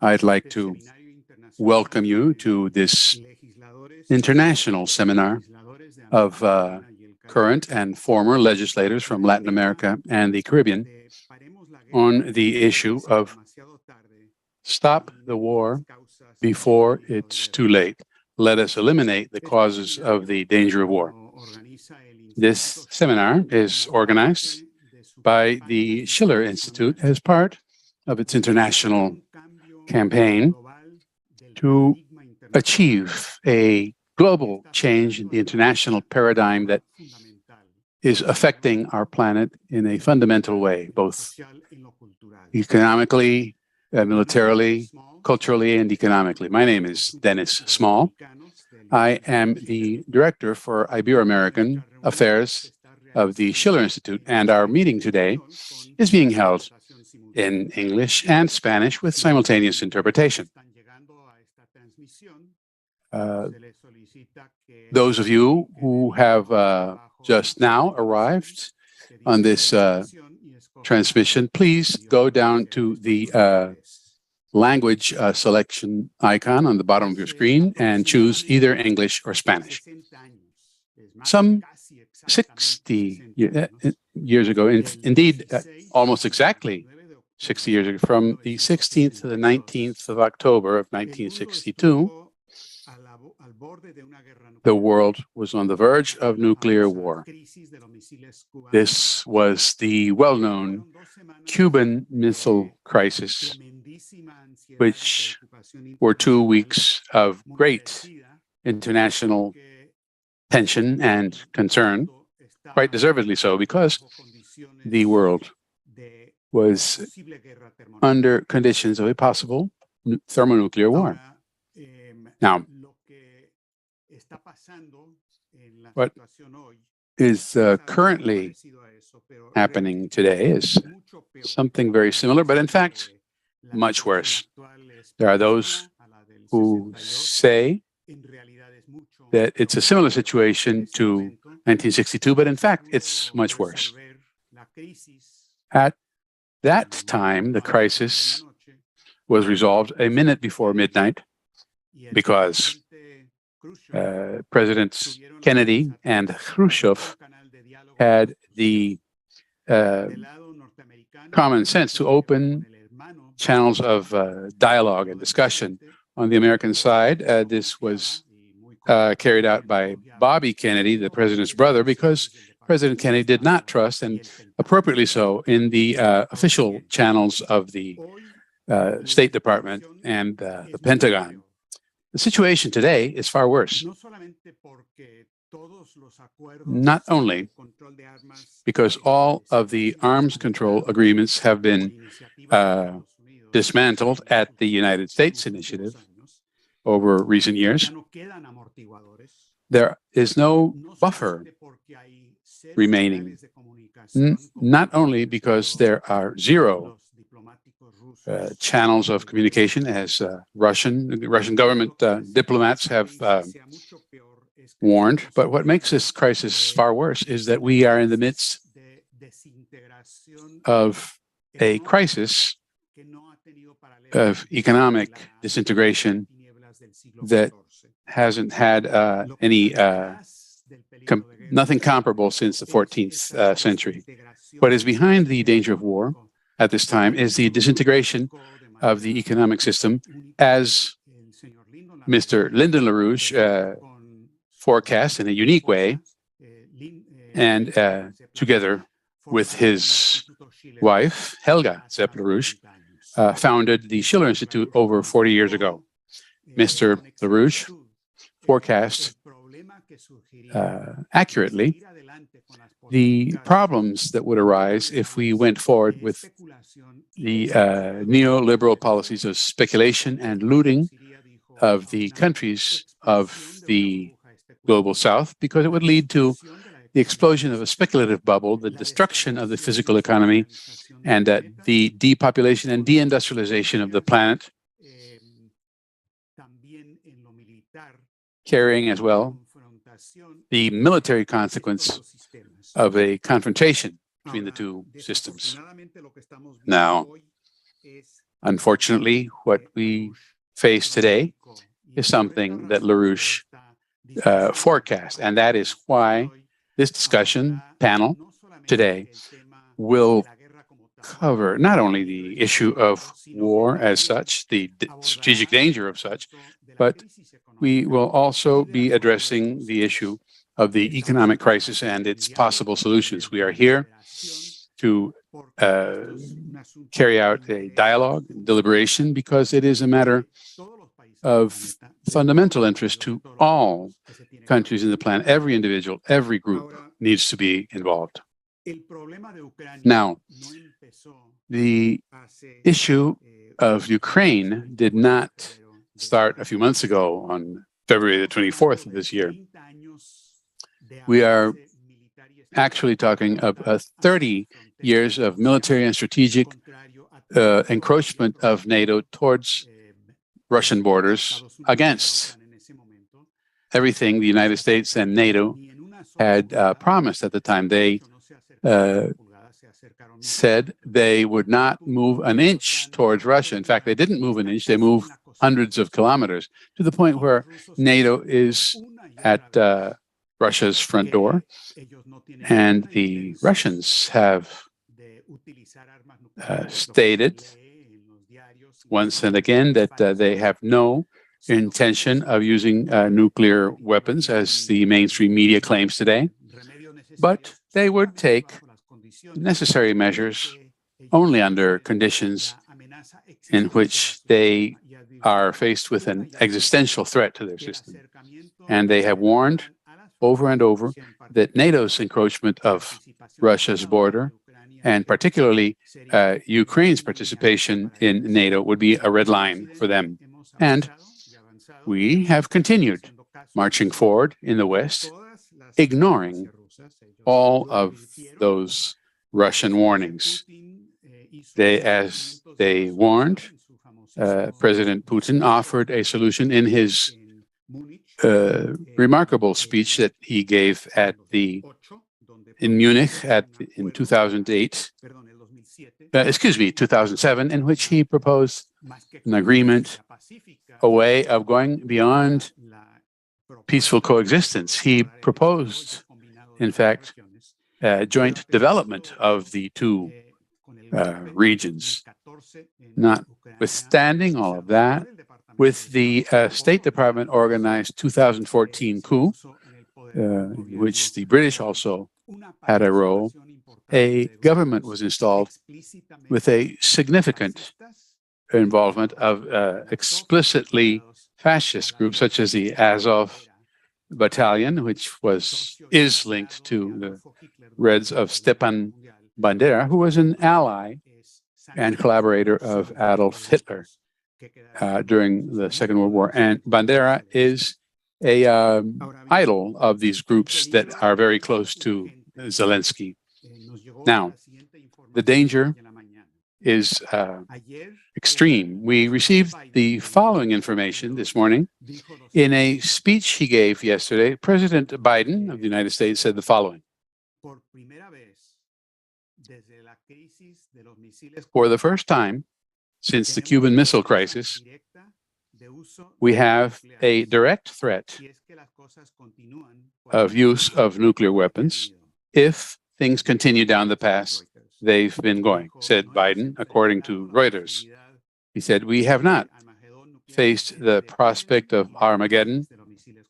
I'd like to welcome you to this international seminar of current and former legislators from Latin America and the Caribbean on the issue of stop the war before it's too late. Let us eliminate the causes of the danger of war. This seminar is organized by the Schiller Institute as part of its international campaign to achieve a global change in the international paradigm that is affecting our planet in a fundamental way, both economically, militarily, culturally, and economically. My name is Dennis Small. I am the Director for Ibero-American Affairs of the Schiller Institute, and our meeting today is being held in English and Spanish with simultaneous interpretation. Those of you who have just now arrived on this transmission, please go down to the language selection icon on the bottom of your screen and choose either English or Spanish. Some 60 years ago, indeed, almost exactly 60 years ago, from the 16th to the 19th of October of 1962, the world was on the verge of nuclear war. This was the well-known Cuban Missile Crisis, which were 2 weeks of great international tension and concern, quite deservedly so, because the world was under conditions of a possible thermonuclear war. Now, what is currently happening today is something very similar, but in fact, much worse. There are those who say that it's a similar situation to 1962, but in fact, it's much worse. At that time, the crisis was resolved a minute before midnight because Presidents Kennedy and Khrushchev had the common sense to open channels of dialogue and discussion. On the American side, this was carried out by Bobby Kennedy, the president's brother, because President Kennedy did not trust, and appropriately so, in the official channels of the State Department and the Pentagon. The situation today is far worse, not only because all of the arms control agreements have been dismantled at the United States initiative over recent years. There is no buffer remaining, not only because there are zero channels of communication, as the Russian government diplomats have warned, but what makes this crisis far worse is that we are in the midst of a crisis of economic disintegration that hasn't had nothing comparable since the 14th century. What is behind the danger of war at this time is the disintegration of the economic system, as Mr. Lyndon LaRouche forecast in a unique way, and together with his wife, Helga Zepp LaRouche, founded the Schiller Institute over 40 years ago. Mr. LaRouche forecast accurately the problems that would arise if we went forward with the neoliberal policies of speculation and looting of the countries of the global south, because it would lead to the explosion of a speculative bubble, the destruction of the physical economy, and the depopulation and deindustrialization of the planet, carrying as well the military consequence of a confrontation between the two systems. Now, Unfortunately, what we face today is something that LaRouche forecast, and that is why this discussion panel today will cover not only the issue of war as such, the strategic danger of such, but we will also be addressing the issue of the economic crisis and its possible solutions. We are here to carry out a dialogue and deliberation because it is a matter of fundamental interest to all countries in the planet. Every individual, every group needs to be involved. Now, the issue of Ukraine did not start a few months ago on February the 24th of this year. We are actually talking of 30 years of military and strategic encroachment of NATO towards Russian borders against everything the United States and NATO had promised at the time. They said they would not move an inch towards Russia. In fact, they didn't move an inch, they moved hundreds of kilometers, to the point where NATO is at Russia's front door. And the Russians have stated once and again that they have no intention of using nuclear weapons, as the mainstream media claims today, but they would take necessary measures only under conditions in which they are faced with an existential threat to their system. And they have warned over and over that NATO's encroachment of Russia's border, and particularly Ukraine's participation in NATO, would be a red line for them. And we have continued marching forward in the West, ignoring all of those Russian warnings. As they warned, President Putin offered a solution in his remarkable speech that he gave in Munich in 2007, in which he proposed an agreement, a way of going beyond peaceful coexistence. He proposed, in fact, joint development of the two regions. Notwithstanding all of that, with the State Department organized 2014 coup, in which the British also had a role, a government was installed with a significant involvement of explicitly fascist groups such as the Azov Battalion, which is linked to the Reds of Stepan Bandera, who was an ally and collaborator of Adolf Hitler during the Second World War. And Bandera is a idol of these groups that are very close to Zelensky. Now, the danger is extreme. We received the following information this morning. In a speech he gave yesterday, President Biden of the United States said the following: for the first time since the Cuban Missile Crisis, we have a direct threat of use of nuclear weapons if things continue down the path they've been going, said Biden, according to Reuters. He said, we have not faced the prospect of Armageddon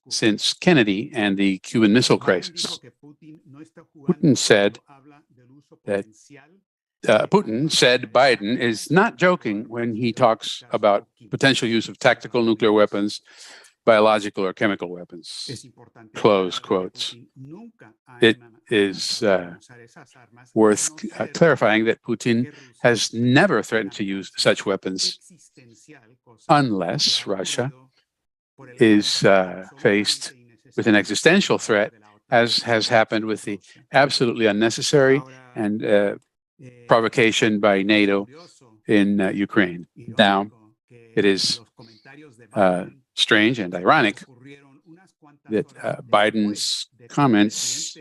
since Kennedy and the Cuban Missile Crisis. Putin said Biden is not joking when he talks about potential use of tactical nuclear weapons, biological or chemical weapons, close quotes. It is worth clarifying that Putin has never threatened to use such weapons unless Russia is faced with an existential threat, as has happened with the absolutely unnecessary and provocation by NATO in Ukraine. Now, it is strange and ironic that Biden's comments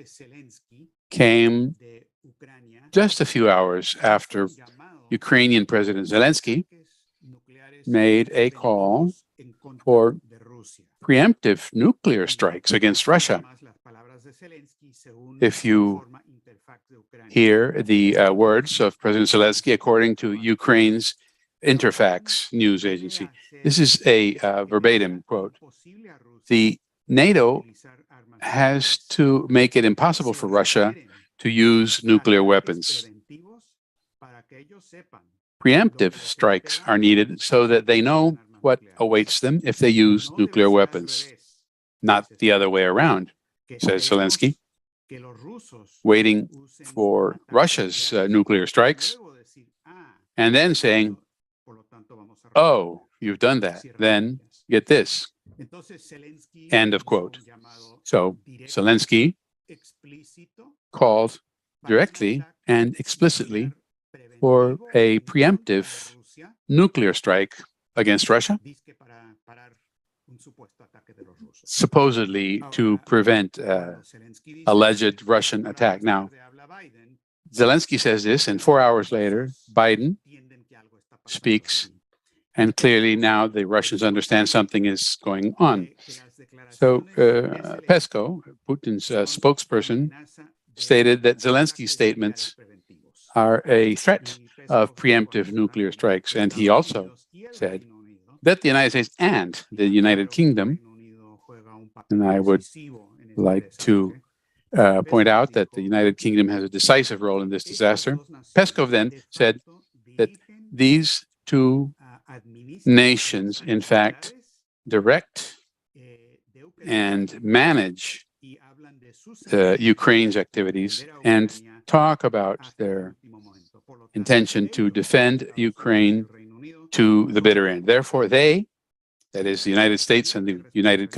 came just a few hours after Ukrainian President Zelensky made a call for preemptive nuclear strikes against Russia. If you hear the words of President Zelensky, according to Ukraine's Interfax news agency, this is a verbatim quote. The NATO has to make it impossible for Russia to use nuclear weapons. Preemptive strikes are needed so that they know what awaits them if they use nuclear weapons, not the other way around, says Zelensky, waiting for Russia's nuclear strikes and then saying, oh, you've done that, then get this. End of quote. So Zelensky called directly and explicitly for a preemptive nuclear strike against Russia, supposedly to prevent alleged Russian attack. Now, Zelensky says this, and 4 hours later, Biden speaks, and clearly now the Russians understand something is going on. So Peskov, Putin's spokesperson, stated that Zelensky's statements are a threat of preemptive nuclear strikes. And he also said that the United States and the United Kingdom, and I would like to point out that the United Kingdom has a decisive role in this disaster. Peskov then said that these two nations, in fact, direct and manage Ukraine's activities and talk about their intention to defend Ukraine to the bitter end. Therefore, they, that is the United States and the United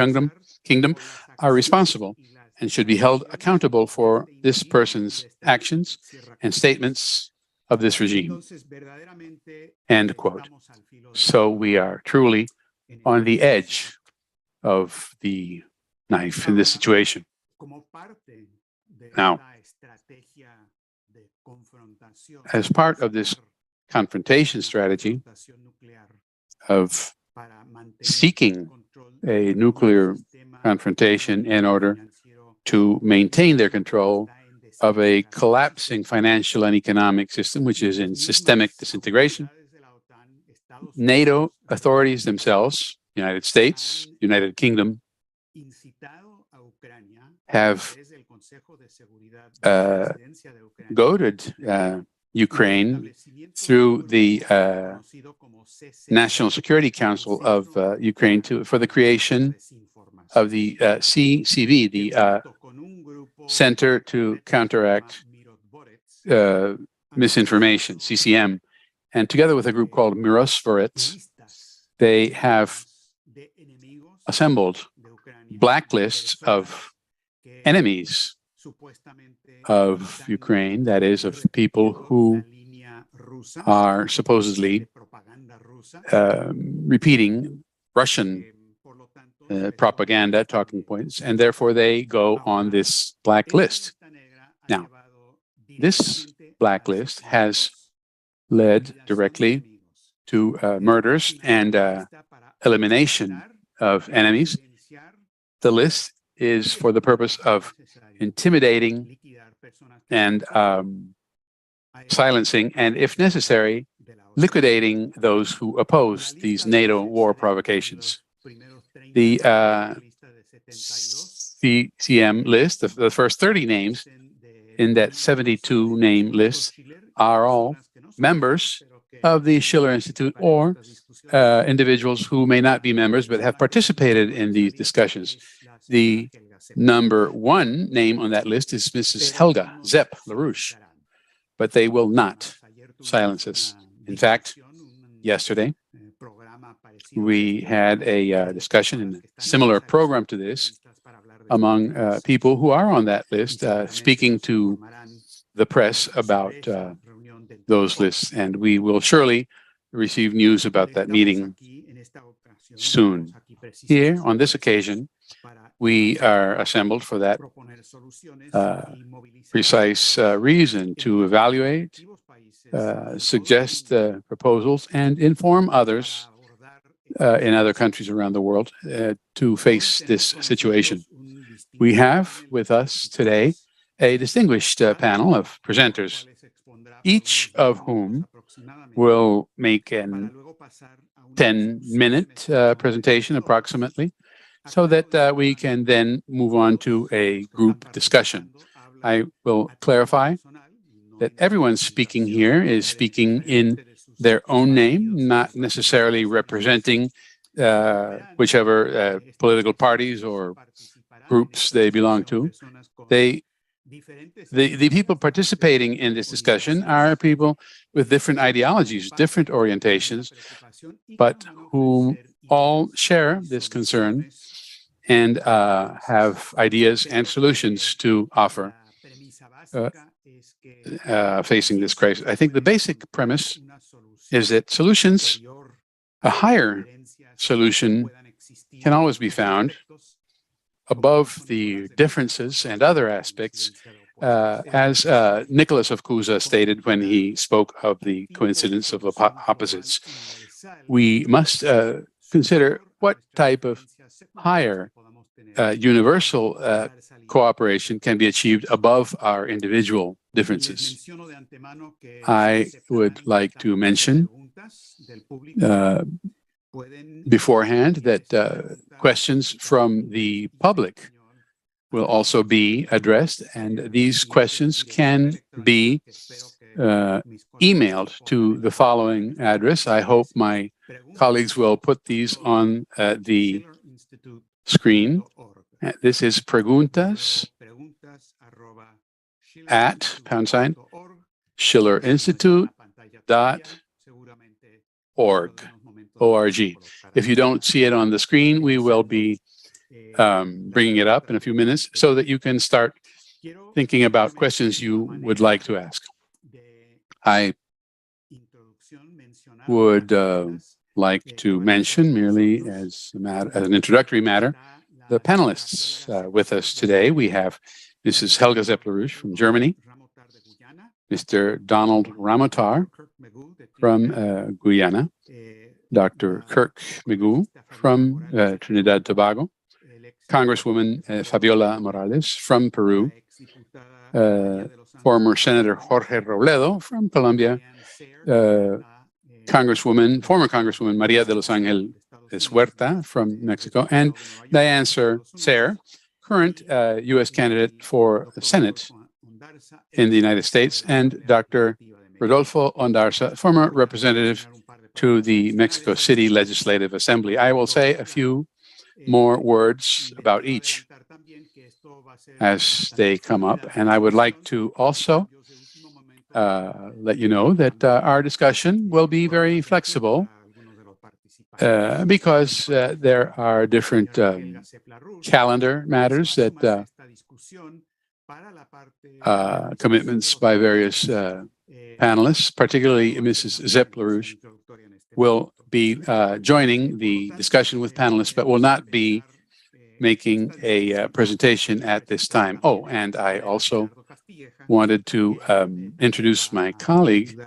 Kingdom, are responsible and should be held accountable for this person's actions and statements of this regime. End quote. So we are truly on the edge of the knife in this situation. Now, as part of this confrontation strategy of seeking a nuclear confrontation in order to maintain their control of a collapsing financial and economic system, which is in systemic disintegration, NATO authorities themselves, United States, United Kingdom, have goaded Ukraine through the National Security Council of Ukraine for the creation of the CCV, the Center to Counteract Misinformation, CCM. And together with a group called Mirosvorets, they have assembled blacklists of enemies of Ukraine, that is, of people who are supposedly repeating Russian propaganda talking points, and therefore they go on this blacklist. Now, this blacklist has led directly to murders and elimination of enemies. The list is for the purpose of intimidating and silencing, and if necessary, liquidating those who oppose these NATO war provocations. The CCM list, the first 30 names in that 72-name list, are all members of the Schiller Institute or individuals who may not be members but have participated in these discussions. The number one name on that list is Mrs. Helga Zepp LaRouche, but they will not silence us. In fact, yesterday, we had a discussion in a similar program to this among people who are on that list, speaking to the press about those lists, and we will surely receive news about that meeting soon. Here, on this occasion, we are assembled for that precise reason, to evaluate, suggest proposals, and inform others in other countries around the world to face this situation. We have with us today a distinguished panel of presenters, each of whom will make an 10-minute presentation approximately, so that we can then move on to a group discussion. I will clarify that everyone speaking here is speaking in their own name, not necessarily representing whichever political parties or groups they belong to. The people participating in this discussion are people with different ideologies, different orientations, but who all share this concern and have ideas and solutions to offer facing this crisis. I think the basic premise is that solutions, a higher solution, can always be found above the differences and other aspects, as Nicholas of Cusa stated when he spoke of the coincidence of opposites. We must consider what type of higher universal cooperation can be achieved above our individual differences. I would like to mention beforehand that questions from the public will also be addressed, and these questions can be emailed to the following address. I hope my colleagues will put these on the screen. This is preguntas at # Schiller Institute .org. If you don't see it on the screen, we will be bringing it up in a few minutes so that you can start thinking about questions you would like to ask. I would like to mention, merely as an introductory matter, the panelists with us today. We have Mrs. Helga Zeppler from Germany, Mr. Donald Ramatar from Guyana, Dr. Kirk Migou from Trinidad Tobago, Congresswoman Fabiola Morales from Peru, former Senator Jorge Robledo from Colombia, former Congresswoman Maria de los Angeles Huerta from Mexico, and Diane Sayre, current U.S. candidate for the Senate in the United States, and Dr. Rodolfo Ondarza, former representative to the Mexico City Legislative Assembly. I will say a few more words about each as they come up, and I would like to also let you know that our discussion will be very flexible because there are different calendar matters that commitments by various panelists, particularly Mrs. Zeppler, will be joining the discussion with panelists, but will not be making a presentation at this time. Oh, and I also wanted to introduce my colleague,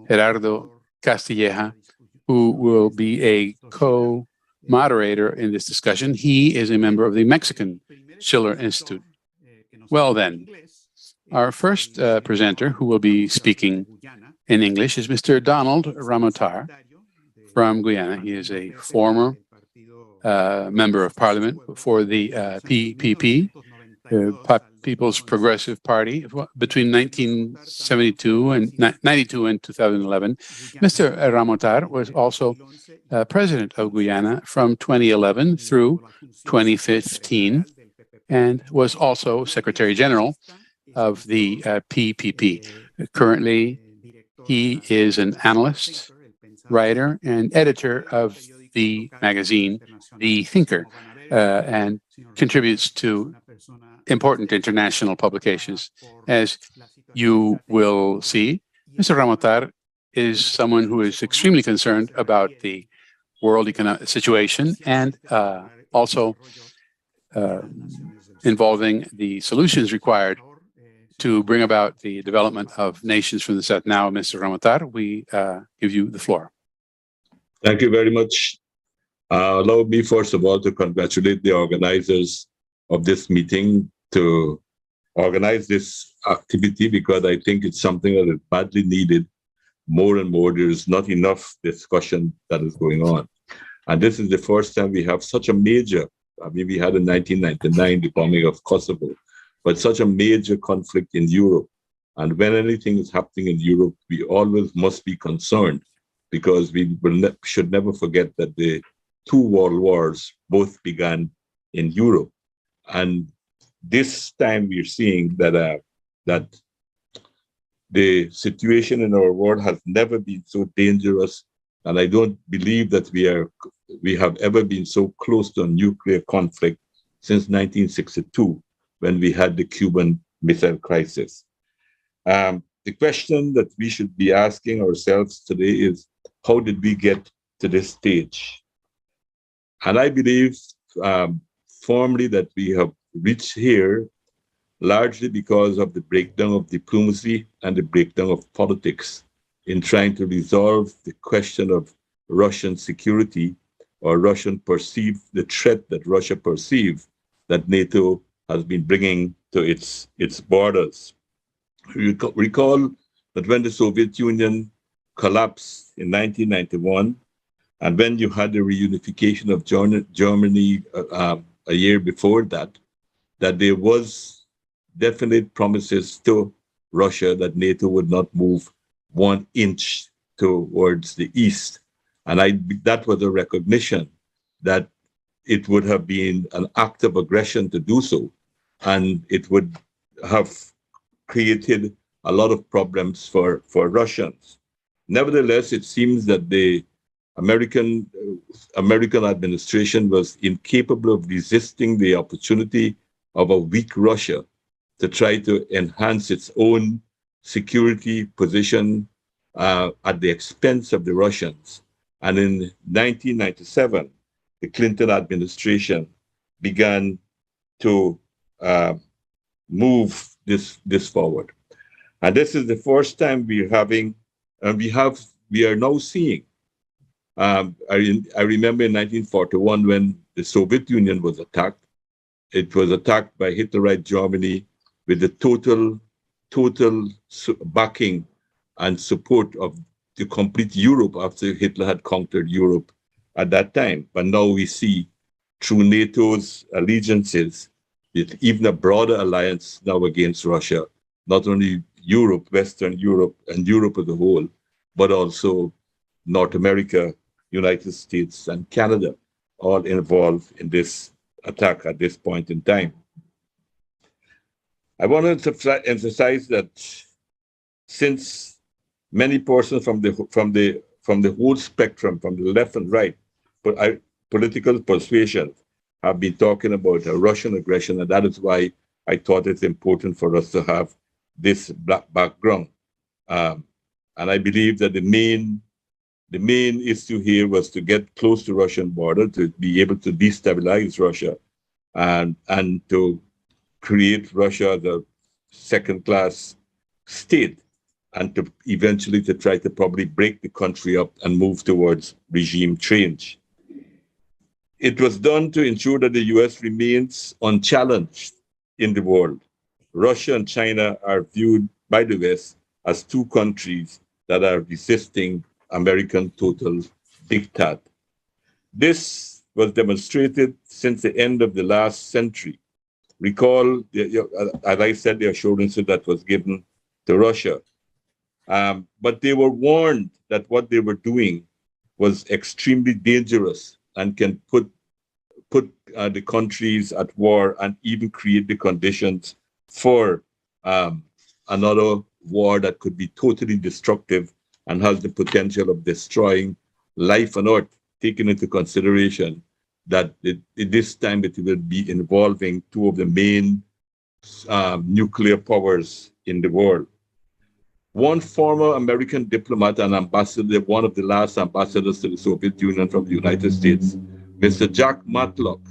Gerardo Castilleja, who will be a co-moderator in this discussion. He is a member of the Mexican Schiller Institute. Well then, our first presenter who will be speaking in English is Mr. Donald Ramatar from Guyana. He is a former member of parliament for the PPP, People's Progressive Party, between 1972 and 92 and 2011. Mr. Ramatar was also president of Guyana from 2011 through 2015, and was also Secretary General of the PPP. Currently, he is an analyst, writer, and editor of the magazine The Thinker, and contributes to important international publications. As you will see, Mr. Ramatar is someone who is extremely concerned about the world economic situation, and also involving the solutions required to bring about the development of nations from the South. Now, Mr. Ramatar, we give you the floor. Thank you very much, Allow me, first of all, to congratulate the organizers of this meeting to organize this activity, because I think it's something that is badly needed more and more. There is not enough discussion that is going on. And this is the first time we have such a major, I mean, we had in 1999 the bombing of Kosovo, but such a major conflict in Europe. And when anything is happening in Europe, we always must be concerned, because we should never forget that the two world wars both began in Europe. And this time we're seeing that that the situation in our world has never been so dangerous, and I don't believe that we have ever been so close to a nuclear conflict since 1962, when we had the Cuban Missile Crisis. The question that we should be asking ourselves today is, how did we get to this stage? And I believe firmly that we have reached here largely because of the breakdown of diplomacy and the breakdown of politics in trying to resolve the question of Russian security, or the threat that Russia perceives that NATO has been bringing to its borders. Recall that when the Soviet Union collapsed in 1991, and when you had the reunification of Germany a year before that there was definite promises to Russia that NATO would not move 1 inch towards the east. And that was a recognition that it would have been an act of aggression to do so. And it would have created a lot of problems for Russians. Nevertheless, it seems that the American administration was incapable of resisting the opportunity of a weak Russia to try to enhance its own security position at the expense of the Russians. And in 1997, the Clinton administration began to move this forward. And this is the first time we're having, and we are now seeing. I remember in 1941 when the Soviet Union was attacked. It was attacked by Hitlerite Germany with the total backing and support of the complete Europe after Hitler had conquered Europe at that time. But now we see through NATO's allegiances, even a broader alliance now against Russia, not only Europe, Western Europe, and Europe as a whole, but also North America, United States, and Canada, all involved in this attack at this point in time. I want to emphasize that since many persons from the whole spectrum, from the left and right, political persuasion, have been talking about Russian aggression, and that is why I thought it's important for us to have this background. And I believe that the main issue here was to get close to Russian border, to be able to destabilize Russia, and to create Russia as a second-class state, and to eventually to try to probably break the country up and move towards regime change. It was done to ensure that the US remains unchallenged in the world. Russia and China are viewed by the West as two countries that are resisting American total diktat. This was demonstrated since the end of the last century. Recall, as I said, the assurances that was given to Russia. But they were warned that what they were doing was extremely dangerous and can put the countries at war and even create the conditions for another war that could be totally destructive and has the potential of destroying life on Earth, taking into consideration that this time it will be involving two of the main nuclear powers in the world. One former American diplomat and ambassador, one of the last ambassadors to the Soviet Union from the United States, Mr. Jack Matlock,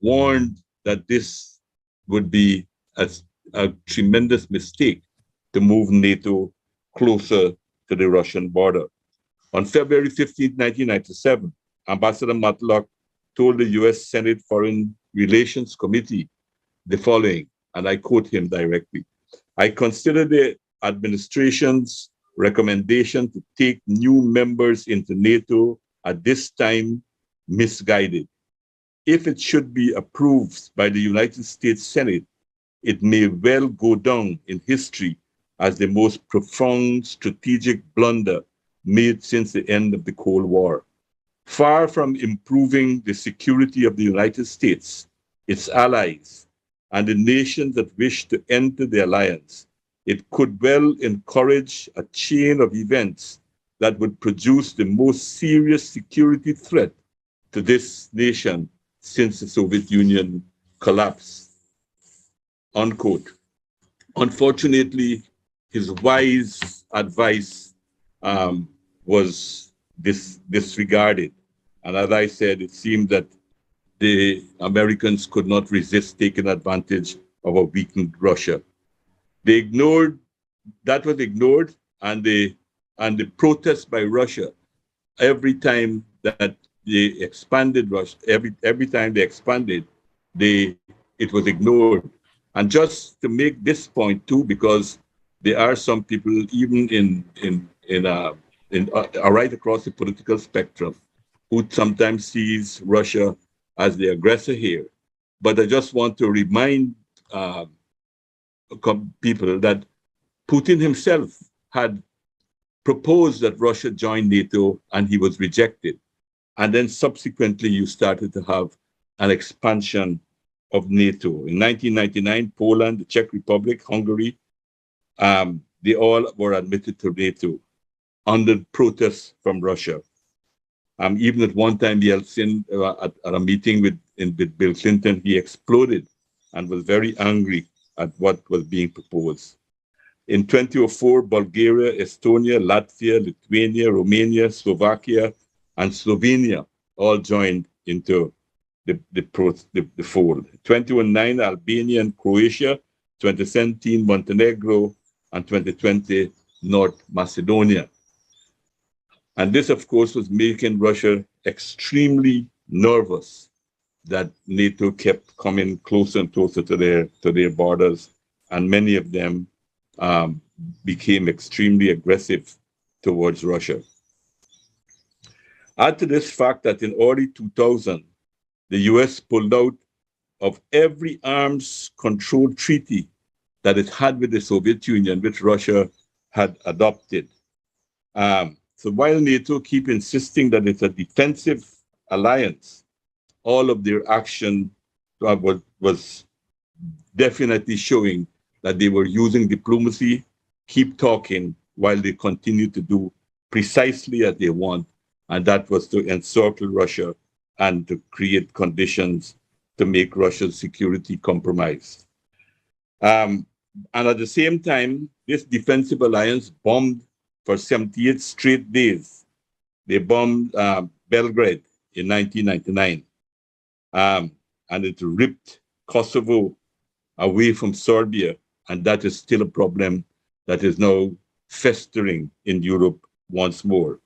warned that this would be a tremendous mistake to move NATO closer to the Russian border. On February 15, 1997, Ambassador Matlock told the US Senate Foreign Relations Committee the following, and I quote him directly: "I consider the administration's recommendation to take new members into NATO at this time misguided. If it should be approved by the United States Senate, it may well go down in history as the most profound strategic blunder made since the end of the Cold War. Far from improving the security of the United States, its allies, and the nations that wish to enter the alliance, it could well encourage a chain of events that would produce the most serious security threat to this nation since the Soviet Union collapsed." Unquote. Unfortunately, his wise advice was disregarded. And as I said, it seemed that the Americans could not resist taking advantage of a weakened Russia. They ignored, that was ignored, and the protest by Russia every time that they expanded Russia, every time they expanded, it was ignored. And just to make this point too, because there are some people even right across the political spectrum who sometimes sees Russia as the aggressor here. But I just want to remind people that Putin himself had proposed that Russia join NATO and he was rejected. And then subsequently you started to have an expansion of NATO. In 1999, Poland, the Czech Republic, Hungary, they all were admitted to NATO under protests from Russia. Even at one time, Yeltsin, at a meeting with Bill Clinton, he exploded and was very angry at what was being proposed. In 2004, Bulgaria, Estonia, Latvia, Lithuania, Romania, Slovakia, and Slovenia all joined into the fold. 2019, Albania and Croatia, 2017, Montenegro, and 2020, North Macedonia. And this, of course, was making Russia extremely nervous that NATO kept coming closer and closer to their borders, and many of them became extremely aggressive towards Russia. Add to this fact that in early 2000, the US pulled out of every arms control treaty that it had with the Soviet Union, which Russia had adopted. So while NATO keep insisting that it's a defensive alliance, all of their action was definitely showing that they were using diplomacy, keep talking, while they continue to do precisely as they want, and that was to encircle Russia and to create conditions to make Russia's security compromised. And at the same time, this defensive alliance bombed for 78 straight days. They bombed Belgrade in 1999. And it ripped Kosovo away from Serbia. And that is still a problem that is now festering in Europe once more.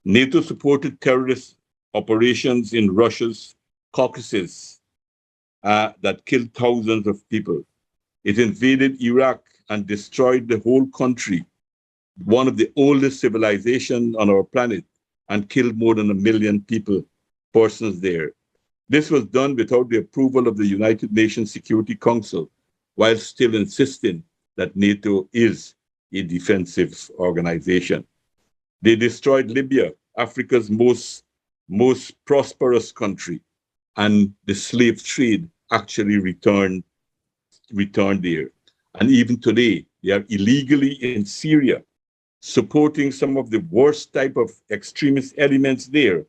NATO supported terrorist operations in Russia's Caucasus that killed thousands of people. It invaded Iraq and destroyed the whole country, one of the oldest civilizations on our planet, and killed more than 1 million persons there. This was done without the approval of the United Nations Security Council, while still insisting that NATO is a defensive organization. They destroyed Libya, Africa's most prosperous country, and the slave trade actually returned there. And even today, they are illegally in Syria, supporting some of the worst type of extremist elements there,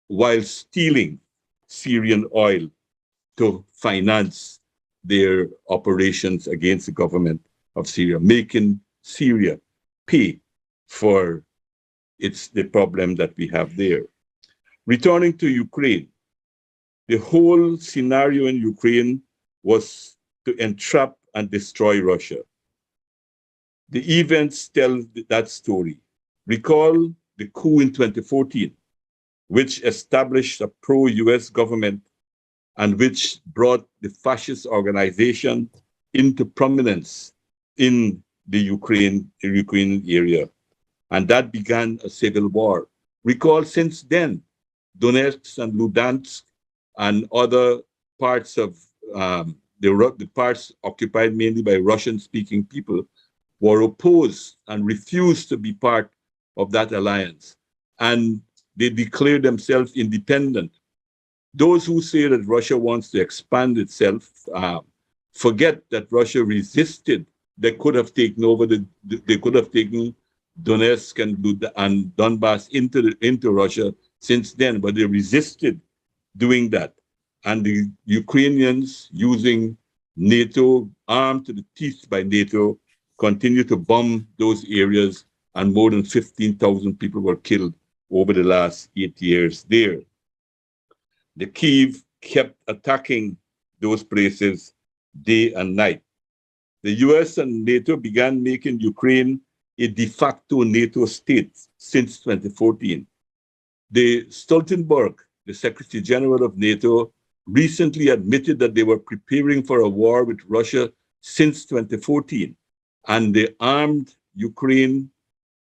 while stealing Syrian oil to finance their operations against the government of Syria, making Syria pay for the problem that we have there. Returning to Ukraine, the whole scenario in Ukraine was to entrap and destroy Russia. The events tell that story. Recall the coup in 2014, which established a pro-US government and which brought the fascist organization into prominence in the Ukrainian area. And that began a civil war. Recall since then, Donetsk and Luhansk and other parts of the parts occupied mainly by Russian-speaking people were opposed and refused to be part of that alliance. And they declared themselves independent. Those who say that Russia wants to expand itself forget that Russia resisted. They could have taken over they could have taken Donetsk and Donbass into Russia since then, but they resisted doing that. And the Ukrainians, using NATO, armed to the teeth by NATO, continue to bomb those areas, and more than 15,000 people were killed over the last 8 years there. The Kyiv kept attacking those places day and night. The US and NATO began making Ukraine a de facto NATO state since 2014. The Stoltenberg, the Secretary General of NATO, recently admitted that they were preparing for a war with Russia since 2014, and they armed Ukraine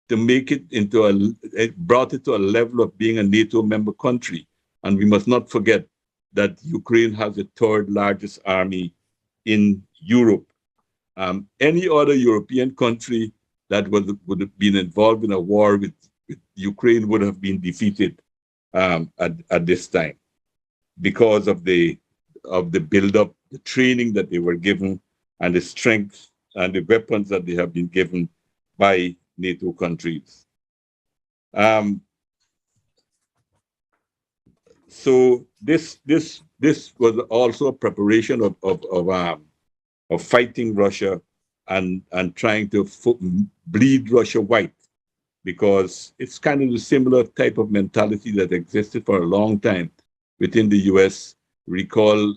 to make it brought it to a level of being a NATO member country. And we must not forget that Ukraine has the third largest army in Europe. Any other European country that would have been involved in a war with Ukraine would have been defeated at this time because of the build-up, the training that they were given, and the strength and the weapons that they have been given by NATO countries. So this was also a preparation of fighting Russia and trying to bleed Russia white, because it's kind of the similar type of mentality that existed for a long time within the US. Recall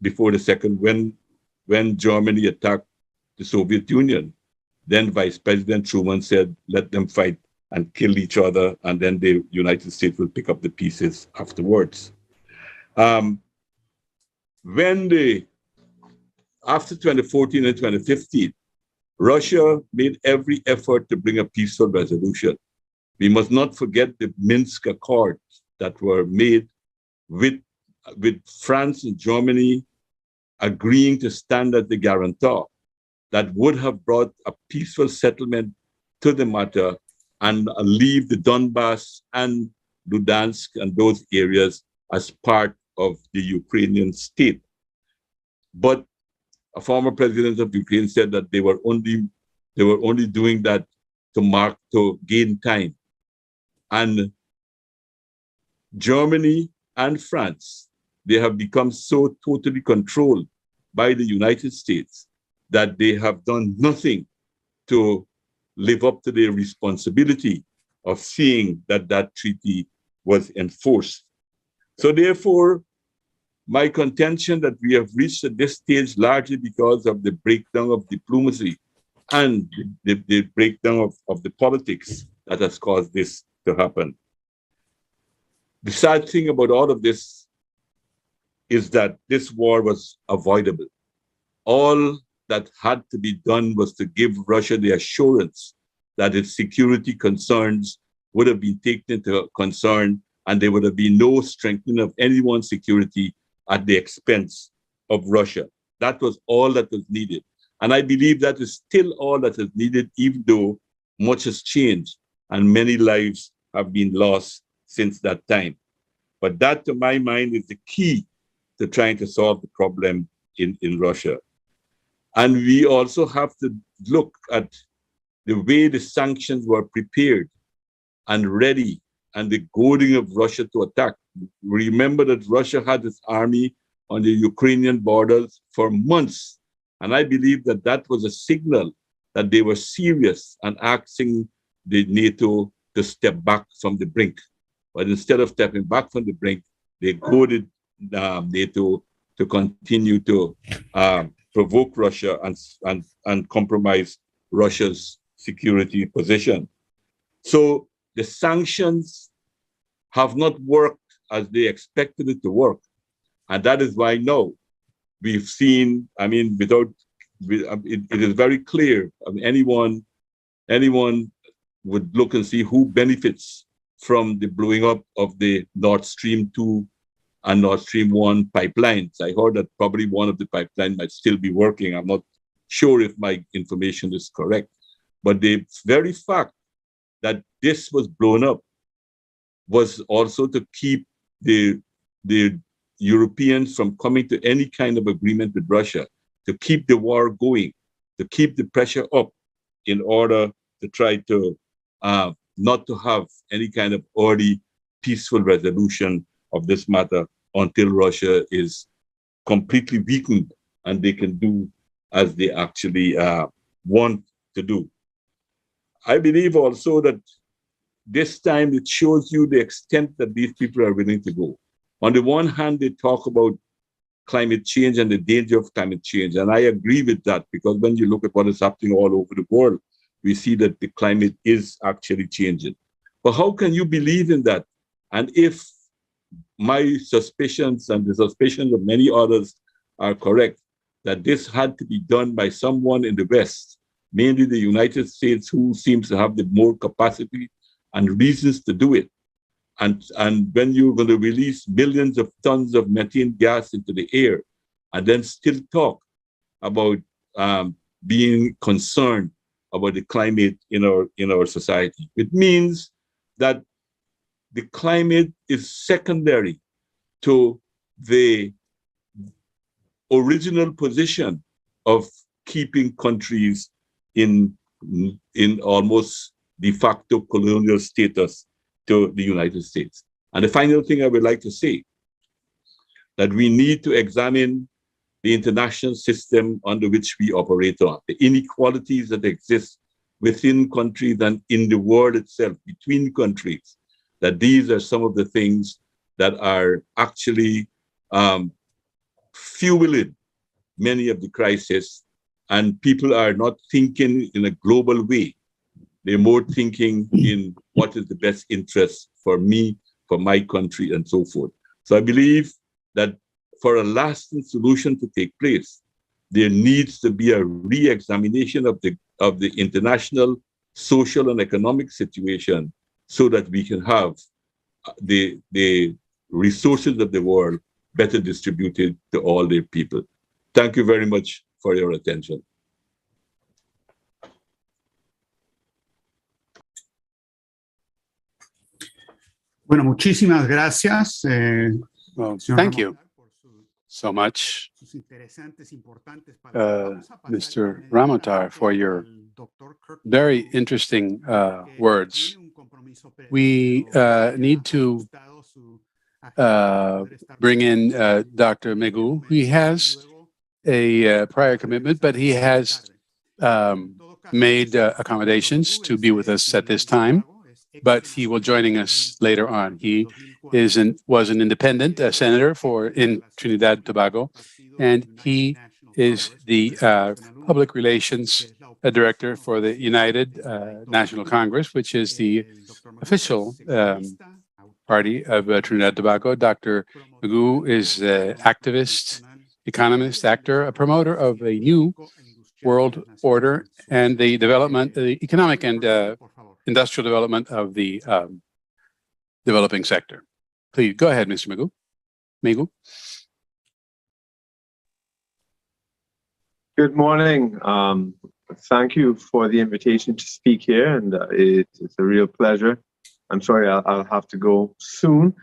before the second, when Germany attacked the Soviet Union, then Vice President Truman said, let them fight and kill each other, and then the United States will pick up the pieces afterwards. After 2014 and 2015, Russia made every effort to bring a peaceful resolution. We must not forget the Minsk Accords that were made with France and Germany agreeing to stand as the guarantor, that would have brought a peaceful settlement to the matter and leave the Donbass and Luhansk and those areas as part of the Ukrainian state. But a former president of Ukraine said that they were only doing that to gain time. And Germany and France, they have become so totally controlled by the United States that they have done nothing to live up to their responsibility of seeing that that treaty was enforced. So therefore, my contention that we have reached at this stage largely because of the breakdown of diplomacy and the breakdown of the politics that has caused this to happen. The sad thing about all of this is that this war was avoidable. All that had to be done was to give Russia the assurance that its security concerns would have been taken into concern, and there would have been no strengthening of anyone's security at the expense of Russia. That was all that was needed. And I believe that is still all that is needed, even though much has changed and many lives have been lost since that time. But that, to my mind, is the key to trying to solve the problem in Russia. And we also have to look at the way the sanctions were prepared and ready, and the goading of Russia to attack. Remember that Russia had its army on the Ukrainian borders for months. And I believe that that was a signal that they were serious and asking the NATO to step back from the brink. But instead of stepping back from the brink, they goaded NATO to continue to provoke Russia and compromise Russia's security position. So the sanctions have not worked as they expected it to work. And that is why now we've seen, I mean, it is very clear. I mean, anyone would look and see who benefits from the blowing up of the Nord Stream 2 and Nord Stream 1 pipelines. I heard that probably one of the pipelines might still be working. I'm not sure if my information is correct. But the very fact that this was blown up was also to keep the Europeans from coming to any kind of agreement with Russia, to keep the war going, to keep the pressure up in order to try to not to have any kind of early peaceful resolution of this matter until Russia is completely weakened and they can do as they actually want to do. I believe also that this time it shows you the extent that these people are willing to go. On the one hand, they talk about climate change and the danger of climate change. And I agree with that, because when you look at what is happening all over the world, we see that the climate is actually changing. But how can you believe in that? And if my suspicions and the suspicions of many others are correct, that this had to be done by someone in the West, mainly the United States, who seems to have the more capacity and reasons to do it. And when you're going to release billions of tons of methane gas into the air and then still talk about being concerned about the climate in our society, it means that the climate is secondary to the original position of keeping countries in almost de facto colonial status to the United States. And the final thing I would like to say, that we need to examine the international system under which we operate on, the inequalities that exist within countries and in the world itself, between countries, that these are some of the things that are actually fueling many of the crises, and people are not thinking in a global way. They're more thinking in what is the best interest for me, for my country, and so forth. So I believe that for a lasting solution to take place, there needs to be a re-examination of the international social and economic situation, so that we can have the resources of the world better distributed to all their people. Thank you very much for your attention. Bueno, muchísimas gracias. Well, thank you so much, Mr. Ramatar, for your very interesting words. We need to bring in Dr. Megu. He has a prior commitment, but he has made accommodations to be with us at this time, but he will joining us later on. He was an independent senator in Trinidad and Tobago, and he is the public relations director for the United National Congress, which is the official party of Trinidad and Tobago. Dr. Megu is an activist, economist, actor, a promoter of a new world order and the development, the economic and industrial development of the developing sector. Please go ahead, Mr. Megu. Megu. Good morning. Thank you for the invitation to speak here, and it's a real pleasure. I'm sorry I'll have to go soon,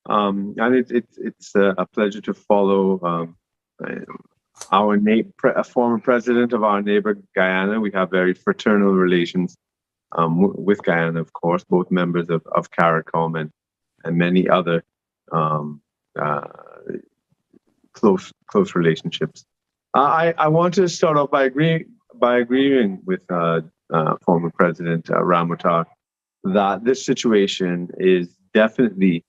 and it's a pleasure to follow our former president of our neighbor Guyana. We have very fraternal relations with Guyana, of course, both members of CARICOM and many other close relationships. I want to start off by agreeing with former President Ramatar that this situation is definitely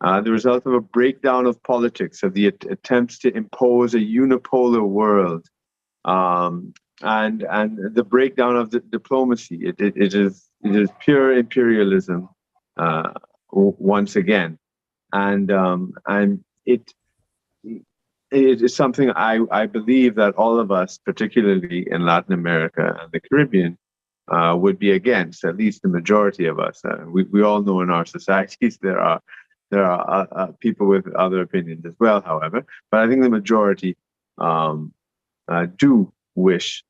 the result of a breakdown of politics, of the attempts to impose a unipolar world, and the breakdown of the diplomacy. It is pure imperialism once again, and it is something I believe that all of us, particularly in Latin America and the Caribbean, would be against. At least the majority of us. We all know in our societies there are people with other opinions as well. However, but I think the majority do wish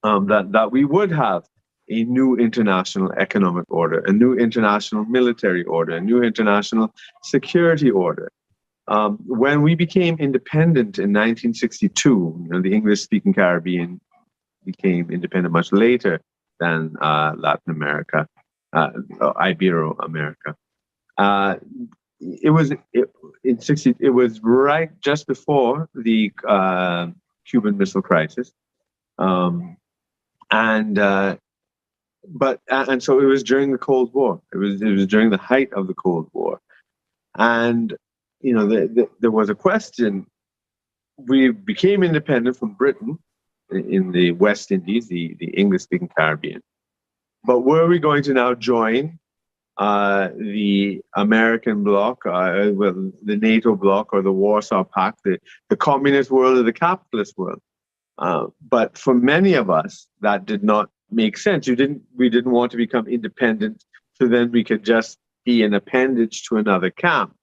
that we would have a new international economic order, a new international military order, a new international security order. When we became independent in 1962, the English-speaking Caribbean became independent much later than Latin America, Ibero-America. It was right just before the Cuban Missile Crisis, and so it was during the Cold War. It was during the height of the Cold War, and there was a question. We became independent from Britain in the West Indies, the English-speaking Caribbean, but were we going to now join the American bloc, the NATO bloc, or the Warsaw Pact, the communist world or the capitalist world? But for many of us, that did not make sense. We didn't want to become independent, so then we could just be an appendage to another camp.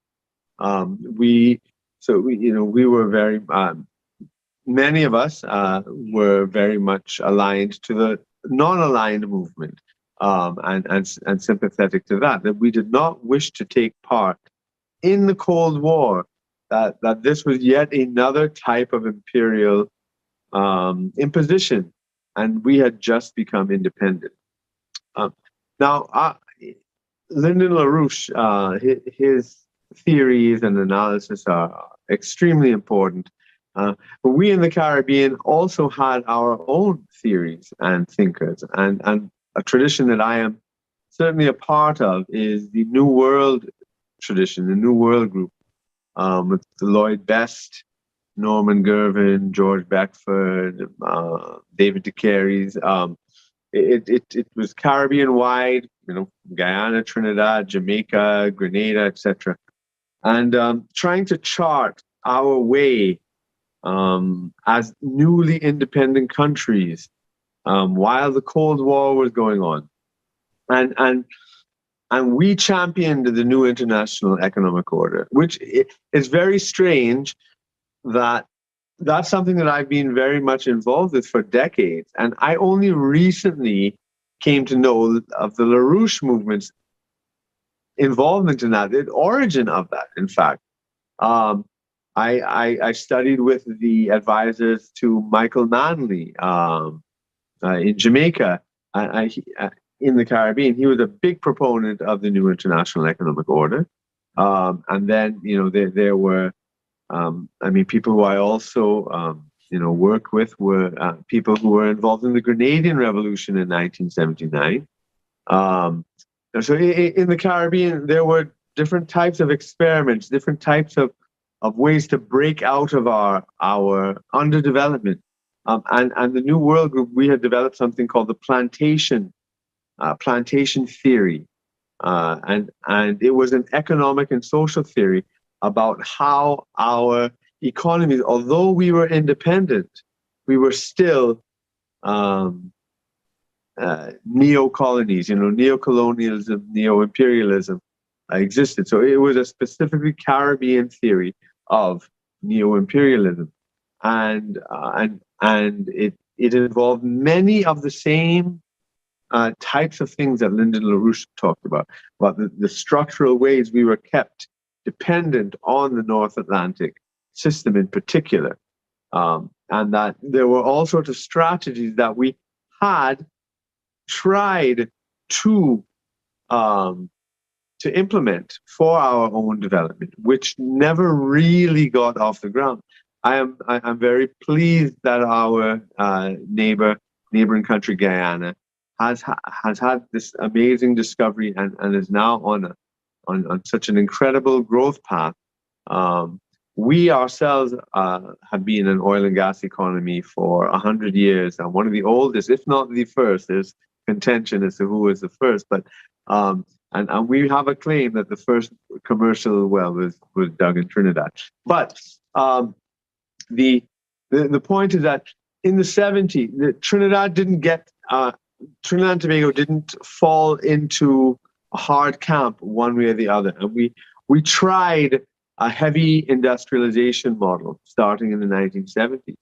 We were very. Many of us were very much aligned to the non-aligned movement. And sympathetic to that we did not wish to take part in the Cold War, that this was yet another type of imperial imposition, and we had just become independent. Now, Lyndon LaRouche, his theories and analysis are extremely important, but we in the Caribbean also had our own theories and thinkers, and a tradition that I am certainly a part of is the New World tradition, the New World group, with Lloyd Best, Norman Gervin, George Beckford, David de Carey's. It was Caribbean-wide, Guyana, Trinidad, Jamaica, Grenada, etc., and trying to chart our way as newly independent countries. While the Cold War was going on, and we championed the new international economic order, which is very strange that that's something that I've been very much involved with for decades, and I only recently came to know of the LaRouche movement's involvement in that, the origin of that. In fact, I studied with the advisors to Michael Manley. In Jamaica, in the Caribbean, he was a big proponent of the new international economic order. And then, there were, people who I also, worked with were people who were involved in the Grenadian Revolution in 1979. So in the Caribbean, there were different types of experiments, different types of ways to break out of our underdevelopment. And the New World Group, we had developed something called the plantation theory, and it was an economic and social theory about how our economies, although we were independent, we were still neo-colonies, neo-colonialism, neo-imperialism existed. So it was a specifically Caribbean theory of neo-imperialism, and it involved many of the same types of things that Lyndon LaRouche talked about the structural ways we were kept dependent on the North Atlantic system in particular, and that there were all sorts of strategies that we had tried to implement for our own development, which never really got off the ground. I'm very pleased that our neighboring country Guyana has had this amazing discovery and is now on such an incredible growth path. We ourselves have been an oil and gas economy for 100 years, and one of the oldest, if not the first. There's contention as to who was the first, but And we have a claim that the first commercial well was dug in Trinidad. But the point is that in the 70s, Trinidad and Tobago didn't fall into a hard camp one way or the other. And we tried a heavy industrialization model starting in the 1970s.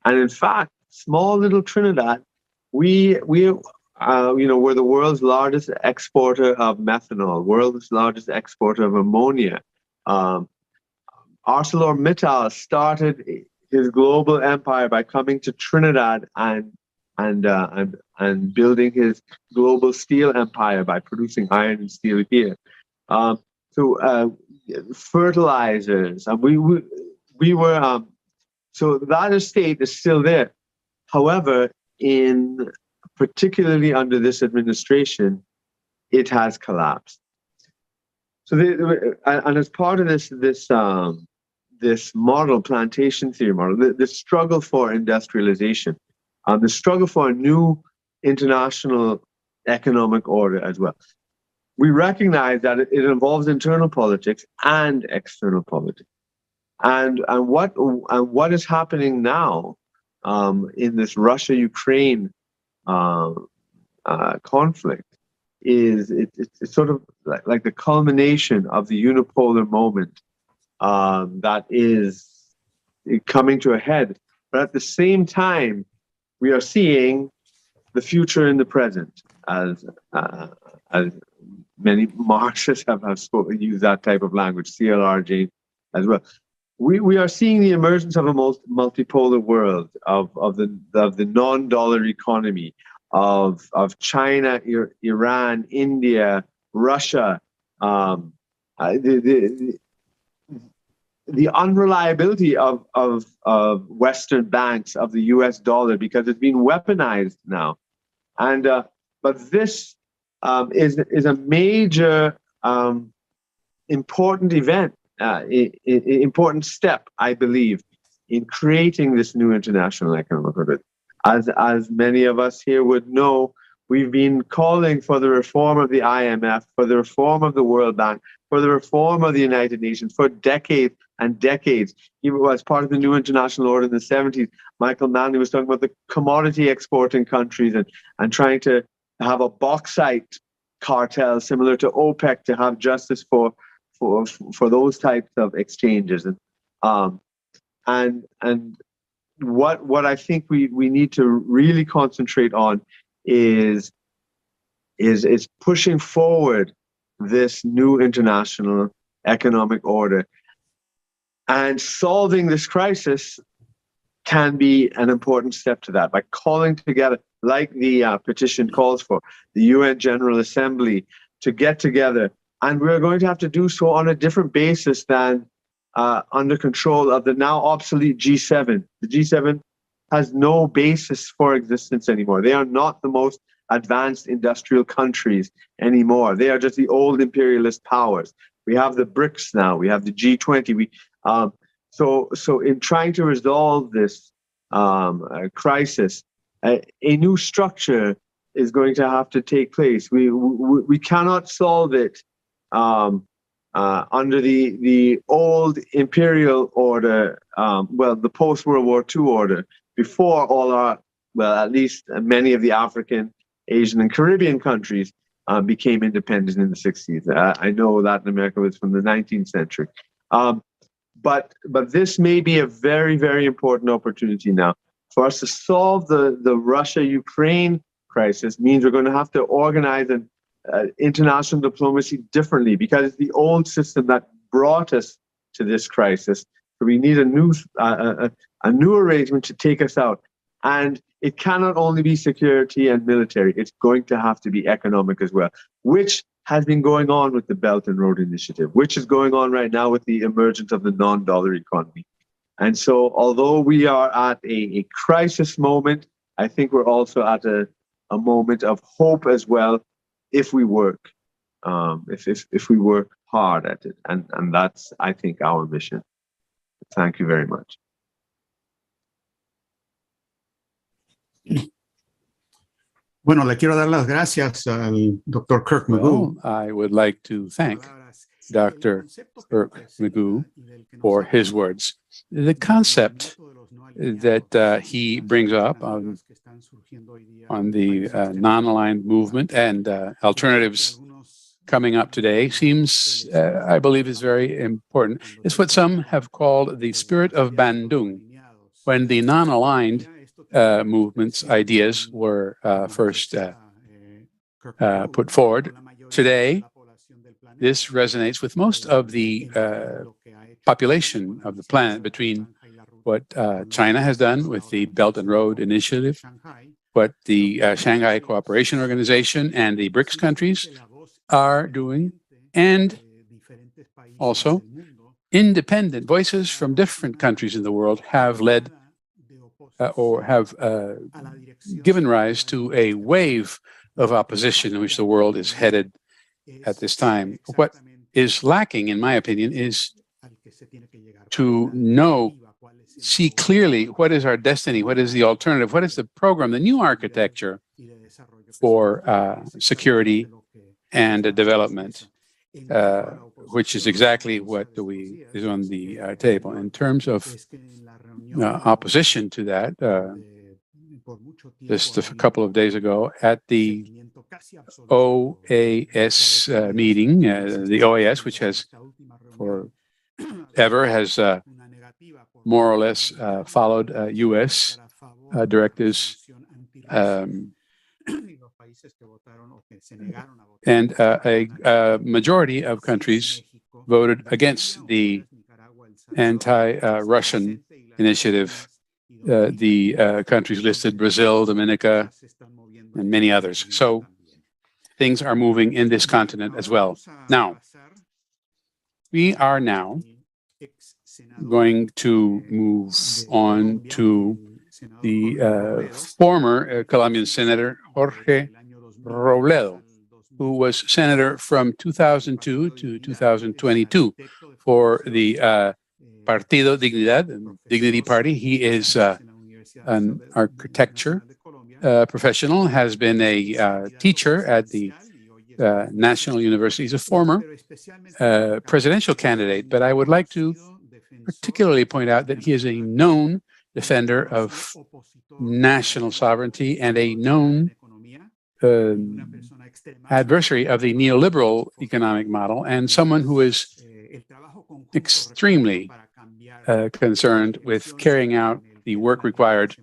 And in fact, small little Trinidad, we're the world's largest exporter of methanol, world's largest exporter of ammonia. ArcelorMittal started his global empire by coming to Trinidad and building his global steel empire by producing iron and steel here. Fertilizers, and we were so that estate is still there. However, particularly under this administration, it has collapsed. So, and as part of this model, plantation theory model, the struggle for industrialization, the struggle for a new international economic order as well. We recognize that it involves internal politics and external politics, and what is happening now in this Russia-Ukraine conflict is it's sort of like the culmination of the unipolar moment that is coming to a head. But at the same time, we are seeing the future in the present, as many Marxists have used that type of language, CLR James as well. We are seeing the emergence of a multipolar world, of the non-dollar economy, of China, Iran, India, Russia, the unreliability of Western banks, of the US dollar, because it's been weaponized now. And but this is a major important event, important step, I believe, in creating this new international economic order. As many of us here would know, we've been calling for the reform of the IMF, for the reform of the World Bank, for the reform of the United Nations for decades and decades. Even as part of the new international order in the 70s, Michael Manley was talking about the commodity exporting countries and trying to have a bauxite cartel similar to OPEC to have justice for those types of exchanges. And what I think we need to really concentrate on is pushing forward this new international economic order. And solving this crisis can be an important step to that by calling together, like the petition calls for, the UN General Assembly to get together. And we're going to have to do so on a different basis than under control of the now obsolete G7. The G7 has no basis for existence anymore. They are not the most advanced industrial countries anymore. They are just the old imperialist powers. We have the BRICS now. We have the G20. So in trying to resolve this crisis, a new structure is going to have to take place. We cannot solve it under the old imperial order, the post-World War II order, before at least many of the African, Asian, and Caribbean countries became independent in the 60s. I know Latin America was from the 19th century. But this may be a very, very important opportunity now. For us to solve the Russia-Ukraine crisis means we're going to have to organize an international diplomacy differently, because it's the old system that brought us to this crisis. So we need a new arrangement to take us out. And it cannot only be security and military. It's going to have to be economic as well, which has been going on with the Belt and Road Initiative, which is going on right now with the emergence of the non-dollar economy. And so although we are at a crisis moment, I think we're also at a moment of hope as well, if we work, if we work hard at it. And that's, I think, our mission. Thank you very much. Bueno, le quiero dar las gracias al Dr. Kirk Magoo. Well, I would like to thank Dr. Kirk Magoo for his words. The concept that he brings up on the non-aligned movement and alternatives coming up today seems, I believe, is very important. It's what some have called the spirit of Bandung, when the non-aligned movement's ideas were first put forward. Today, this resonates with most of the population of the planet, between what China has done with the Belt and Road Initiative, what the Shanghai Cooperation Organization and the BRICS countries are doing, and also independent voices from different countries in the world have led or have given rise to a wave of opposition in which the world is headed at this time. What is lacking, in my opinion, is to see clearly what is our destiny, what is the alternative, what is the program, the new architecture for security and development, which is exactly what is on the table. In terms of opposition to that, just a couple of days ago at the OAS meeting, the OAS, which has has more or less followed U.S. directives, and a majority of countries voted against the anti-Russian initiative. The countries listed: Brazil, Dominica, and many others. So things are moving in this continent as well. Now, we are now going to move on to the former Colombian Senator Jorge Robledo, who was senator from 2002 to 2022 for the Partido Dignidad, Dignity Party. He is an architecture professional, has been a teacher at the National University. He's a former presidential candidate, but I would like to particularly point out that he is a known defender of national sovereignty and a known adversary of the neoliberal economic model, and someone who is extremely concerned with carrying out the work required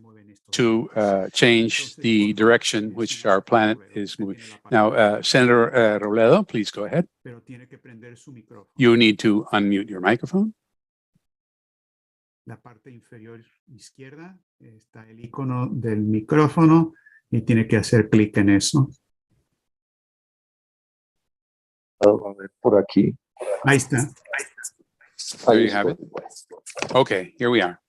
to change the direction which our planet is moving. Now, Senator Robledo, please go ahead. You need to unmute your microphone. La parte inferior izquierda está el icono del micrófono y tiene que hacer clic en eso. A ver, por aquí. Ahí está. There you have it. Okay, here we are.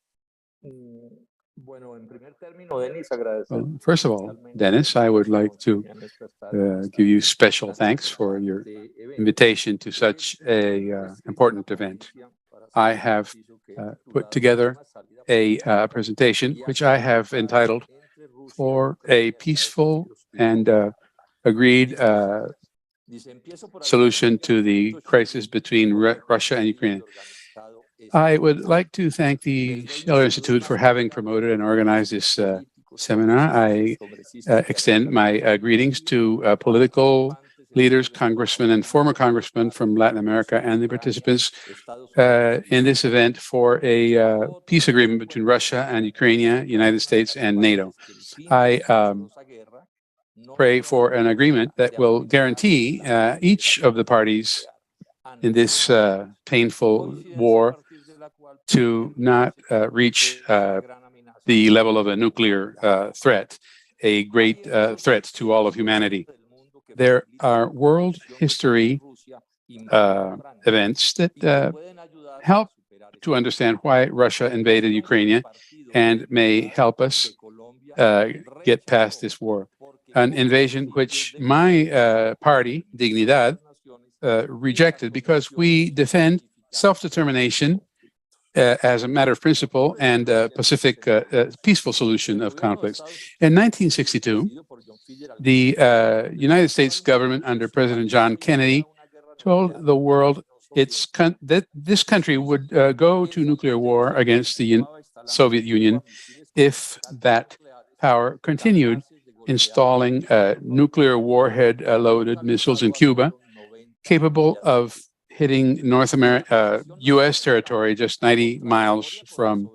Bueno, en primer término, Denis, agradecer. Well, first of all, Dennis, I would like to give you special thanks for your invitation to such a important event. I have put together a presentation which I have entitled "For a Peaceful and Agreed Solution to the Crisis Between Russia and Ukraine." I would like to thank the Schiller Institute for having promoted and organized this seminar. I extend my greetings to political leaders, congressmen, and former congressmen from Latin America, and the participants in this event for a peace agreement between Russia and Ukraine, United States, and NATO. I pray for an agreement that will guarantee each of the parties in this painful war to not reach the level of a nuclear threat, a great threat to all of humanity. There are world history events that help to understand why Russia invaded Ukraine and may help us get past this war. An invasion which my party, Dignidad, rejected, because we defend self-determination as a matter of principle and Pacific peaceful solution of conflicts. In 1962, the United States government under President John Kennedy told the world that this country would go to nuclear war against the Soviet Union if that power continued installing nuclear warhead-loaded missiles in Cuba, capable of hitting North America, U.S. territory just 90 miles from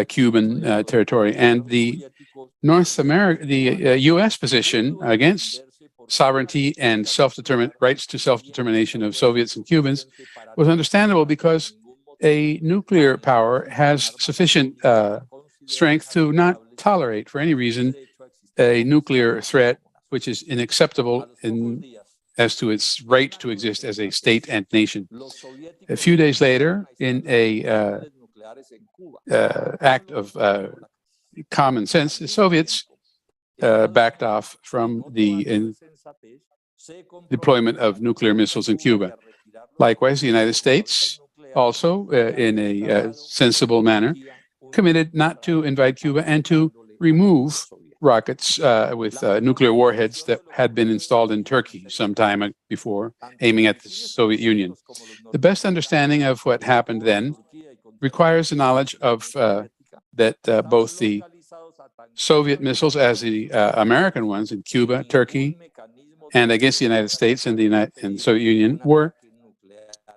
Cuban territory. And the U.S. position against sovereignty and rights to self-determination of Soviets and Cubans was understandable because a nuclear power has sufficient strength to not tolerate for any reason a nuclear threat which is unacceptable as to its right to exist as a state and nation. A few days later, in a act of common sense, the Soviets backed off from the deployment of nuclear missiles in Cuba. Likewise, the United States also, in a sensible manner, committed not to invade Cuba and to remove rockets with nuclear warheads that had been installed in Turkey some time before, aiming at the Soviet Union. The best understanding of what happened then requires the knowledge of that both the Soviet missiles as the American ones in Cuba, Turkey, and against the United States and the Soviet Union were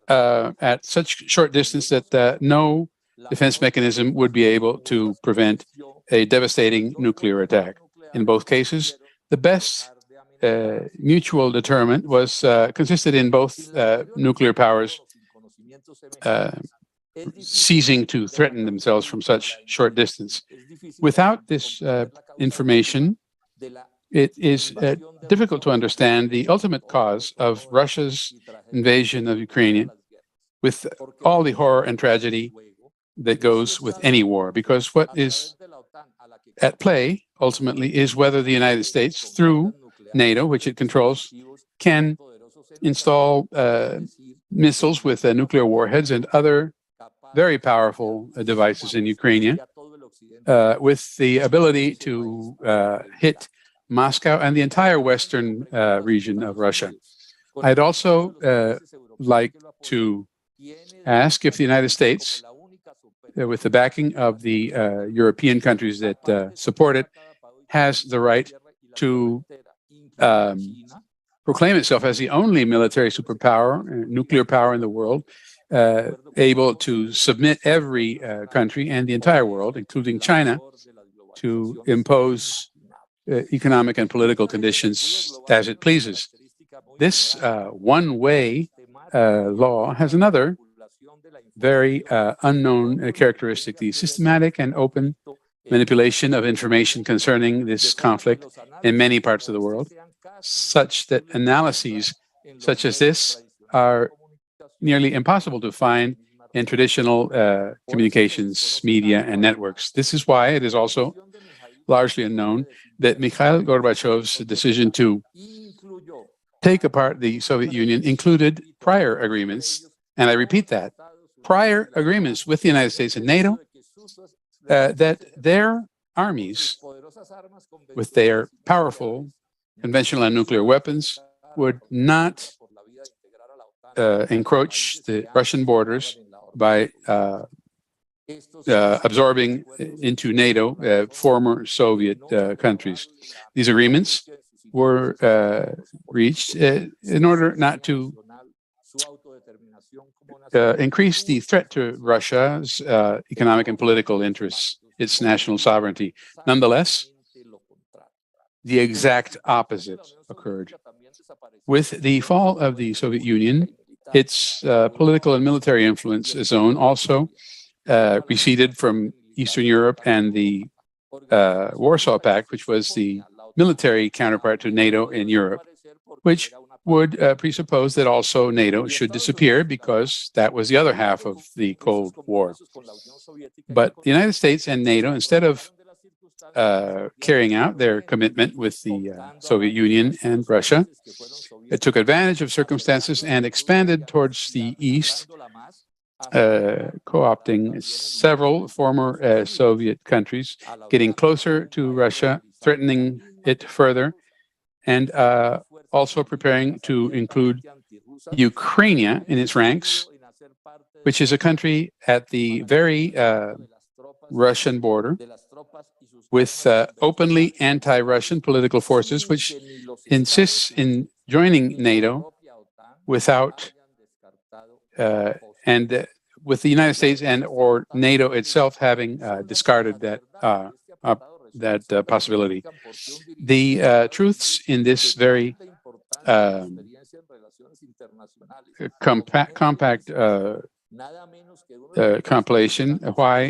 at such short distance that no defense mechanism would be able to prevent a devastating nuclear attack. In both cases, the best mutual deterrent was consisted in both nuclear powers ceasing to threaten themselves from such short distance. Without this information, it is difficult to understand the ultimate cause of Russia's invasion of Ukraine, with all the horror and tragedy that goes with any war, because what is at play ultimately is whether the United States, through NATO, which it controls, can install missiles with nuclear warheads and other very powerful devices in Ukraine, with the ability to hit Moscow and the entire western region of Russia. I'd also like to ask if the United States, with the backing of the European countries that support it, has the right to proclaim itself as the only military superpower, nuclear power in the world, able to submit every country and the entire world, including China, to impose economic and political conditions as it pleases. This one-way law has another very unknown characteristic: the systematic and open manipulation of information concerning this conflict in many parts of the world, such that analyses such as this are nearly impossible to find in traditional communications, media, and networks. This is why it is also largely unknown that Mikhail Gorbachev's decision to take apart the Soviet Union included prior agreements, and I repeat that, prior agreements with the United States and NATO, that their armies, with their powerful conventional and nuclear weapons, would not encroach the Russian borders by absorbing into NATO former Soviet countries. These agreements were reached in order not to increase the threat to Russia's economic and political interests, its national sovereignty. Nonetheless, the exact opposite occurred. With the fall of the Soviet Union, its political and military influence zone also receded from Eastern Europe and the Warsaw Pact, which was the military counterpart to NATO in Europe, which would presuppose that also NATO should disappear, because that was the other half of the Cold War. But the United States and NATO, instead of carrying out their commitment with the Soviet Union and Russia, it took advantage of circumstances and expanded towards the east, co-opting several former Soviet countries, getting closer to Russia, threatening it further, and also preparing to include Ukraine in its ranks, which is a country at the very Russian border with openly anti-Russian political forces, which insists in joining NATO without and with the United States and or NATO itself having discarded that possibility. The truths in this very compact compilation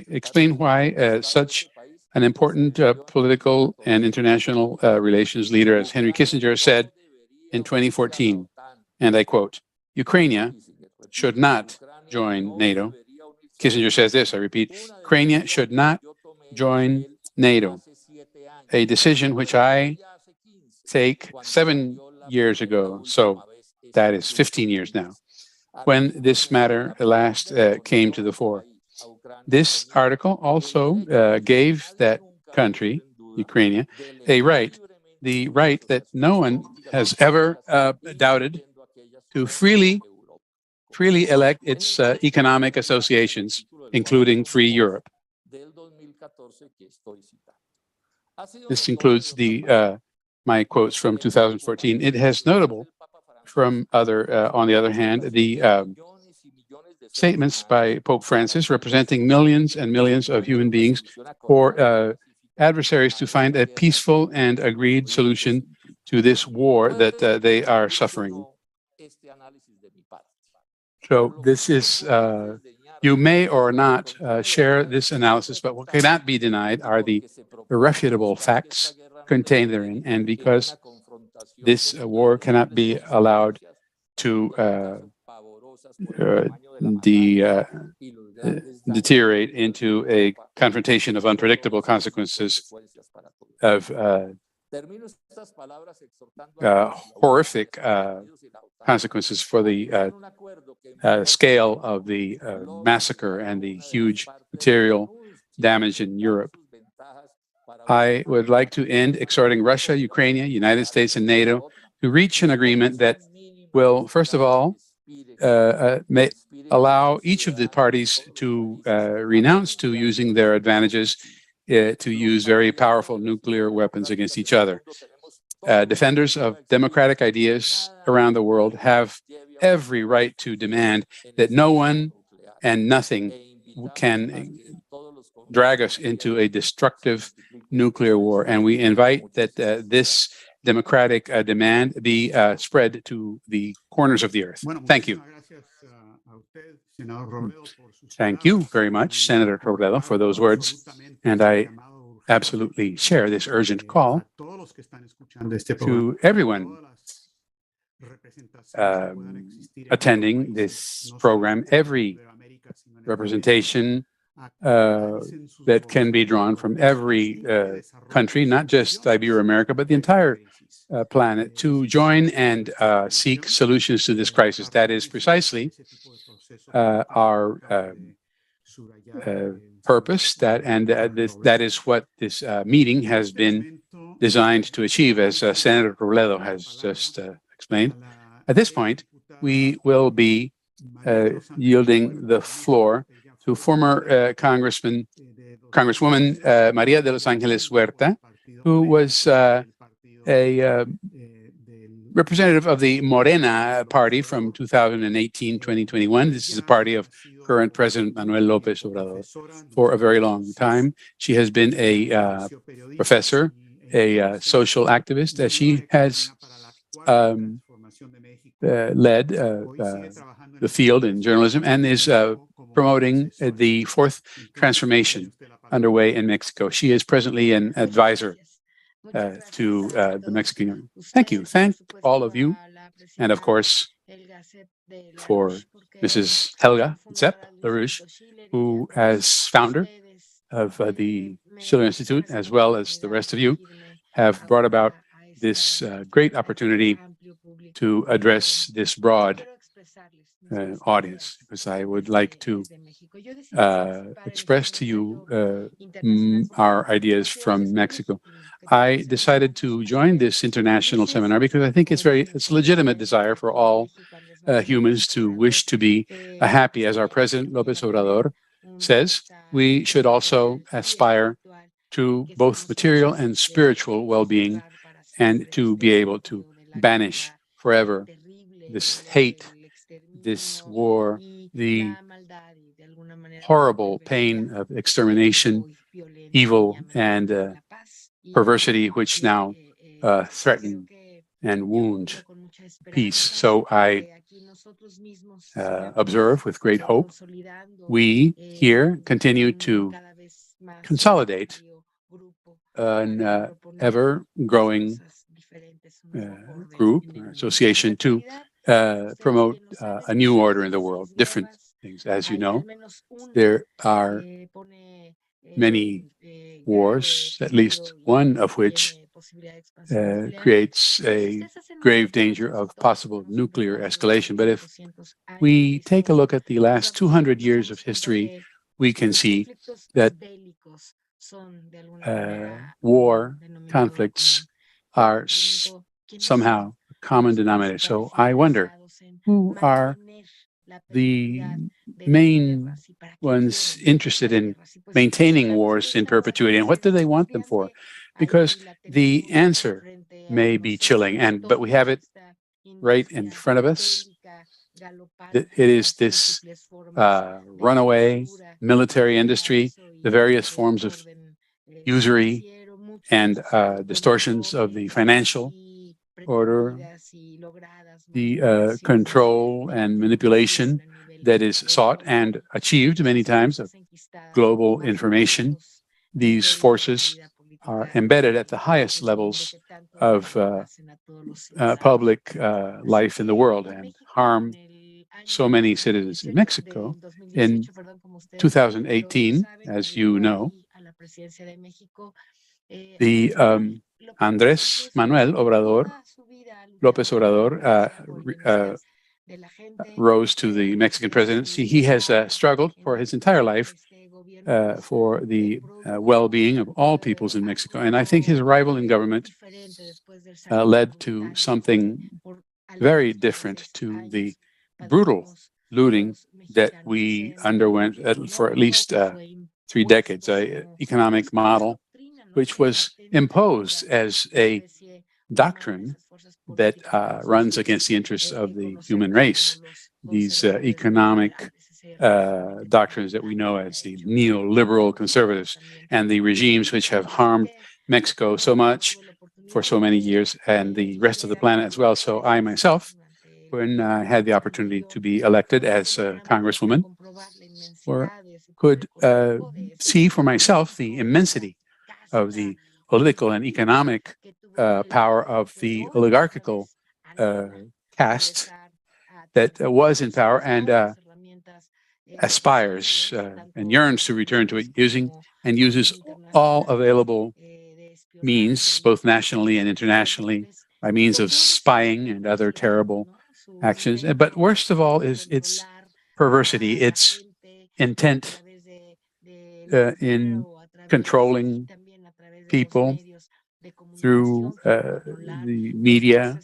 explain why such an important political and international relations leader as Henry Kissinger said in 2014, and I quote, "Ukraine should not join NATO." Kissinger says this, I repeat, "Ukraine should not join NATO," a decision which I take 7 years ago, so that is 15 years now, when this matter last came to the fore. This article also gave that country, Ukraine, a right, the right that no one has ever doubted, to freely elect its economic associations, including Free Europe. This includes my quotes from 2014. It has notable from on the other hand, the statements by Pope Francis representing millions and millions of human beings for adversaries to find a peaceful and agreed solution to this war that they are suffering. So this is, you may or not share this analysis, but what cannot be denied are the irrefutable facts contained therein. And because this war cannot be allowed to deteriorate into a confrontation of unpredictable consequences of horrific consequences for the scale of the massacre and the huge material damage in Europe. I would like to end exhorting Russia, Ukraine, United States, and NATO to reach an agreement that will, first of all, allow each of the parties to renounce to using their advantages to use very powerful nuclear weapons against each other. Defenders of democratic ideas around the world have every right to demand that no one and nothing can drag us into a destructive nuclear war. And we invite that this democratic demand be spread to the corners of the earth. Thank you. Thank you very much, Senator Robledo, for those words. And I absolutely share this urgent call to everyone attending this program, every representation that can be drawn from every country, not just Ibero-America, but the entire planet, to join and seek solutions to this crisis. That is precisely our purpose, that is what this meeting has been designed to achieve, as Senator Robledo has just explained. At this point, we will be yielding the floor to former Congresswoman Maria de los Angeles Huerta, who was a representative of the Morena party from 2018-2021. This is a party of current President Manuel López Obrador for a very long time. She has been a professor, a social activist. She has led the field in journalism and is promoting the fourth transformation underway in Mexico. She is presently an advisor to the Mexican Union. Thank you. Thank all of you. And of course, for Mrs. Helga Zepp LaRouche, who, as founder of the Schiller Institute, as well as the rest of you, have brought about this great opportunity to address this broad audience, because I would like to express to you our ideas from Mexico. I decided to join this international seminar because I think it's a legitimate desire for all humans to wish to be happy. As our President López Obrador says, we should also aspire to both material and spiritual well-being, and to be able to banish forever this hate, this war, the horrible pain of extermination, evil, and perversity, which now threaten and wound peace. So I observe with great hope. We here continue to consolidate an ever-growing group or association to promote a new order in the world, different things. As you know, there are many wars, at least one of which creates a grave danger of possible nuclear escalation. But if we take a look at the last 200 years of history, we can see that war, conflicts are somehow a common denominator. So I wonder, who are the main ones interested in maintaining wars in perpetuity, and what do they want them for? Because the answer may be chilling, but we have it right in front of us. It is this runaway military industry, the various forms of usury and distortions of the financial order, the control and manipulation that is sought and achieved many times of global information. These forces are embedded at the highest levels of public life in the world and harm so many citizens. In Mexico, in 2018, as you know, the Andrés Manuel López Obrador rose to the Mexican presidency. He has struggled for his entire life for the well-being of all peoples in Mexico. And I think his arrival in government led to something very different, to the brutal looting that we underwent for at least 3 decades, an economic model which was imposed as a doctrine that runs against the interests of the human race. These economic doctrines that we know as the neoliberal conservatives, and the regimes which have harmed Mexico so much for so many years, and the rest of the planet as well. So I myself, when I had the opportunity to be elected as a congresswoman, could see for myself the immensity of the political and economic power of the oligarchical caste that was in power and aspires and yearns to return to it, uses all available means, both nationally and internationally, by means of spying and other terrible actions. But worst of all is its perversity, its intent in controlling people through the media,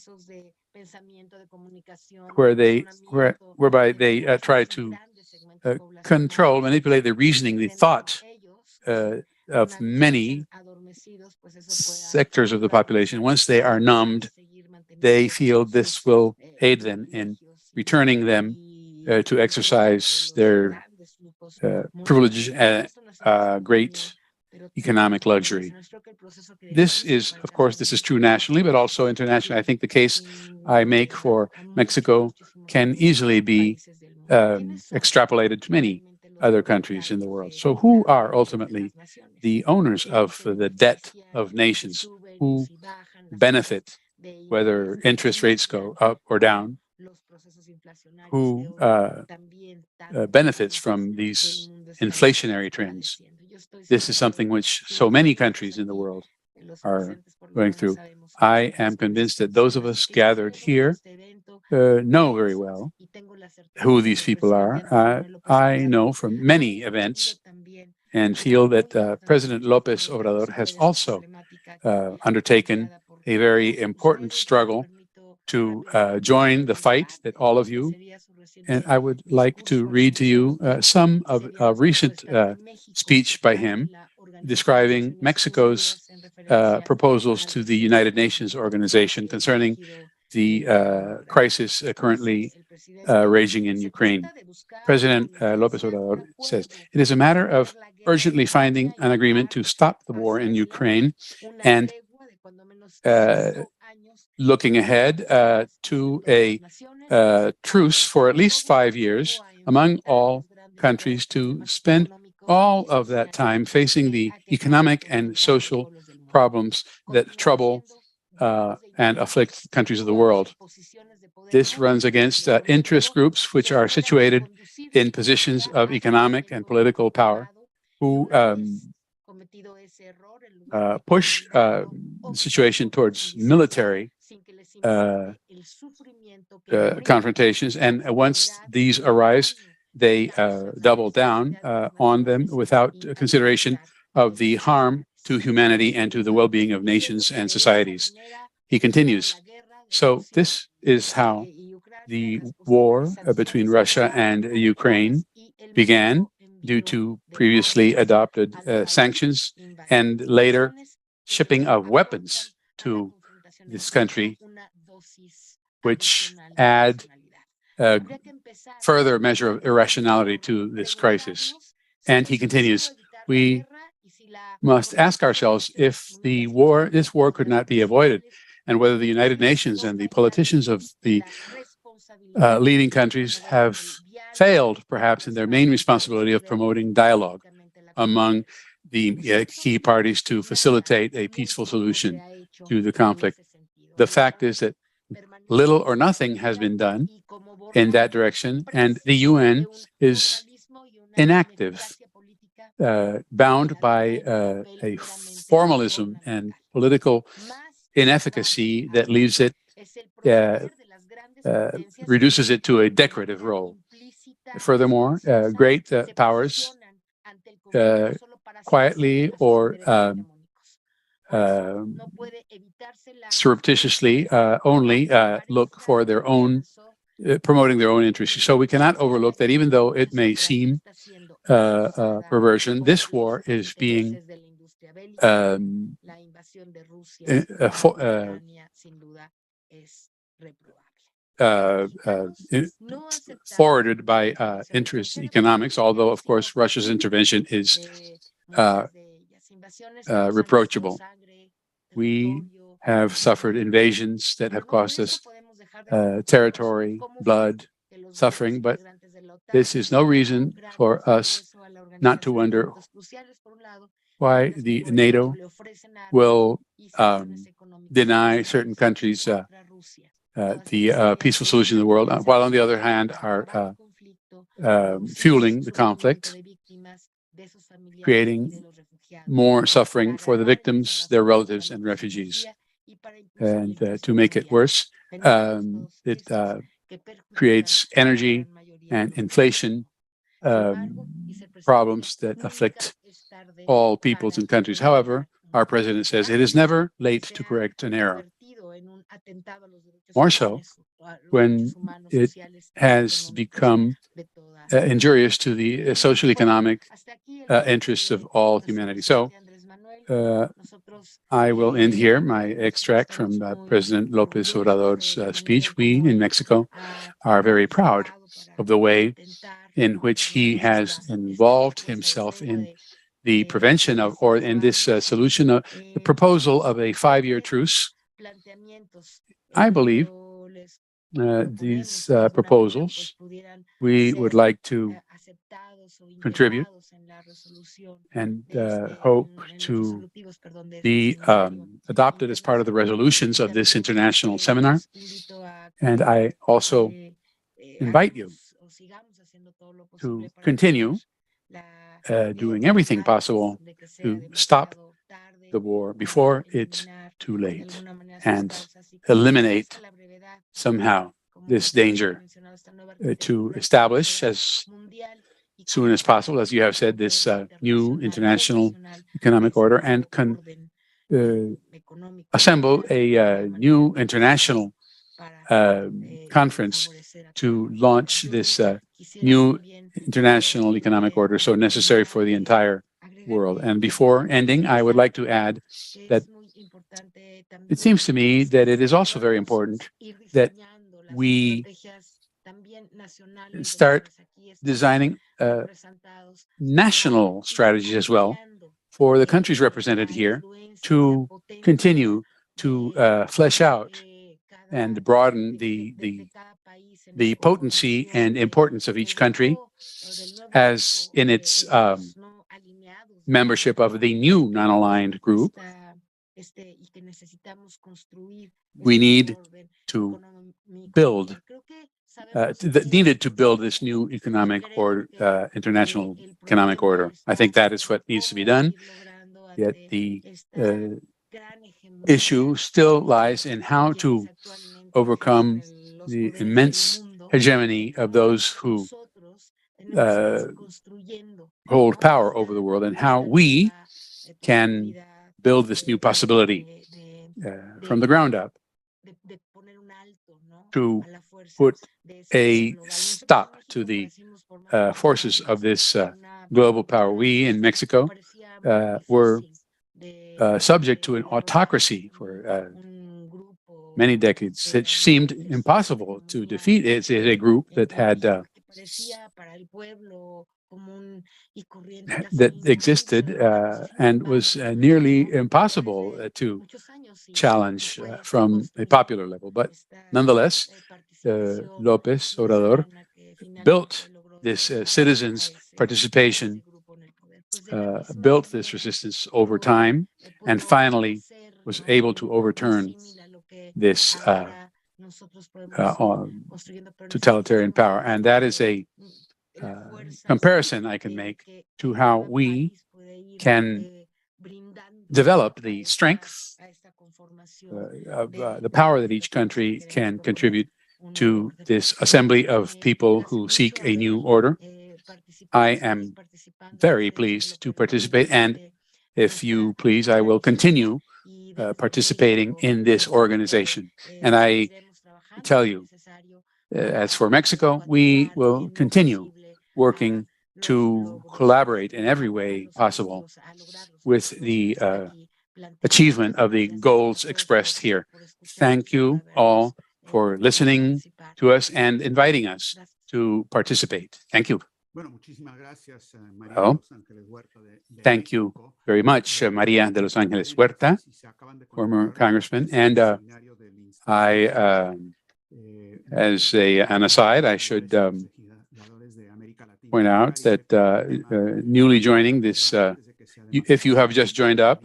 whereby they try to control, manipulate the reasoning, the thought of many sectors of the population. Once they are numbed, they feel this will aid them in returning them to exercise their privilege and great economic luxury. This is, of course, this is true nationally, but also internationally. I think the case I make for Mexico can easily be extrapolated to many other countries in the world. So who are ultimately the owners of the debt of nations? Who benefit, whether interest rates go up or down? Who benefits from these inflationary trends? This is something which so many countries in the world are going through. I am convinced that those of us gathered here know very well who these people are. I know from many events and feel that President López Obrador has also undertaken a very important struggle to join the fight that all of you, and I would like to read to you some of a recent speech by him describing Mexico's proposals to the United Nations organization concerning the crisis currently raging in Ukraine. President López Obrador says, "It is a matter of urgently finding an agreement to stop the war in Ukraine and looking ahead to a truce for at least 5 years among all countries to spend all of that time facing the economic and social problems that trouble and afflict countries of the world. This runs against interest groups which are situated in positions of economic and political power who push the situation towards military confrontations, and once these arise, they double down on them without consideration of the harm to humanity and to the well-being of nations and societies." He continues, "So this is how the war between Russia and Ukraine began due to previously adopted sanctions and later shipping of weapons to this country, which add a further measure of irrationality to this crisis." And he continues, "We must ask ourselves if this war could not be avoided, and whether the United Nations and the politicians of the leading countries have failed, perhaps, in their main responsibility of promoting dialogue among the key parties to facilitate a peaceful solution to the conflict. The fact is that little or nothing has been done in that direction, and the UN is inactive, bound by a formalism and political inefficacy that leaves it, reduces it to a decorative role. Furthermore, great powers quietly or surreptitiously only look for their own, promoting their own interests. So we cannot overlook that even though it may seem perversion, this war is being forwarded by interest economics, although, of course, Russia's intervention is reproachable. We have suffered invasions that have cost us territory, blood, suffering, but this is no reason for us not to wonder why the NATO will deny certain countries the peaceful solution in the world, while on the other hand are fueling the conflict, creating more suffering for the victims, their relatives, and refugees. And to make it worse, it creates energy and inflation problems that afflict all peoples and countries. However, our president says it is never late to correct an error. More so when it has become injurious to the social economic interests of all humanity. So I will end here my extract from President López Obrador's speech. We in Mexico are very proud of the way in which he has involved himself in the prevention of, or in this solution of the proposal of a 5-year truce. I believe these proposals we would like to contribute and hope to be adopted as part of the resolutions of this international seminar. And I also invite you to continue doing everything possible to stop the war before it's too late and eliminate somehow this danger, to establish as soon as possible, as you have said, this new international economic order and assemble a new international conference to launch this new international economic order so necessary for the entire world. And before ending, I would like to add that it seems to me that it is also very important that we start designing national strategies as well for the countries represented here to continue to flesh out and broaden the potency and importance of each country as in its membership of the new non-aligned group. We need to build needed to build this new economic or international economic order. I think that is what needs to be done. Yet the issue still lies in how to overcome the immense hegemony of those who hold power over the world, and how we can build this new possibility from the ground up to put a stop to the forces of this global power. We in Mexico were subject to an autocracy for many decades. It seemed impossible to defeat. It's a group that had that existed and was nearly impossible to challenge from a popular level. But nonetheless, López Obrador built this citizens' participation, built this resistance over time, and finally was able to overturn this totalitarian power. And that is a comparison I can make to how we can develop the strength of the power that each country can contribute to this assembly of people who seek a new order. I am very pleased to participate, and if you please, I will continue participating in this organization. And I tell you, as for Mexico, we will continue working to collaborate in every way possible with the achievement of the goals expressed here. Thank you all for listening to us and inviting us to participate. Thank you. Well, thank you very much, Maria de Los Angeles Huerta, former congressman. And as an aside, I should point out that newly joining this, if you have just joined up,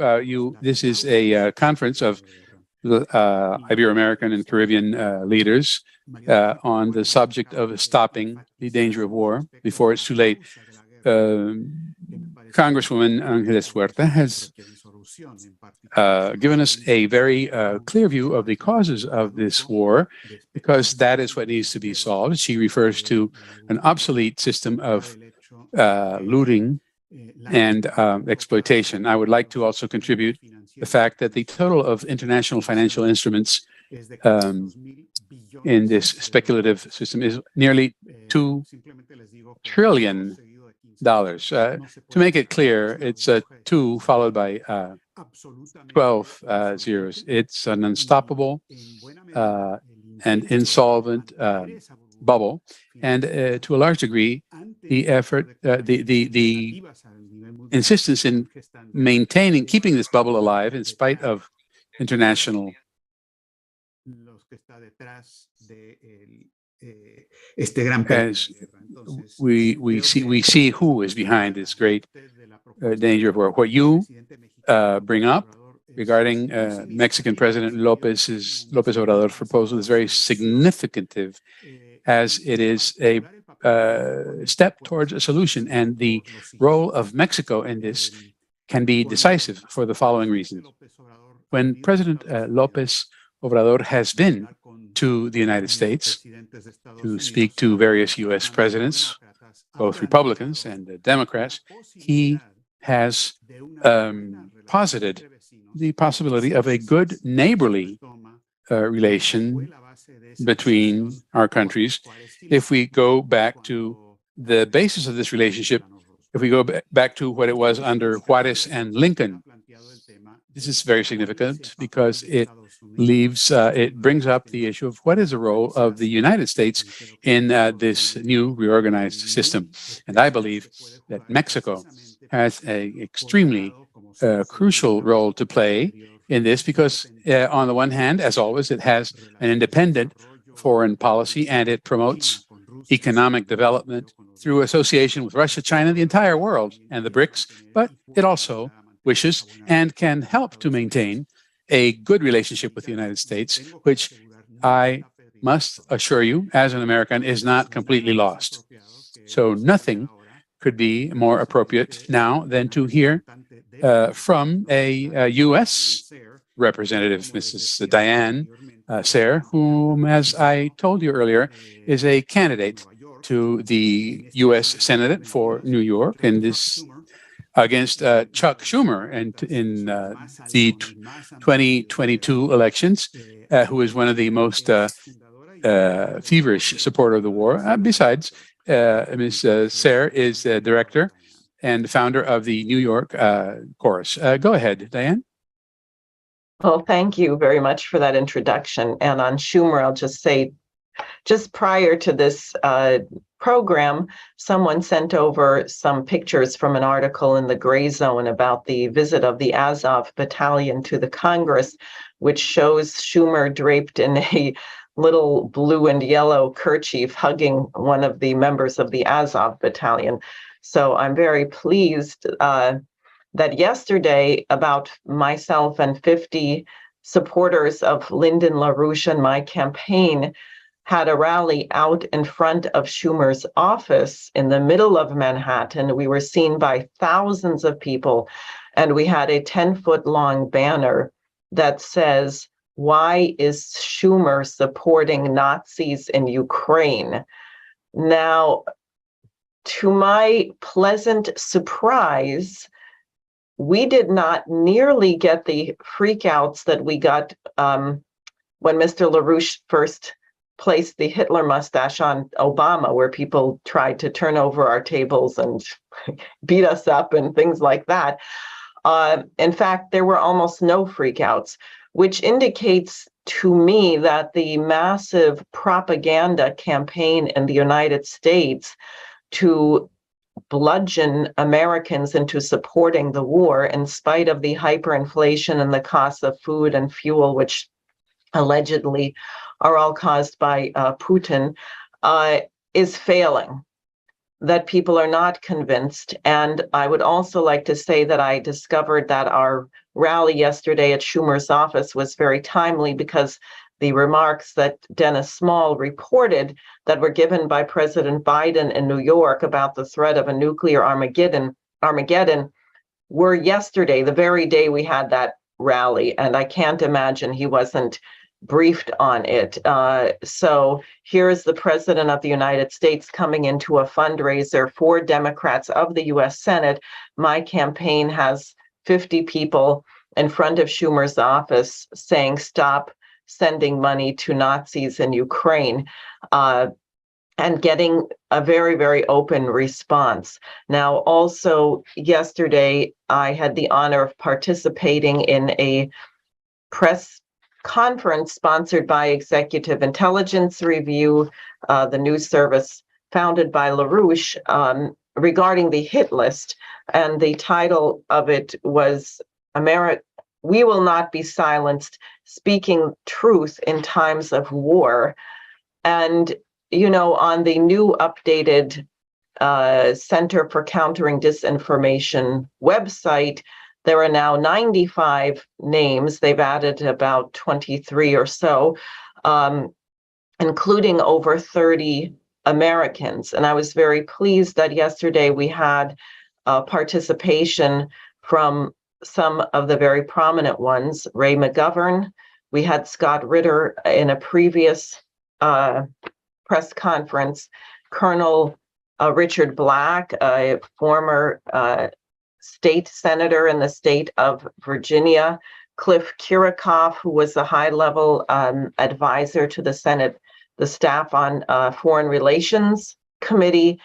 this is a conference of Ibero-American and Caribbean leaders on the subject of stopping the danger of war before it's too late. Congresswoman Angeles Huerta has given us a very clear view of the causes of this war, because that is what needs to be solved. She refers to an obsolete system of looting and exploitation. I would like to also contribute the fact that the total of international financial instruments in this speculative system is nearly $2 trillion. To make it clear, it's a 2 followed by 12 zeros. It's an unstoppable and insolvent bubble, and to a large degree, the effort, the insistence in keeping this bubble alive in spite of international as we see who is behind this great danger of war. What you bring up regarding Mexican President López Obrador's proposal is very significant, as it is a step towards a solution, and the role of Mexico in this can be decisive for the following reasons. When President López Obrador has been to the United States to speak to various U.S. presidents, both Republicans and Democrats, he has posited the possibility of a good neighborly relation between our countries. If we go back to the basis of this relationship, if we go back to what it was under Juarez and Lincoln, this is very significant because it brings up the issue of what is the role of the United States in this new reorganized system. And I believe that Mexico has an extremely crucial role to play in this because, on the one hand, as always, it has an independent foreign policy and it promotes economic development through association with Russia, China, the entire world, and the BRICS, but it also wishes and can help to maintain a good relationship with the United States, which I must assure you, as an American, is not completely lost. So nothing could be more appropriate now than to hear from a U.S. representative, Mrs. Diane Sayre, whom, as I told you earlier, is a candidate to the U.S. Senate for New York, and this against Chuck Schumer in the 2022 elections, who is one of the most feverish supporter of the war. Besides, Ms. Sayre is the director and founder of the New York Chorus. Go ahead, Diane. Well, thank you very much for that introduction. And on Schumer, I'll just say, just prior to this program, someone sent over some pictures from an article in the Gray Zone about the visit of the Azov Battalion to the Congress, which shows Schumer draped in a little blue and yellow kerchief hugging one of the members of the Azov Battalion. So I'm very pleased that yesterday about myself and 50 supporters of Lyndon LaRouche and my campaign had a rally out in front of Schumer's office in the middle of Manhattan. We were seen by thousands of people, and we had a 10-foot long banner that says, "Why is Schumer supporting Nazis in Ukraine?" Now, to my pleasant surprise, we did not nearly get the freakouts that we got when Mr. LaRouche first placed the Hitler mustache on Obama, where people tried to turn over our tables and beat us up and things like that. In fact, there were almost no freakouts, which indicates to me that the massive propaganda campaign in the United States to bludgeon Americans into supporting the war, in spite of the hyperinflation and the cost of food and fuel, which allegedly are all caused by Putin, is failing, that people are not convinced. And I would also like to say that I discovered that our rally yesterday at Schumer's office was very timely, because the remarks that Dennis Small reported that were given by President Biden in New York about the threat of a nuclear Armageddon were yesterday, the very day we had that rally. And I can't imagine he wasn't briefed on it. So here's the President of the United States coming into a fundraiser for Democrats of the U.S. Senate. My campaign has 50 people in front of Schumer's office saying, "Stop sending money to Nazis in Ukraine," and getting a very, very open response. Now, also yesterday, I had the honor of participating in a press conference sponsored by Executive Intelligence Review, the news service founded by LaRouche, regarding the hit list. And the title of it was "We Will Not Be Silenced, Speaking Truth in Times of War." And, you know, on the new updated Center for Countering Disinformation website, there are now 95 names. They've added about 23 or so, including over 30 Americans. And I was very pleased that yesterday we had participation from some of the very prominent ones: Ray McGovern, We had Scott Ritter in a previous press conference, Colonel Richard Black, a former state senator in the state of Virginia, Cliff Kirikoff, who was a high-level advisor to the Senate, the staff on Foreign Relations Committee,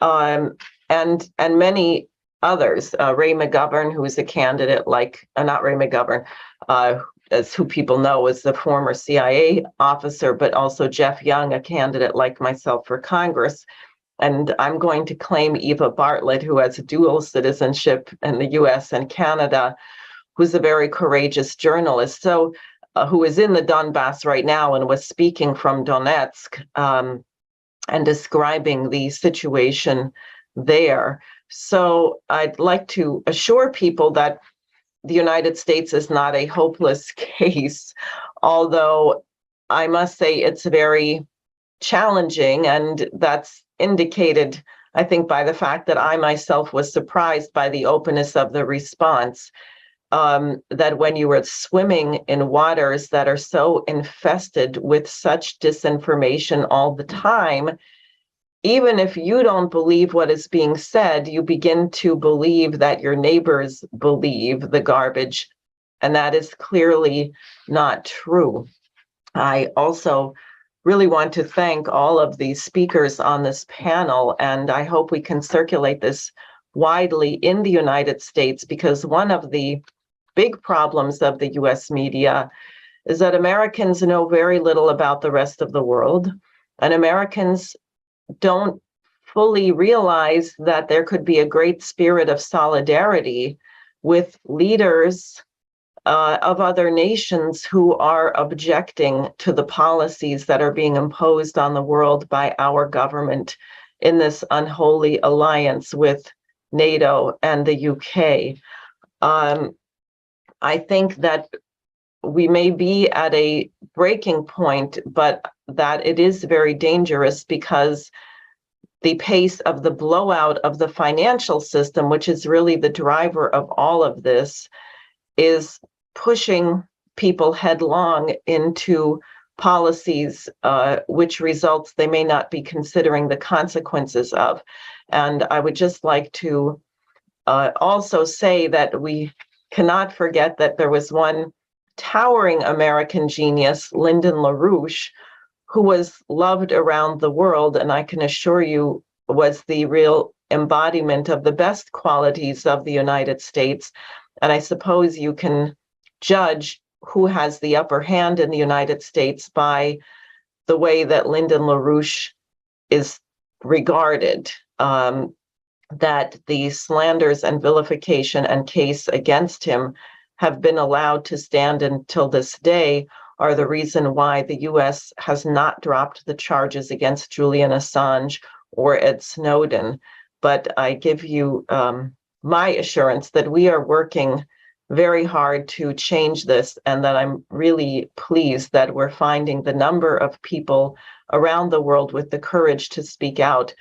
and many others. Ray McGovern, who is a candidate not Ray McGovern, as who people know is the former CIA officer, but also Jeff Young, a candidate like myself for Congress. And I'm going to claim Eva Bartlett, who has dual citizenship in the US and Canada, who's a very courageous journalist. So, who is in the Donbass right now and was speaking from Donetsk and describing the situation there. So I'd like to assure people that the United States is not a hopeless case, although I must say it's very challenging, and that's indicated, I think, by the fact that I myself was surprised by the openness of the response, that when you were swimming in waters that are so infested with such disinformation all the time, even if you don't believe what is being said, you begin to believe that your neighbors believe the garbage, and that is clearly not true. I also really want to thank all of the speakers on this panel, and I hope we can circulate this widely in the United States, because one of the big problems of the US media is that Americans know very little about the rest of the world, and Americans don't fully realize that there could be a great spirit of solidarity with leaders of other nations who are objecting to the policies that are being imposed on the world by our government in this unholy alliance with NATO and the UK. I think that we may be at a breaking point, but that it is very dangerous, because the pace of the blowout of the financial system, which is really the driver of all of this, is pushing people headlong into policies which results they may not be considering the consequences of. And I would just like to also say that we cannot forget that there was one towering American genius, Lyndon LaRouche, who was loved around the world, and I can assure you was the real embodiment of the best qualities of the United States. And I suppose you can judge who has the upper hand in the United States by the way that Lyndon LaRouche is regarded, that the slanders and vilification and case against him have been allowed to stand until this day are the reason why the US has not dropped the charges against Julian Assange or Ed Snowden. But I give you my assurance that we are working very hard to change this, and that I'm really pleased that we're finding the number of people around the world with the courage to speak out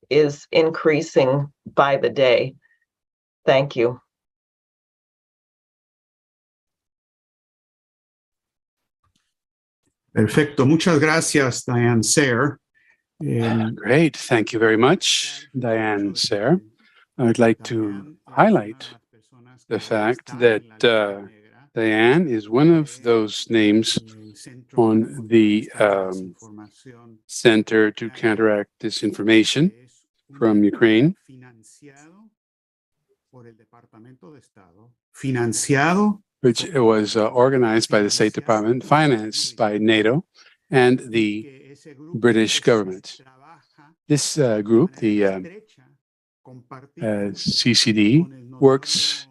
is increasing by the day. Thank you. Perfecto. Muchas gracias, Diane Sayre. Great. Thank you very much, Diane Sayre. I would like to highlight the fact that Diane is one of those names on the Center to Counteract Disinformation from Ukraine, which was organized by the State Department, financed by NATO and the British government. This group, the CCD, works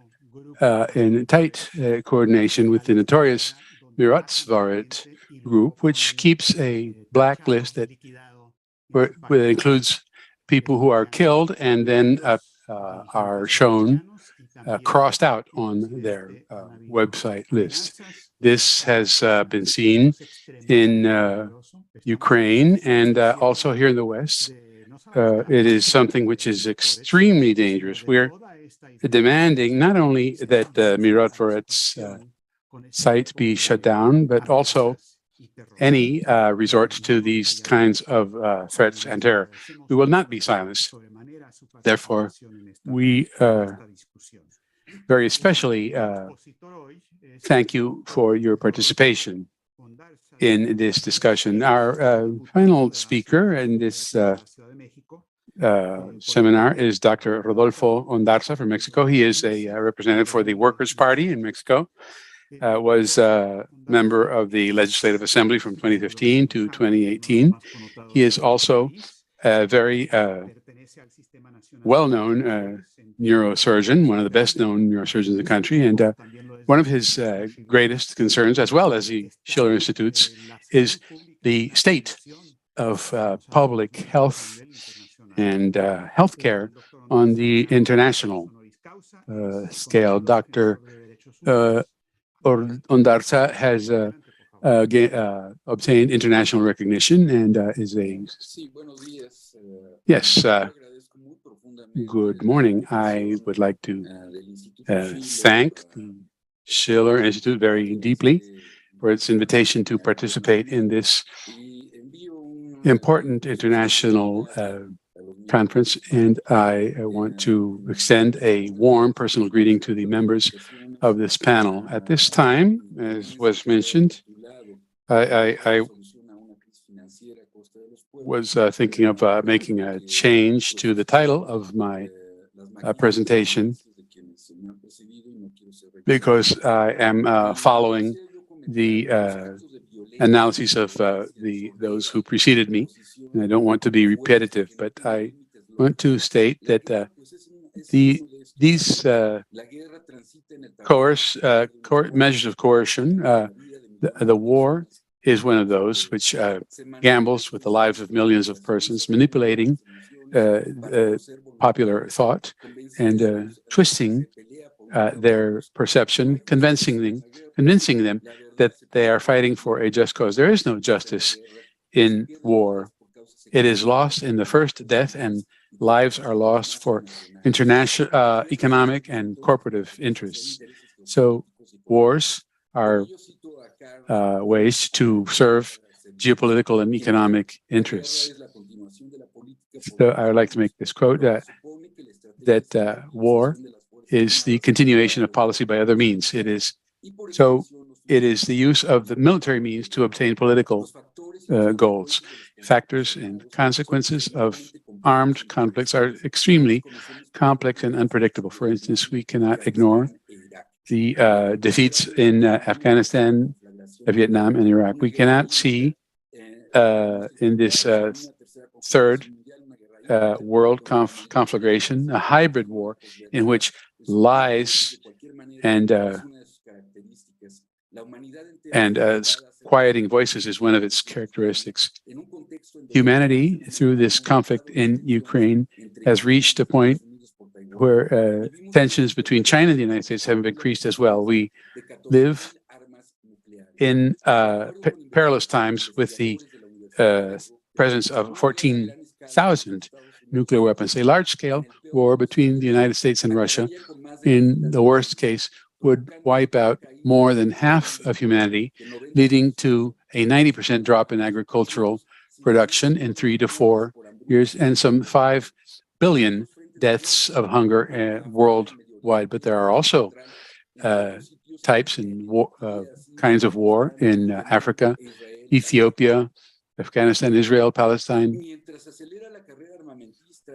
in tight coordination with the notorious Miratsvaret group, which keeps a blacklist that includes people who are killed and then are shown crossed out on their website list. This has been seen in Ukraine and also here in the West. It is something which is extremely dangerous. We're demanding not only that Miratsvaret's sites be shut down, but also any resort to these kinds of threats and terror. We will not be silenced. Therefore, we very especially thank you for your participation in this discussion. Our final speaker in this seminar is Dr. Rodolfo Ondarza from Mexico. He is a representative for the Workers' Party in Mexico. Was a member of the Legislative Assembly from 2015 to 2018. He is also a very well-known neurosurgeon, one of the best-known neurosurgeons in the country, and one of his greatest concerns, as well as the Schiller Institute's, is the state of public health and healthcare on the international scale. Dr. Ondarza has obtained international recognition and is a... Yes, good morning. I would like to thank the Schiller Institute very deeply for its invitation to participate in this important international conference, and I want to extend a warm personal greeting to the members of this panel. At this time, as was mentioned, I was thinking of making a change to the title of my presentation because I am following the analyses of those who preceded me, and I don't want to be repetitive, but I want to state that these measures of coercion, the war is one of those which gambles with the lives of millions of persons, manipulating popular thought and twisting their perception, convincing them that they are fighting for a just cause. There is no justice in war. It is lost in the first death, and lives are lost for international economic and corporative interests. So wars are ways to serve geopolitical and economic interests. So I would like to make this quote that war is the continuation of policy by other means. It is the use of the military means to obtain political goals. Factors and consequences of armed conflicts are extremely complex and unpredictable. For instance, we cannot ignore the defeats in Afghanistan, Vietnam, and Iraq. We cannot see in this third world conflagration a hybrid war in which lies and quieting voices is one of its characteristics. Humanity, through this conflict in Ukraine, has reached a point where tensions between China and the United States have increased as well. We live in perilous times with the presence of 14,000 nuclear weapons. A large-scale war between the United States and Russia, in the worst case, would wipe out more than half of humanity, leading to a 90% drop in agricultural production in 3 to 4 years, and some 5 billion deaths of hunger worldwide. But there are also types and kinds of war in Africa, Ethiopia, Afghanistan, Israel, Palestine.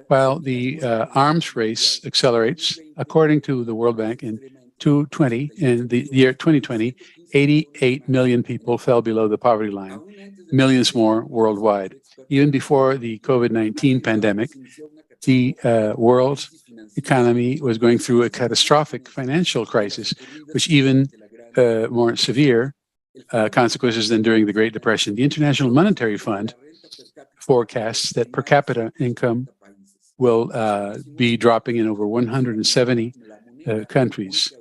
While the arms race accelerates, according to the World Bank, in the year 2020, 88 million people fell below the poverty line, millions more worldwide. Even before the COVID-19 pandemic, the world economy was going through a catastrophic financial crisis, which even more severe consequences than during the Great Depression. The International Monetary Fund forecasts that per capita income will be dropping in over 170 countries.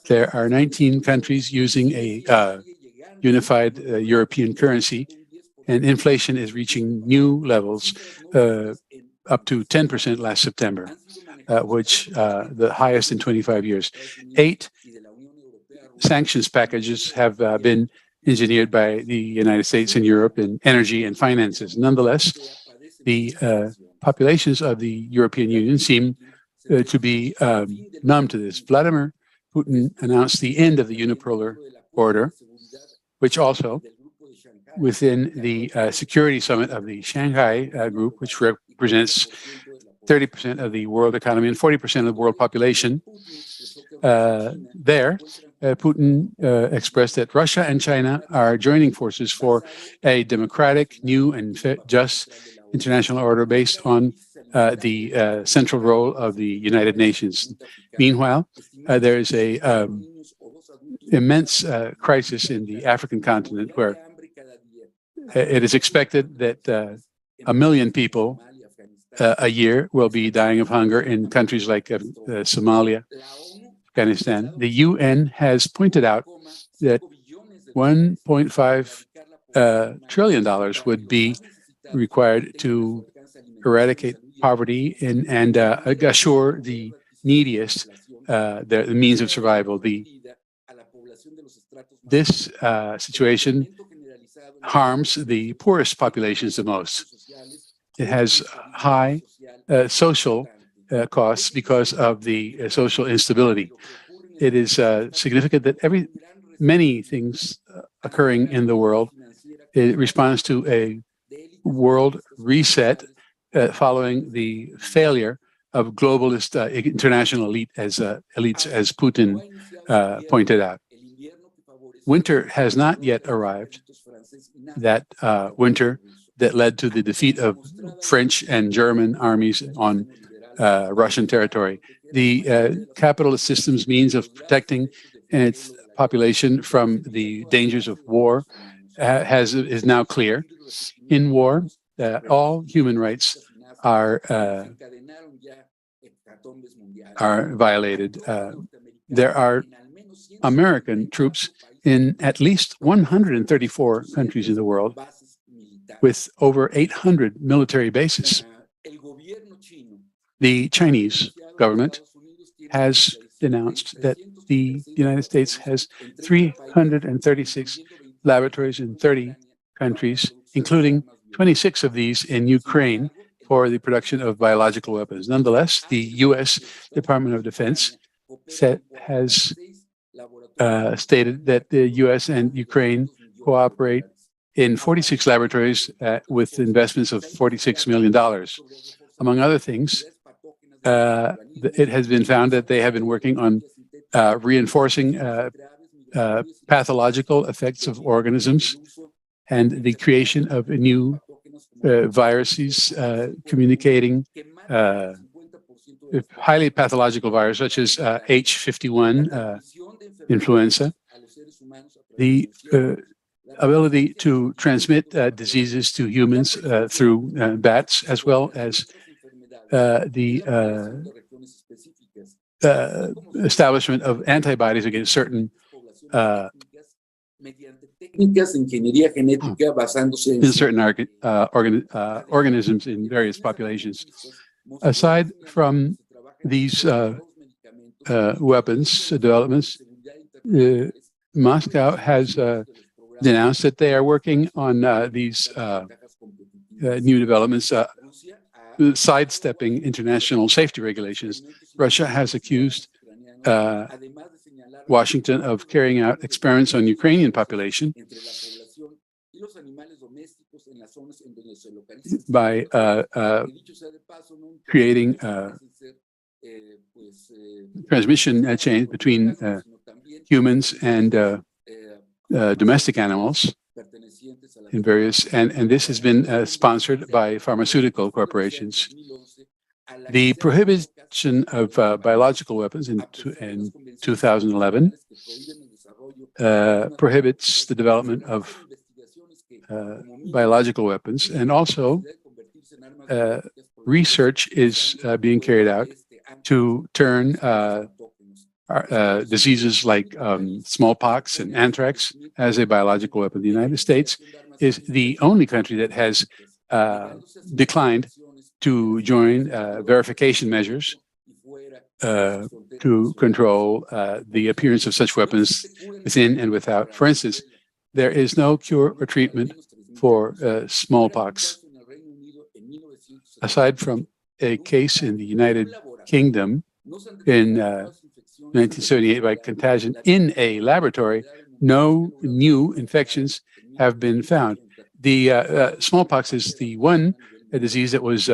There are 19 countries using a unified European currency, and inflation is reaching new levels, up to 10% last September, which the highest in 25 years. 8 sanctions packages have been engineered by the United States and Europe in energy and finances. Nonetheless, the populations of the European Union seem to be numb to this. Vladimir Putin announced the end of the unipolar order, which also, within the Security Summit of the Shanghai Group, which represents 30% of the world economy and 40% of the world population, Putin expressed that Russia and China are joining forces for a democratic, new, and just international order based on the central role of the United Nations. Meanwhile, there is a immense crisis in the African continent where it is expected that 1 million people a year will be dying of hunger in countries like Somalia, Afghanistan. The UN has pointed out that $1.5 trillion would be required to eradicate poverty and assure the neediest the means of survival. This situation harms the poorest populations the most. It has high social costs because of the social instability. It is significant that many things occurring in the world, it responds to a world reset following the failure of globalist international elites, as Putin pointed out. Winter has not yet arrived. That winter that led to the defeat of French and German armies on Russian territory. The capitalist system's means of protecting its population from the dangers of war is now clear. In war, all human rights are violated. There are American troops in at least 134 countries in the world, with over 800 military bases. The Chinese government has denounced that the United States has 336 laboratories in 30 countries, including 26 of these in Ukraine for the production of biological weapons. Nonetheless, the U.S. Department of Defense has stated that the U.S. and Ukraine cooperate in 46 laboratories with investments of $46 million. Among other things, it has been found that they have been working on reinforcing pathological effects of organisms and the creation of new viruses communicating highly pathological viruses such as H51 influenza. The ability to transmit diseases to humans through bats, as well as the establishment of antibodies against certain organisms in various populations. Aside from these weapons developments, Moscow has denounced that they are working on these new developments, sidestepping international safety regulations. Russia has accused Washington of carrying out experiments on Ukrainian population by creating transmission chains between humans and domestic animals in various, and this has been sponsored by pharmaceutical corporations. The prohibition of biological weapons in 2011 prohibits the development of biological weapons, and also research is being carried out to turn diseases like smallpox and anthrax as a biological weapon. The United States is the only country that has declined to join verification measures to control the appearance of such weapons within and without. For instance, there is no cure or treatment for smallpox. Aside from a case in the United Kingdom in 1978 by contagion in a laboratory, no new infections have been found. The smallpox is the one disease that was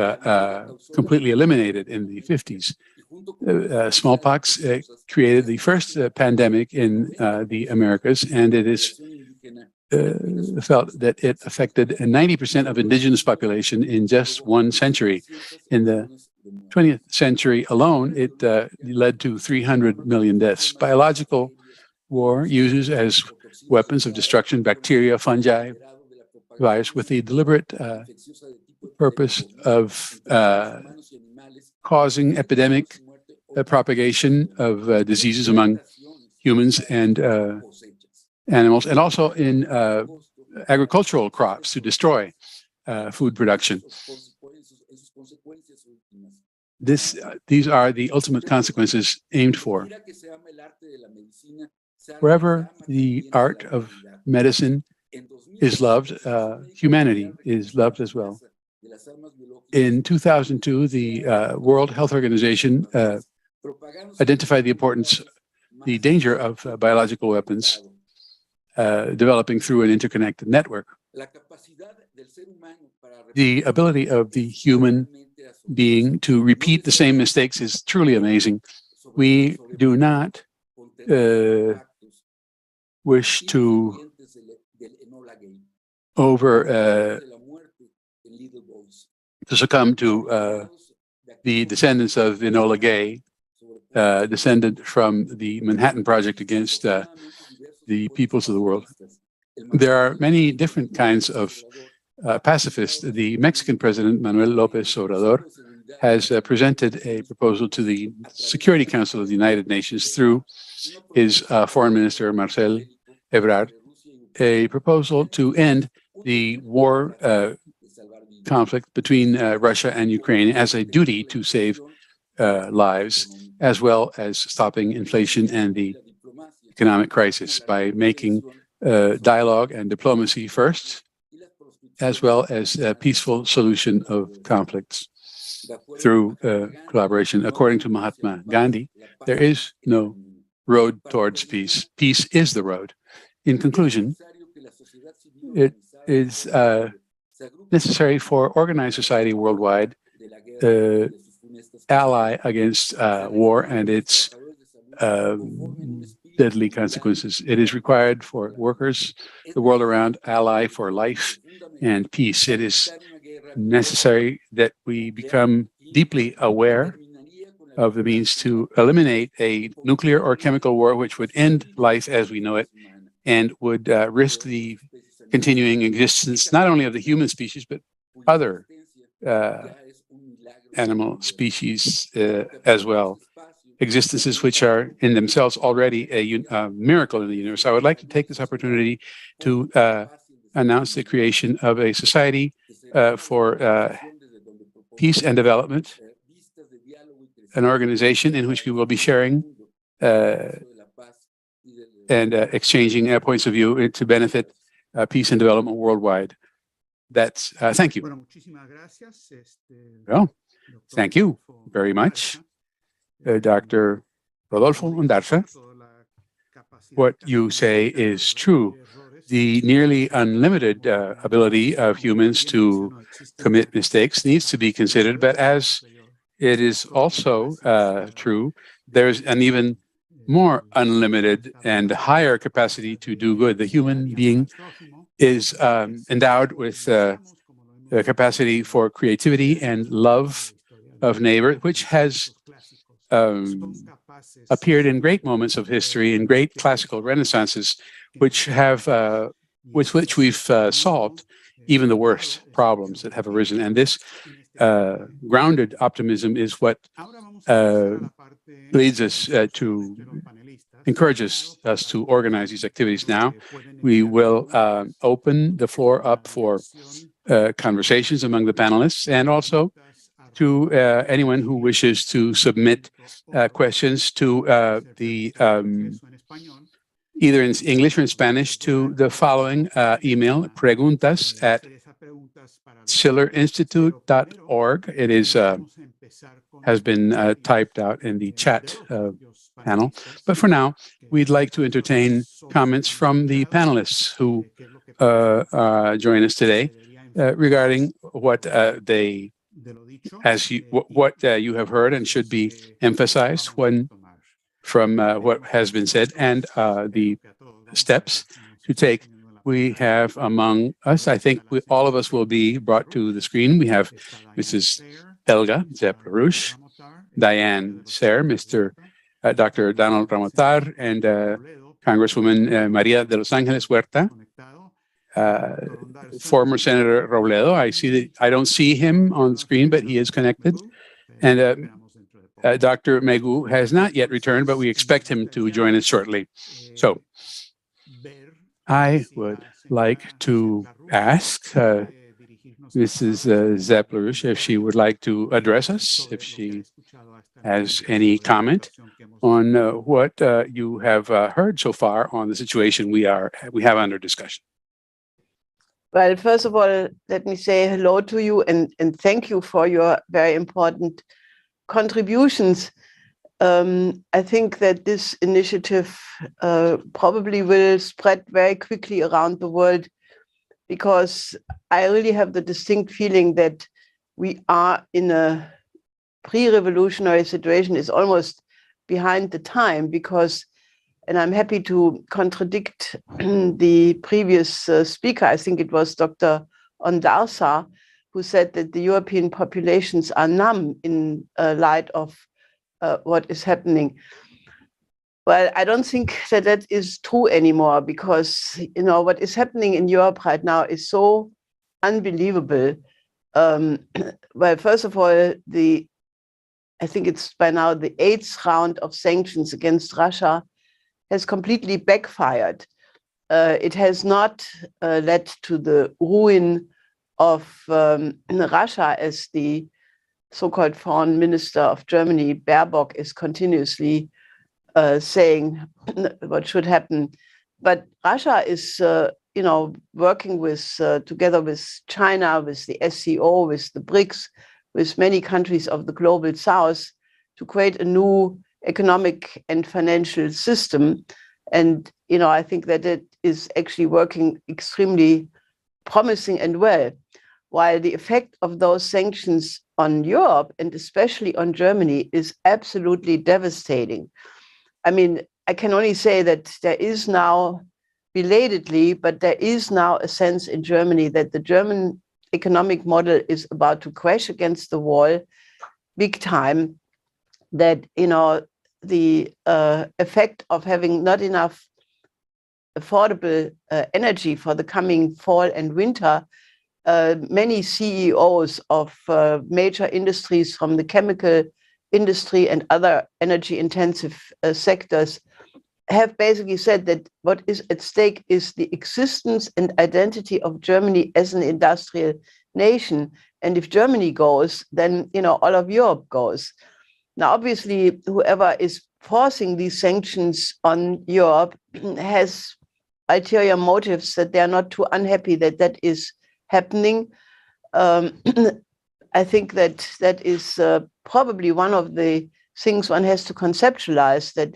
completely eliminated in the 50s. Smallpox created the first pandemic in the Americas, and it is felt that it affected 90% of indigenous population in just 1 century. In the 20th century alone, it led to 300 million deaths. Biological war uses as weapons of destruction bacteria, fungi, virus, with the deliberate purpose of causing epidemic propagation of diseases among humans and animals, and also in agricultural crops to destroy food production. These are the ultimate consequences aimed for. Wherever the art of medicine is loved, humanity is loved as well. In 2002, the World Health Organization identified the danger of biological weapons developing through an interconnected network. The ability of the human being to repeat the same mistakes is truly amazing. We do not wish to succumb to the descendants of Enola Gay, descendant from the Manhattan Project against the peoples of the world. There are many different kinds of pacifists. The Mexican president, Manuel López Obrador, has presented a proposal to the Security Council of the United Nations through his foreign minister, Marcel Ebrard, a proposal to end the war conflict between Russia and Ukraine as a duty to save lives, as well as stopping inflation and the economic crisis by making dialogue and diplomacy first, as well as a peaceful solution of conflicts through collaboration. According to Mahatma Gandhi, there is no road towards peace. Peace is the road. In conclusion, it is necessary for organized society worldwide ally against war and its deadly consequences. It is required for workers the world around, ally for life and peace. It is necessary that we become deeply aware of the means to eliminate a nuclear or chemical war which would end life as we know it and would risk the continuing existence not only of the human species but other animal species as well, existences which are in themselves already a miracle in the universe. I would like to take this opportunity to announce the creation of a society for peace and development, an organization in which we will be sharing and exchanging points of view to benefit peace and development worldwide. That's thank you. Well, thank you very much, Dr. Rodolfo Ondarza. What you say is true. The nearly unlimited ability of humans to commit mistakes needs to be considered, but as it is also true, there's an even more unlimited and higher capacity to do good. The human being is endowed with the capacity for creativity and love of neighbor, which has appeared in great moments of history, in great classical renaissances, which have with which we've solved even the worst problems that have arisen. And this grounded optimism is what leads us to encourages us to organize these activities now. We will open the floor up for conversations among the panelists and also to anyone who wishes to submit questions to either in English or in Spanish to the following email, preguntas@schillerinstitute.org. It is has been typed out in the chat panel. But for now, we'd like to entertain comments from the panelists who join us today regarding what you have heard and should be emphasized from what has been said and the steps to take. We have among us, I think all of us will be brought to the screen. We have Mrs. Helga Zepp-LaRouche, Diane Serre, Dr. Donald Ramatar, and Congresswoman Maria de Los Angeles Huerta, former Senator Robledo. I don't see him on the screen, but he is connected. And Dr. Megu has not yet returned, but we expect him to join us shortly. So I would like to ask Mrs. Zepp-LaRouche if she would like to address us, if she has any comment on what you have heard so far on the situation we have under discussion. Well, first of all, let me say hello to you and thank you for your very important contributions. I think that this initiative probably will spread very quickly around the world, because I really have the distinct feeling that we are in a pre-revolutionary situation. Is almost behind the time, because, and I'm happy to contradict the previous speaker, I think it was Dr. Ondarza, who said that the European populations are numb in light of what is happening. Well, I don't think that is true anymore, because what is happening in Europe right now is so unbelievable. Well, first of all, I think it's by now the 8th round of sanctions against Russia has completely backfired. It has not led to the ruin of Russia, as the so-called foreign minister of Germany, Baerbock, is continuously saying what should happen. But Russia is, working together with China, with the SCO, with the BRICS, with many countries of the global South, to create a new economic and financial system. And, I think that it is actually working extremely promising and well. While the effect of those sanctions on Europe, and especially on Germany, is absolutely devastating. I mean, I can only say that there is now, belatedly, but there is now a sense in Germany that the German economic model is about to crash against the wall big time, that, the effect of having not enough affordable energy for the coming fall and winter. Many CEOs of major industries, from the chemical industry and other energy-intensive sectors, have basically said that what is at stake is the existence and identity of Germany as an industrial nation. And if Germany goes, then all of Europe goes. Now, obviously, whoever is forcing these sanctions on Europe has ulterior motives, that they are not too unhappy that is happening. I think that is probably one of the things one has to conceptualize, that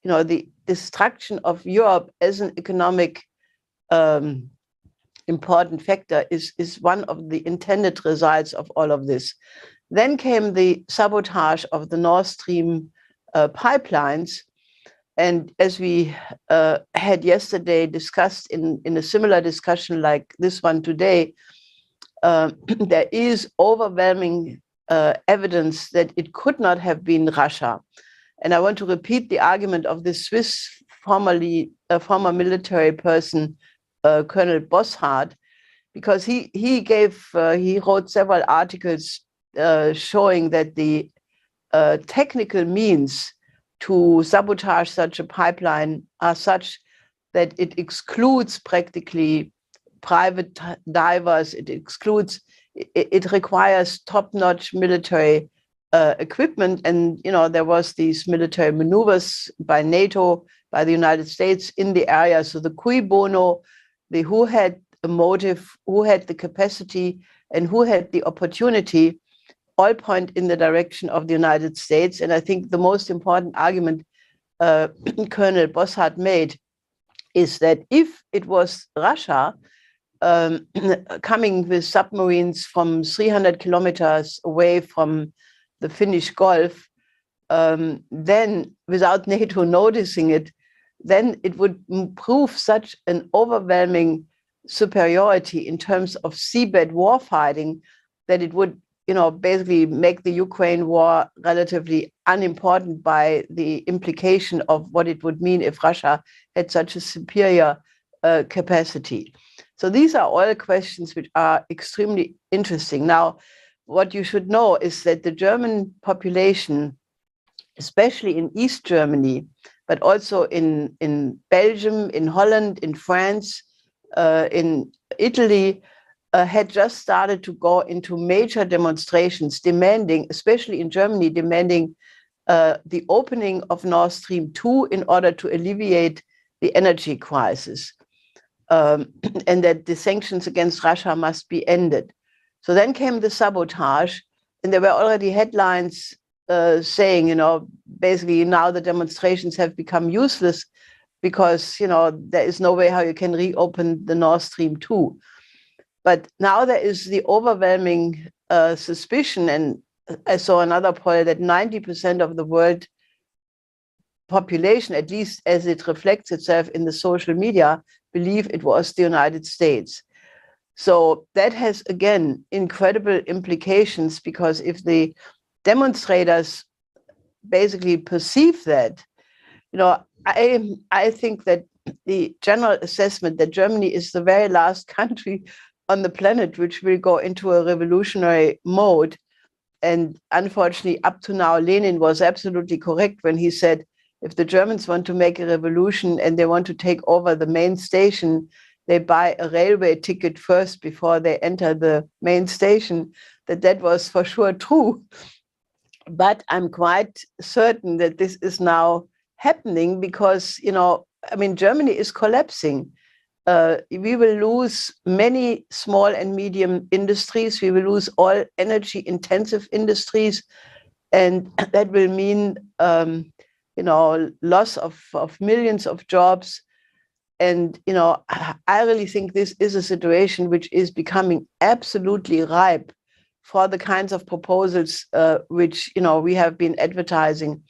the destruction of Europe as an economic important factor is one of the intended results of all of this. Then came the sabotage of the Nord Stream pipelines. And as we had yesterday discussed in a similar discussion like this one today, there is overwhelming evidence that it could not have been Russia. And I want to repeat the argument of the Swiss former military person, Colonel Bosshardt, because he wrote several articles showing that the technical means to sabotage such a pipeline are such that it excludes practically private divers, it excludes it requires top-notch military equipment. And, there was these military maneuvers by NATO, by the United States in the area. So the cui bono, the who had a motive, who had the capacity, and who had the opportunity, all point in the direction of the United States. And I think the most important argument Colonel Bossart made is that if it was Russia coming with submarines from 300 kilometers away from the Finnish Gulf, then without NATO noticing it, then it would prove such an overwhelming superiority in terms of seabed warfighting that it would, basically make the Ukraine war relatively unimportant by the implication of what it would mean if Russia had such a superior capacity. So these are all questions which are extremely interesting. Now, what you should know is that the German population, especially in East Germany, but also in Belgium, in Holland, in France, in Italy, had just started to go into major demonstrations demanding, especially in Germany, demanding the opening of Nord Stream 2 in order to alleviate the energy crisis, and that the sanctions against Russia must be ended. So then came the sabotage, and there were already headlines saying, basically now the demonstrations have become useless because, there is no way how you can reopen the Nord Stream 2. But now there is the overwhelming suspicion, and I saw another poll that 90% of the world population, at least as it reflects itself in the social media, believe it was the United States. So that has, again, incredible implications, because if the demonstrators basically perceive that, I think that the general assessment that Germany is the very last country on the planet which will go into a revolutionary mode. And unfortunately, up to now, Lenin was absolutely correct when he said, if the Germans want to make a revolution and they want to take over the main station, they buy a railway ticket first before they enter the main station. That was for sure true. But I'm quite certain that this is now happening because, Germany is collapsing. We will lose many small and medium industries. We will lose all energy intensive industries. And that will mean, loss of millions of jobs. And, I really think this is a situation which is becoming absolutely ripe for the kinds of proposals which, we have been advertising.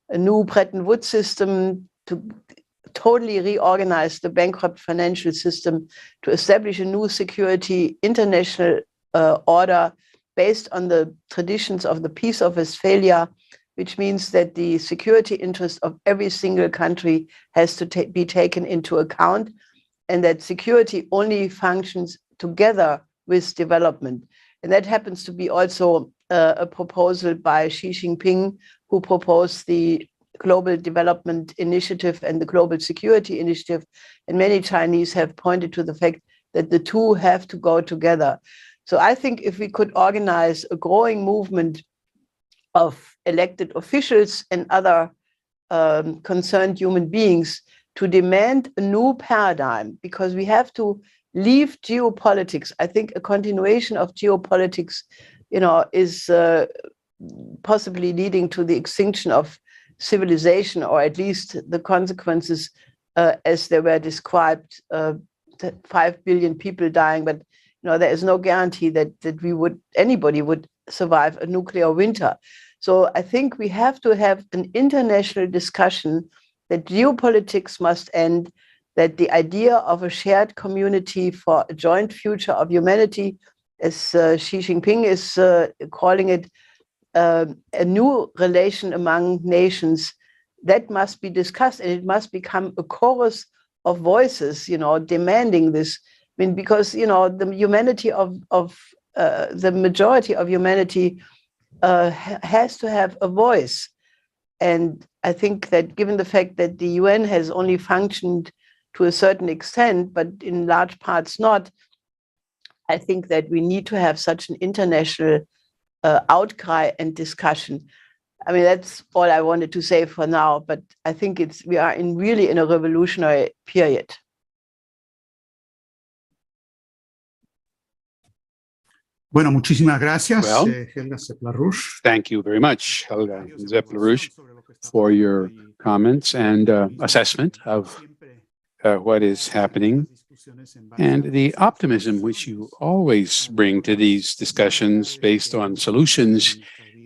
A new Bretton Woods system to totally reorganize the bankrupt financial system, to establish a new security international order based on the traditions of the Peace of Westphalia, which means that the security interest of every single country has to be taken into account, and that security only functions together with development. And that happens to be also a proposal by Xi Jinping, who proposed the Global Development Initiative and the Global Security Initiative. And many Chinese have pointed to the fact that the two have to go together. So I think if we could organize a growing movement of elected officials and other concerned human beings to demand a new paradigm, because we have to leave geopolitics. I think a continuation of geopolitics, is possibly leading to the extinction of civilization, or at least the consequences as they were described, 5 billion people dying. But there is no guarantee that anybody would survive a nuclear winter. So I think we have to have an international discussion that geopolitics must end, that the idea of a shared community for a joint future of humanity, as Xi Jinping is calling it, a new relation among nations, that must be discussed, and it must become a chorus of voices, demanding this. Because the humanity of the majority of humanity has to have a voice. And I think that given the fact that the UN has only functioned to a certain extent, but in large parts not, I think that we need to have such an international outcry and discussion. I mean, that's all I wanted to say for now, but I think we are really in a revolutionary period. Bueno, muchísimas gracias, Well, Helga Zepp-LaRouche. Thank you very much, Helga Zepp-LaRouche, for your comments and assessment of what is happening and the optimism which you always bring to these discussions based on solutions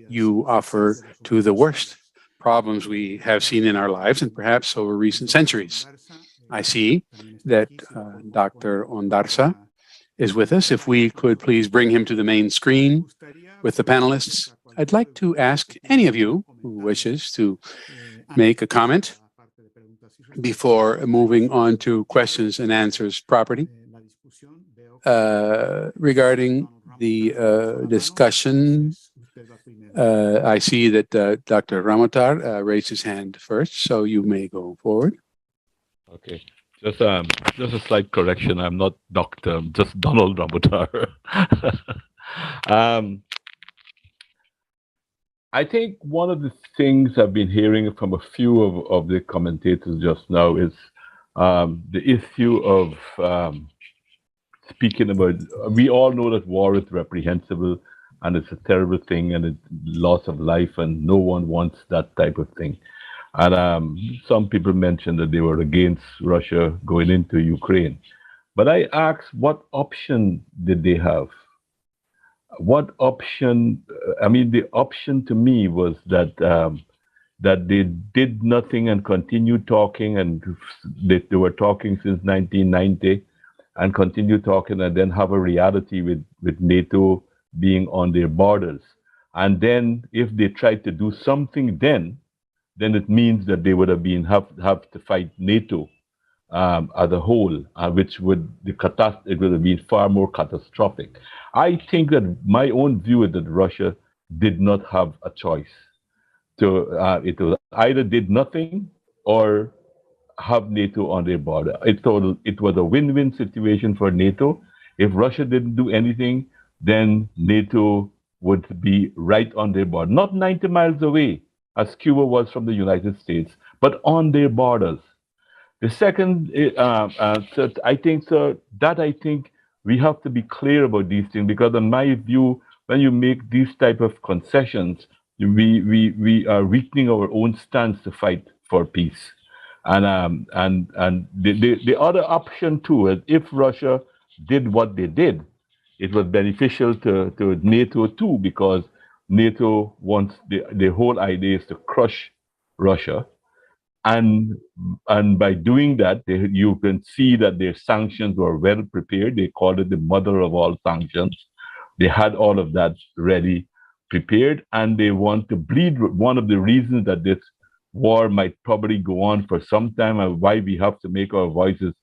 you offer to the worst problems we have seen in our lives and perhaps over recent centuries. I see that Dr. Ondarza is with us. If we could please bring him to the main screen with the panelists. I'd like to ask any of you who wishes to make a comment before moving on to questions and answers properly regarding the discussion. I see that Dr. Ramatar raised his hand first, so you may go forward. Okay. Just a slight correction. I'm not Doctor, I'm just Donald Ramatar. I think one of the things I've been hearing from a few of the commentators just now is the issue of speaking about, we all know that war is reprehensible and it's a terrible thing and it's loss of life and no one wants that type of thing. And some people mentioned that they were against Russia going into Ukraine. But I asked, what option did they have? What option? I mean, the option to me was that that they did nothing and continued talking, and they were talking since 1990, and continue talking, and then have a reality with NATO being on their borders. And then, if they tried to do something, then it means that they would have have to fight NATO as a whole, which would it would have been far more catastrophic. I think that my own view is that Russia did not have a choice. It was either did nothing or have NATO on their border. It was a win-win situation for NATO. If Russia didn't do anything, then NATO would be right on their border, not 90 miles away, as Cuba was from the United States, but on their borders. The second, I think we have to be clear about these things, because in my view, when you make these type of concessions, we are weakening our own stance to fight for peace. And the other option too is, if Russia did what they did, it was beneficial to NATO too, because NATO wants, the whole idea is to crush Russia. And by doing that, you can see that their sanctions were well prepared. They called it the mother of all sanctions. They had all of that ready, prepared, and they want to bleed. One of the reasons that this war might probably go on for some time, and why we have to make our voices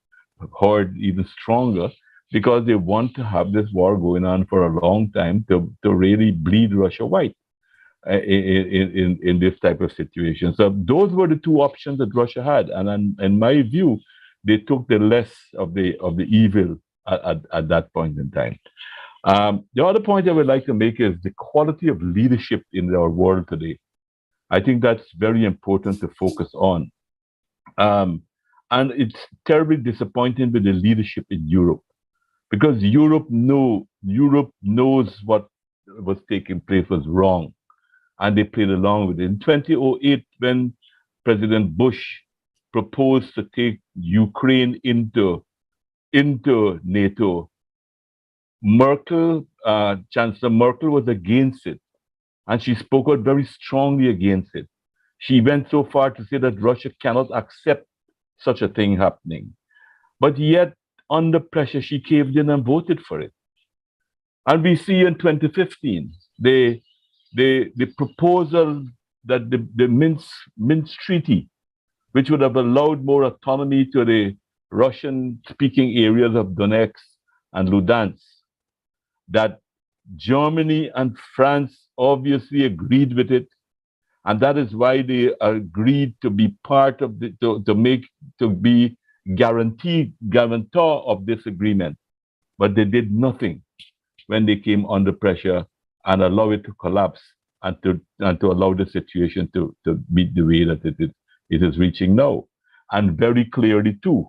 heard even stronger, because they want to have this war going on for a long time to really bleed Russia white in this type of situation. So those were the two options that Russia had, and in my view, they took the less of the evil at that point in time. The other point I would like to make is the quality of leadership in our world today. I think that's very important to focus on. And it's terribly disappointing with the leadership in Europe, because Europe knows what was taking place was wrong, and they played along with it. In 2008, when President Bush proposed to take Ukraine into NATO, Chancellor Merkel was against it, and she spoke out very strongly against it. She went so far to say that Russia cannot accept such a thing happening. But yet, under pressure, she caved in and voted for it. And we see in 2015, the proposal that the Minsk Treaty, which would have allowed more autonomy to the Russian-speaking areas of Donetsk and Luhansk, that Germany and France obviously agreed with it, and that is why they agreed to be part of to be guarantor of this agreement. but they did nothing when they came under pressure and allow it to collapse and to allow the situation to be the way that it is reaching now. And very clearly too,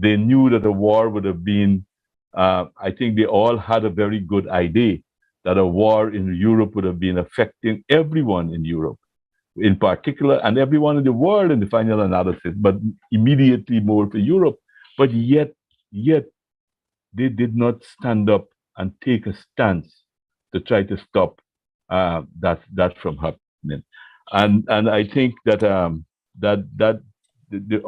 they knew that a war would have been, I think they all had a very good idea that a war in Europe would have been affecting everyone in Europe in particular, and everyone in the world in the final analysis, but immediately more for Europe. But yet they did not stand up and take a stance to try to stop that from happening. And I think that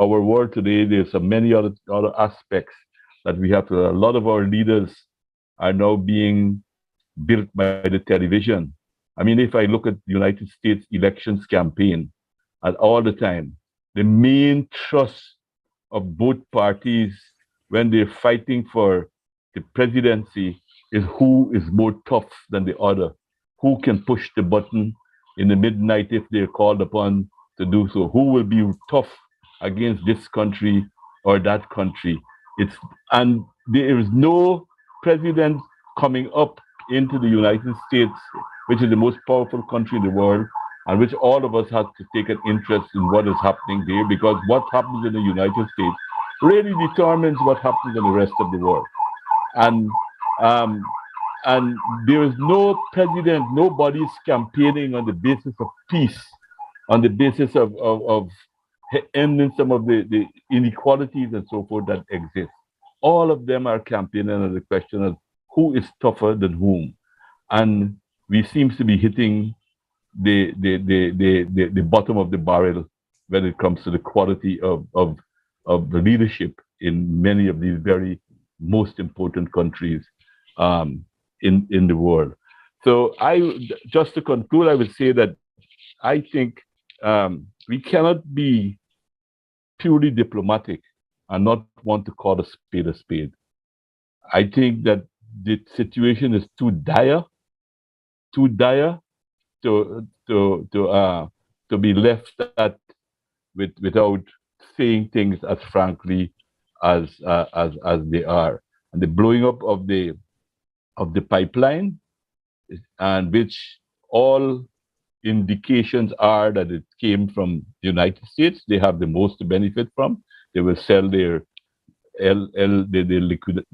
our world today, there's so many other aspects that we have to. A lot of our leaders are now being built by the television. I mean, if I look at the United States elections campaign, at all the time, the main thrust of both parties when they're fighting for the presidency is who is more tough than the other, who can push the button in the midnight if they're called upon to do so, who will be tough against this country or that country. And there is no president coming up into the United States, which is the most powerful country in the world, and which all of us have to take an interest in what is happening there, because what happens in the United States really determines what happens in the rest of the world. And there is no president, nobody's campaigning on the basis of peace, on the basis of ending some of the inequalities and so forth that exist. All of them are campaigning on the question of who is tougher than whom. And we seem to be hitting the bottom of the barrel when it comes to the quality of the leadership in many of these very most important countries in the world. So just to conclude, I would say that I think we cannot be purely diplomatic and not want to call a spade a spade. I think that the situation is too dire to be left without saying things as frankly as they are. And the blowing up of the pipeline, and which all indications are that it came from the United States, they have the most to benefit from. They will sell their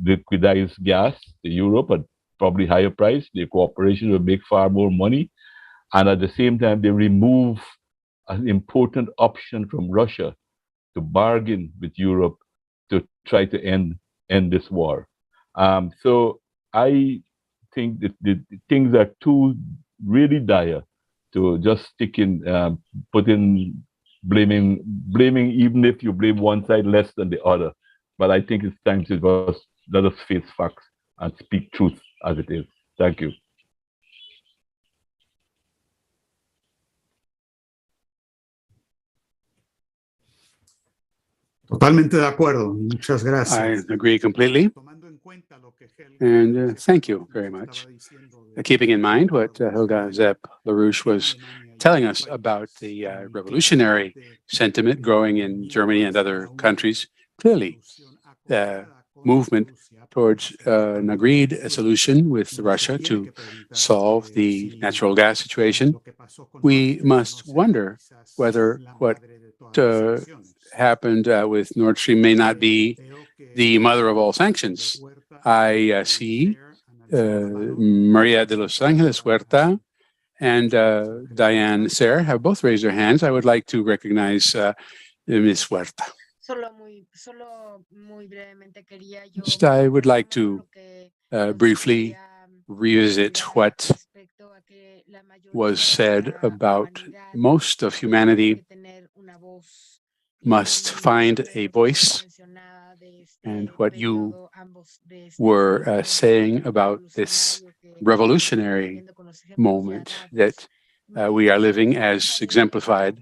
liquidized gas to Europe at probably higher price. The corporation will make far more money, and at the same time they remove an important option from Russia to bargain with Europe to try to end this war. So I think that the things are too really dire to just stick in, blaming, even if you blame one side less than the other. But I think it's time to just let us face facts and speak truth as it is. Thank you. Totalmente de acuerdo. Muchas gracias. I agree completely. And thank you very much. Keeping in mind what Helga Zepp LaRouche was telling us about the revolutionary sentiment growing in Germany and other countries, clearly the movement towards an agreed solution with Russia to solve the natural gas situation, we must wonder whether what happened with Nord Stream may not be the mother of all sanctions. I see Maria de Los Angeles Huerta and Diane Serre have both raised their hands. I would like to recognize Ms. Huerta. Just, I would like to briefly revisit what was said about most of humanity must find a voice, and what you were saying about this revolutionary moment that we are living, as exemplified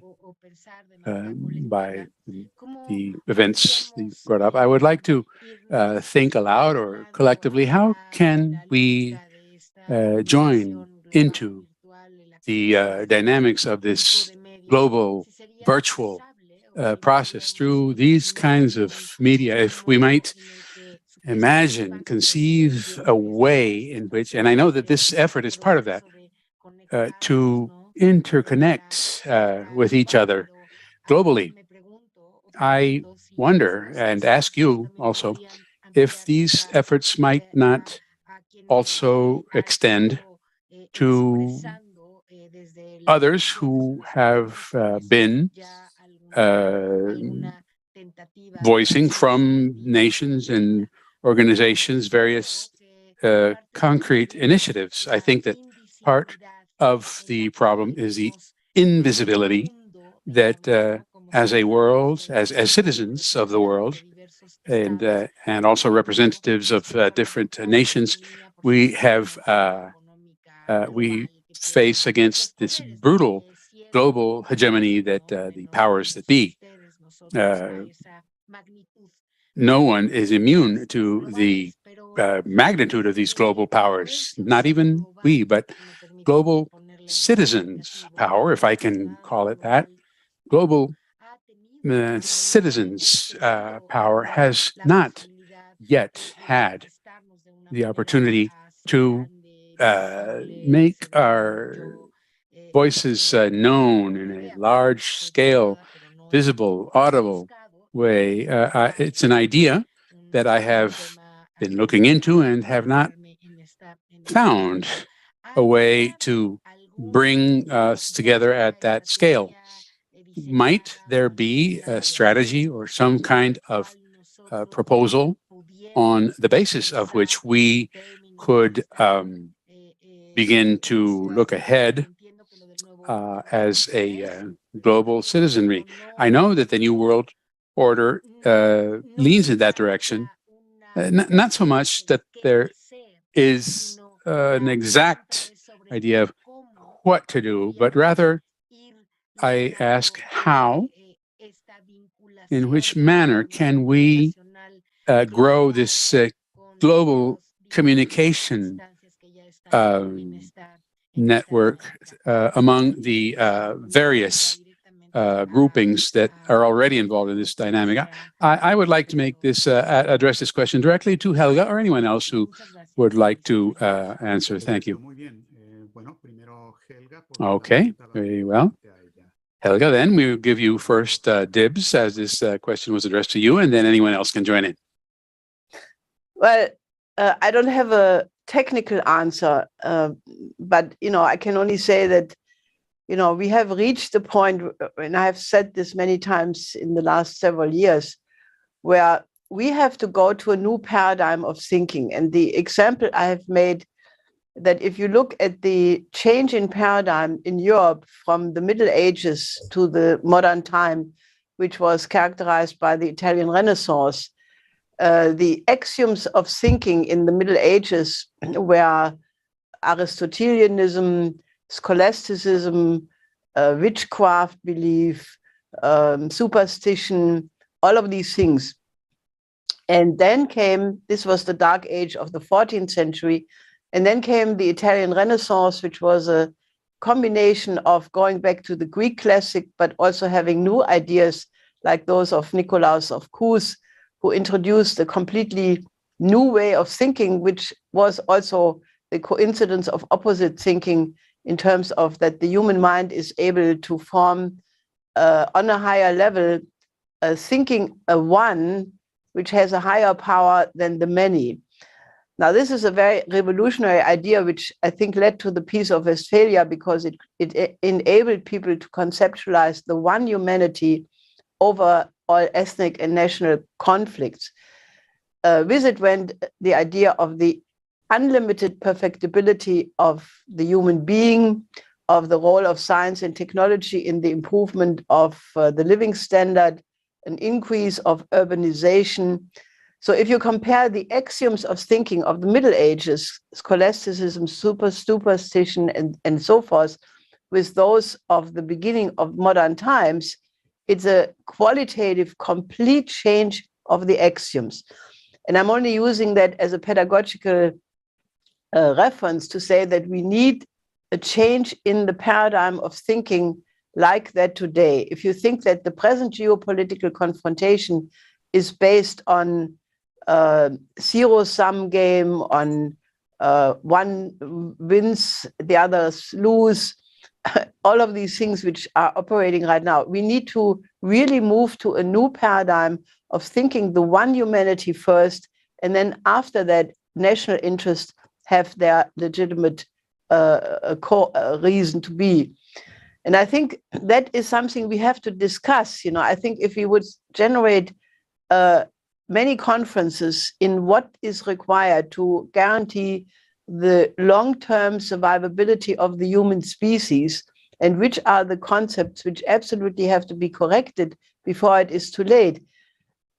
by the events you brought up. I would like to think aloud or collectively, how can we join into the dynamics of this global virtual process through these kinds of media, if we might imagine, conceive a way in which, and I know that this effort is part of that, to interconnect with each other globally. I wonder and ask you also if these efforts might not also extend to others who have been voicing from nations and organizations various concrete initiatives. I think that part of the problem is the invisibility that as a world, as citizens of the world, and also representatives of different nations, we have we face against this brutal global hegemony that the powers that be. No one is immune to the magnitude of these global powers, not even we, but global citizens' power, if I can call it that. Global citizens' power has not yet had the opportunity to make our voices known in a large scale, visible, audible way. It's an idea that I have been looking into and have not found a way to bring us together at that scale. Might there be a strategy or some kind of proposal on the basis of which we could begin to look ahead as a global citizenry? I know that the New World Order leans in that direction, not so much that there is an exact idea of what to do, but rather I ask how, in which manner can we grow this global communication network among the various groupings that are already involved in this dynamic. I would like to make this address this question directly to Helga or anyone else who would like to answer. Thank you. Okay, very well. Helga, then we will give you first dibs as this question was addressed to you, and then anyone else can join in. Well, I don't have a technical answer, but I can only say that we have reached the point, and I have said this many times in the last several years, where we have to go to a new paradigm of thinking. And the example I have made, that if you look at the change in paradigm in Europe from the Middle Ages to the modern time, which was characterized by the Italian Renaissance, the axioms of thinking in the Middle Ages were Aristotelianism, scholasticism, witchcraft belief, superstition, all of these things. And then came, this was the dark age of the 14th century, and then came the Italian Renaissance, which was a combination of going back to the Greek classic, but also having new ideas like those of Nicolaus of Cus, who introduced a completely new way of thinking, which was also the coincidence of opposite thinking in terms of that the human mind is able to form on a higher level, thinking a one, which has a higher power than the many. Now, this is a very revolutionary idea, which I think led to the Peace of Westphalia, because it enabled people to conceptualize the one humanity over all ethnic and national conflicts. With it went the idea of the unlimited perfectibility of the human being, of the role of science and technology in the improvement of the living standard, an increase of urbanization. So if you compare the axioms of thinking of the Middle Ages, scholasticism, superstition, and so forth, with those of the beginning of modern times, it's a qualitative, complete change of the axioms. And I'm only using that as a pedagogical reference to say that we need a change in the paradigm of thinking like that today. If you think that the present geopolitical confrontation is based on zero-sum game, on one wins, the others lose, all of these things which are operating right now. We need to really move to a new paradigm of thinking the one humanity first, and then after that, national interests have their legitimate reason to be. And I think that is something we have to discuss. You know, I think if we would generate many conferences in what is required to guarantee the long-term survivability of the human species, and which are the concepts which absolutely have to be corrected before it is too late.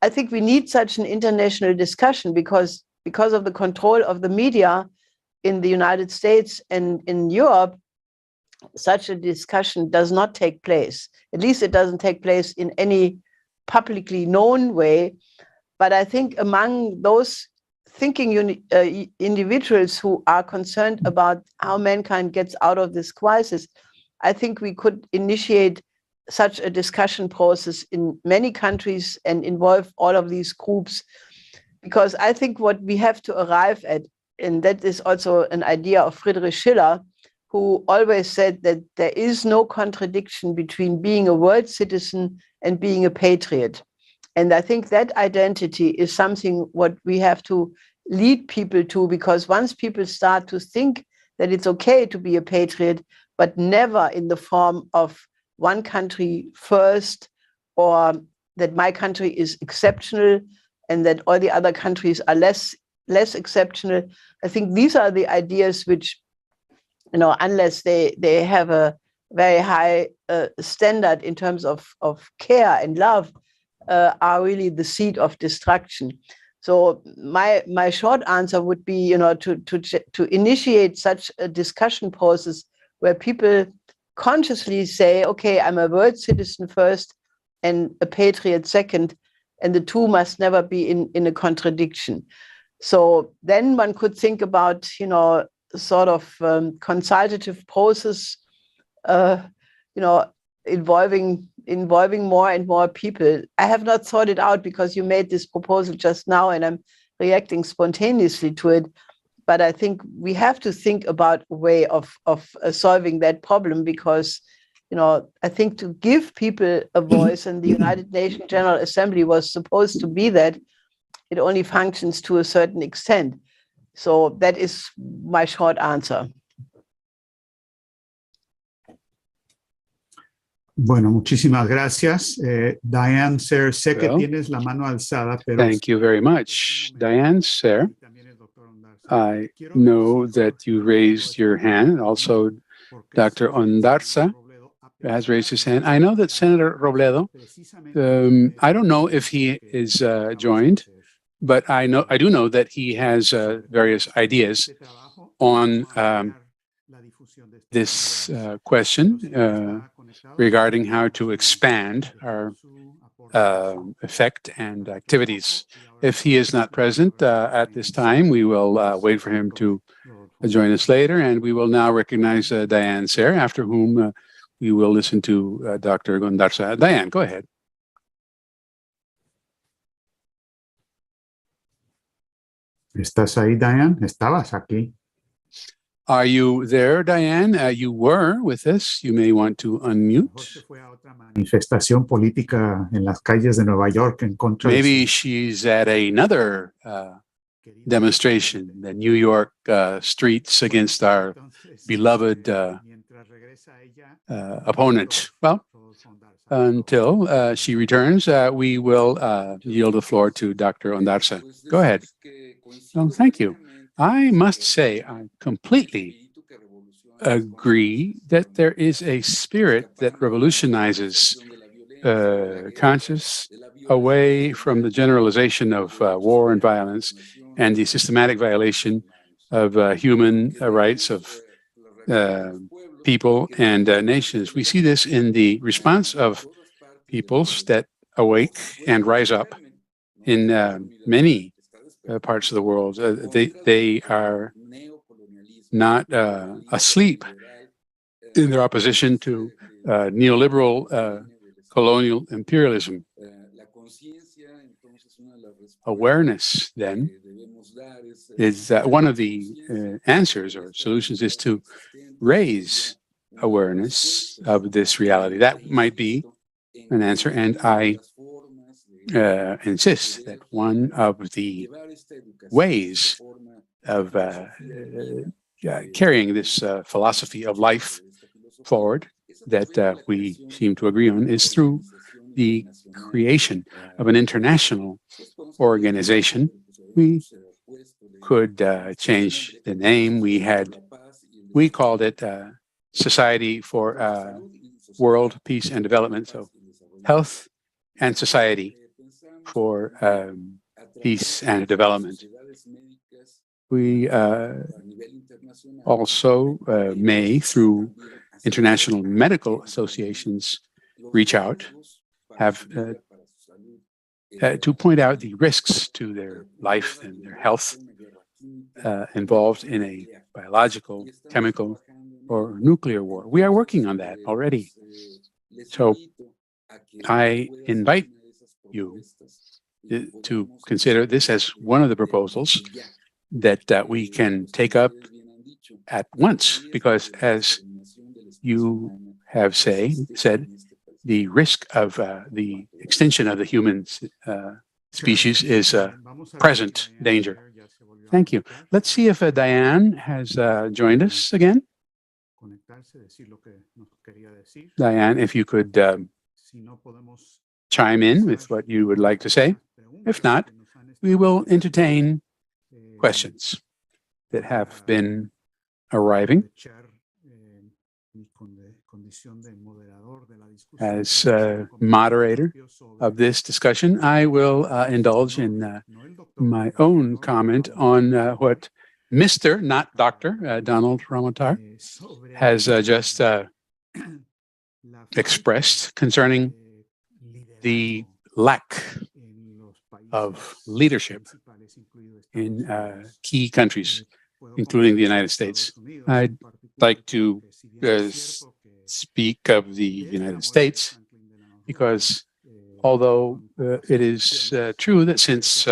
I think we need such an international discussion because of the control of the media in the United States and in Europe. Such a discussion does not take place. At least it doesn't take place in any publicly known way. But I think among those thinking individuals who are concerned about how mankind gets out of this crisis, I think we could initiate such a discussion process in many countries and involve all of these groups. Because I think what we have to arrive at, and that is also an idea of Friedrich Schiller, who always said that there is no contradiction between being a world citizen and being a patriot. And I think that identity is something what we have to lead people to, because once people start to think that it's okay to be a patriot, but never in the form of one country first, or that my country is exceptional and that all the other countries are less exceptional. I think these are the ideas which, you know, unless they have a very high standard in terms of care and love, are really the seed of destruction. So my short answer would be, you know, to initiate such a discussion process where people consciously say, okay, I'm a world citizen first and a patriot second, and the two must never be in a contradiction. So then one could think about, you know, sort of consultative process, you know, involving more and more people. I have not thought it out because you made this proposal just now and I'm reacting spontaneously to it. But I think we have to think about a way of solving that problem, because, you know, I think to give people a voice, and the United Nations General Assembly was supposed to be that, it only functions to a certain extent. So that is my short answer. Bueno, muchísimas gracias. Diane, sir, sé que tienes la mano alzada, pero... Thank you very much, Diane, sir. I know that you raised your hand. Also, Dr. Ondarza has raised his hand. I know that Senator Robledo, I don't know if he is joined, but I do know that he has various ideas on this question regarding how to expand our effect and activities. If he is not present at this time, we will wait for him to join us later, and we will now recognize Diane Sayre, after whom we will listen to Dr. Ondarza. Diane, go ahead. ¿Estás ahí, Diane? Estabas aquí. Are you there, Diane? You were with us. You may want to unmute. Manifestación política en las calles de Nueva York en contra. Maybe she's at another demonstration, the New York streets against our beloved opponent. Well, until she returns, we will yield the floor to Dr. Ondarza. Go ahead. Oh, thank you. I must say, I completely agree that there is a spirit that revolutionizes conscious away from the generalization of war and violence and the systematic violation of human rights of people and nations. We see this in the response of peoples that awake and rise up in many parts of the world. They are not asleep in their opposition to neoliberal colonial imperialism. Awareness, then, is one of the answers or solutions is to raise awareness of this reality. That might be an answer, and I insist that one of the ways of carrying this philosophy of life forward that we seem to agree on is through the creation of an international organization. We could change the name. We called it Society for World Peace and Development. So health and society for peace and development. We also may, through international medical associations, reach out, have to point out the risks to their life and their health involved in a biological, chemical, or nuclear war. We are working on that already. So I invite you to consider this as one of the proposals that we can take up at once, because as you have said, the risk of the extinction of the human species is a present danger. Thank you. Let's see if Diane has joined us again. Diane, if you could chime in with what you would like to say. If not, we will entertain questions that have been arriving. As moderator of this discussion, I will indulge in my own comment on what Mr., not Dr. Donald Ramatar has just expressed concerning the lack of leadership in key countries, including the United States. I'd like to speak of the United States because although it is true that since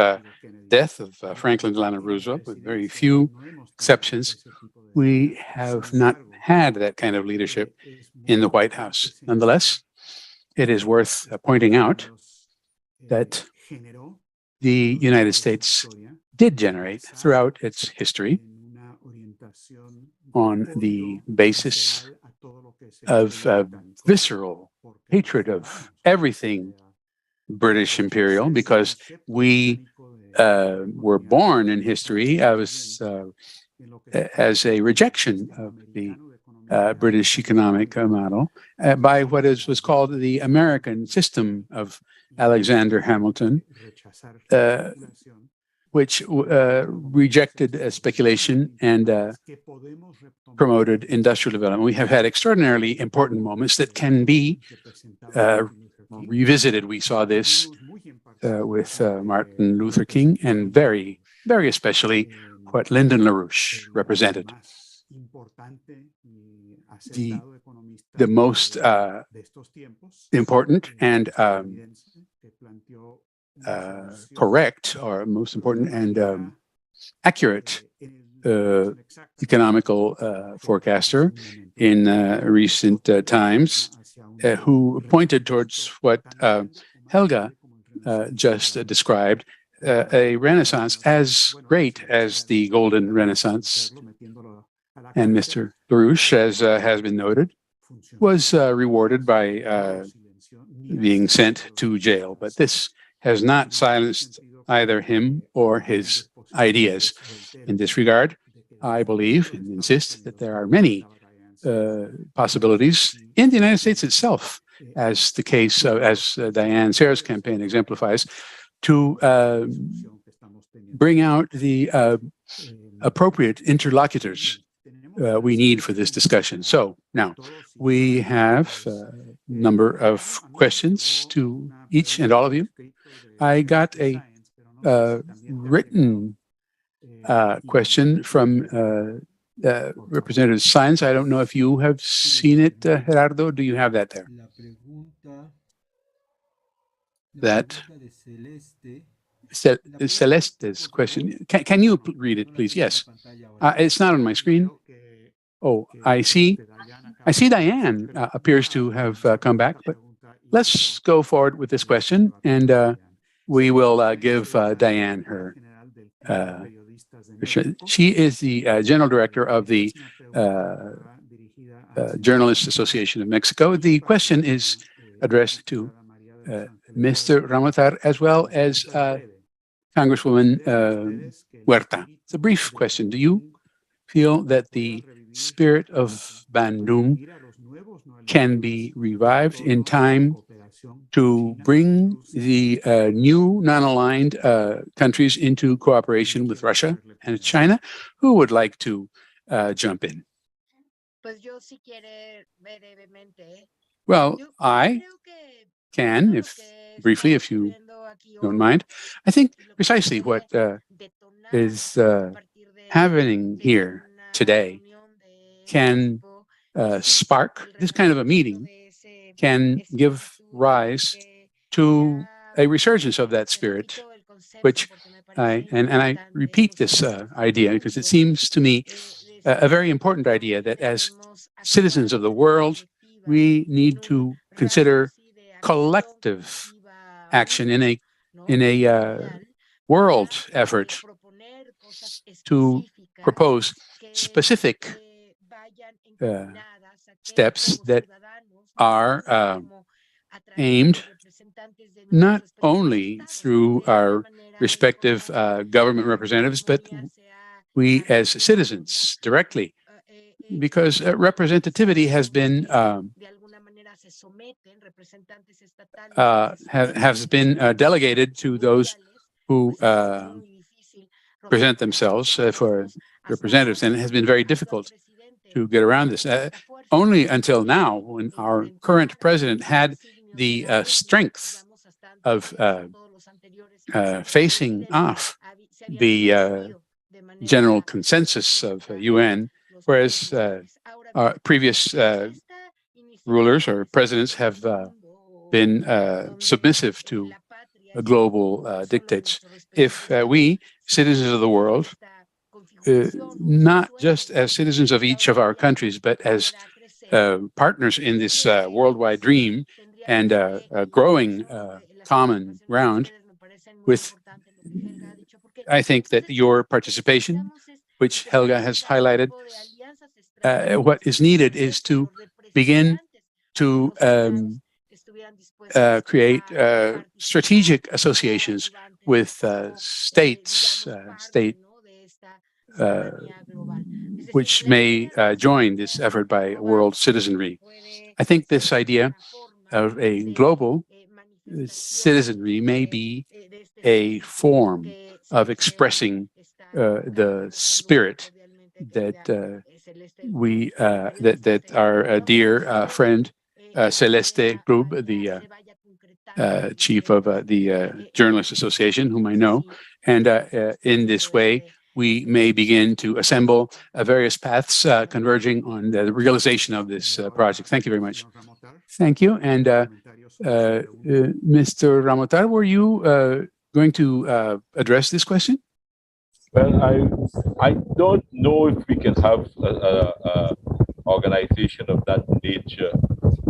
death of Franklin Delano Roosevelt, with very few exceptions, we have not had that kind of leadership in the White House. Nonetheless, it is worth pointing out that the United States did generate throughout its history on the basis of visceral hatred of everything British imperial, because we were born in history as a rejection of the British economic model by what was called the American system of Alexander Hamilton, which rejected speculation and promoted industrial development. We have had extraordinarily important moments that can be revisited. We saw this with Martin Luther King, and very, very especially what Lyndon LaRouche represented. The most important and correct, or most important and accurate economical forecaster in recent times, who pointed towards what Helga just described, a renaissance as great as the Golden Renaissance. And Mr. LaRouche, as has been noted, was rewarded by being sent to jail. But this has not silenced either him or his ideas. In this regard, I believe and insist that there are many possibilities in the United States itself, as the case, as Diane Serra's campaign exemplifies, to bring out the appropriate interlocutors we need for this discussion. So now we have a number of questions to each and all of you. I got a written question from Representative Science. I don't know if you have seen it, Gerardo. Do you have that there? Celeste's question. Can you read it, please? Yes. It's not on my screen. Oh, I see. I see Diane appears to have come back, but let's go forward with this question, and we will give Diane her. She is the General Director of the Journalists Association of Mexico. The question is addressed to Mr. Ramatar as well as Congresswoman Huerta. It's a brief question. Do you feel that the spirit of Bandung can be revived in time to bring the new non-aligned countries into cooperation with Russia and China? Who would like to jump in? Well, I can, if briefly, if you don't mind. I think precisely what is happening here today can spark this kind of a meeting, can give rise to a resurgence of that spirit, which I repeat this idea because it seems to me a very important idea that as citizens of the world, we need to consider collective action in a world effort to propose specific steps that are aimed not only through our respective government representatives, but we as citizens directly, because representativity has been delegated to those who present themselves for representatives, and it has been very difficult to get around this. Only until now, when our current president had the strength of facing off the general consensus of UN, whereas our previous rulers or presidents have been submissive to global dictates. If we, citizens of the world, not just as citizens of each of our countries, but as partners in this worldwide dream and growing common ground, I think that your participation, which Helga has highlighted, what is needed is to begin to create strategic associations with states, which may join this effort by world citizenry. I think this idea of a global citizenry may be a form of expressing the spirit that that our dear friend Celeste Grub, the chief of the Journalists Association, whom I know, and in this way we may begin to assemble various paths converging on the realization of this project. Thank you very much. Thank you. And Mr. Ramatar, were you going to address this question? Well, I don't know if we can have a organization of that nature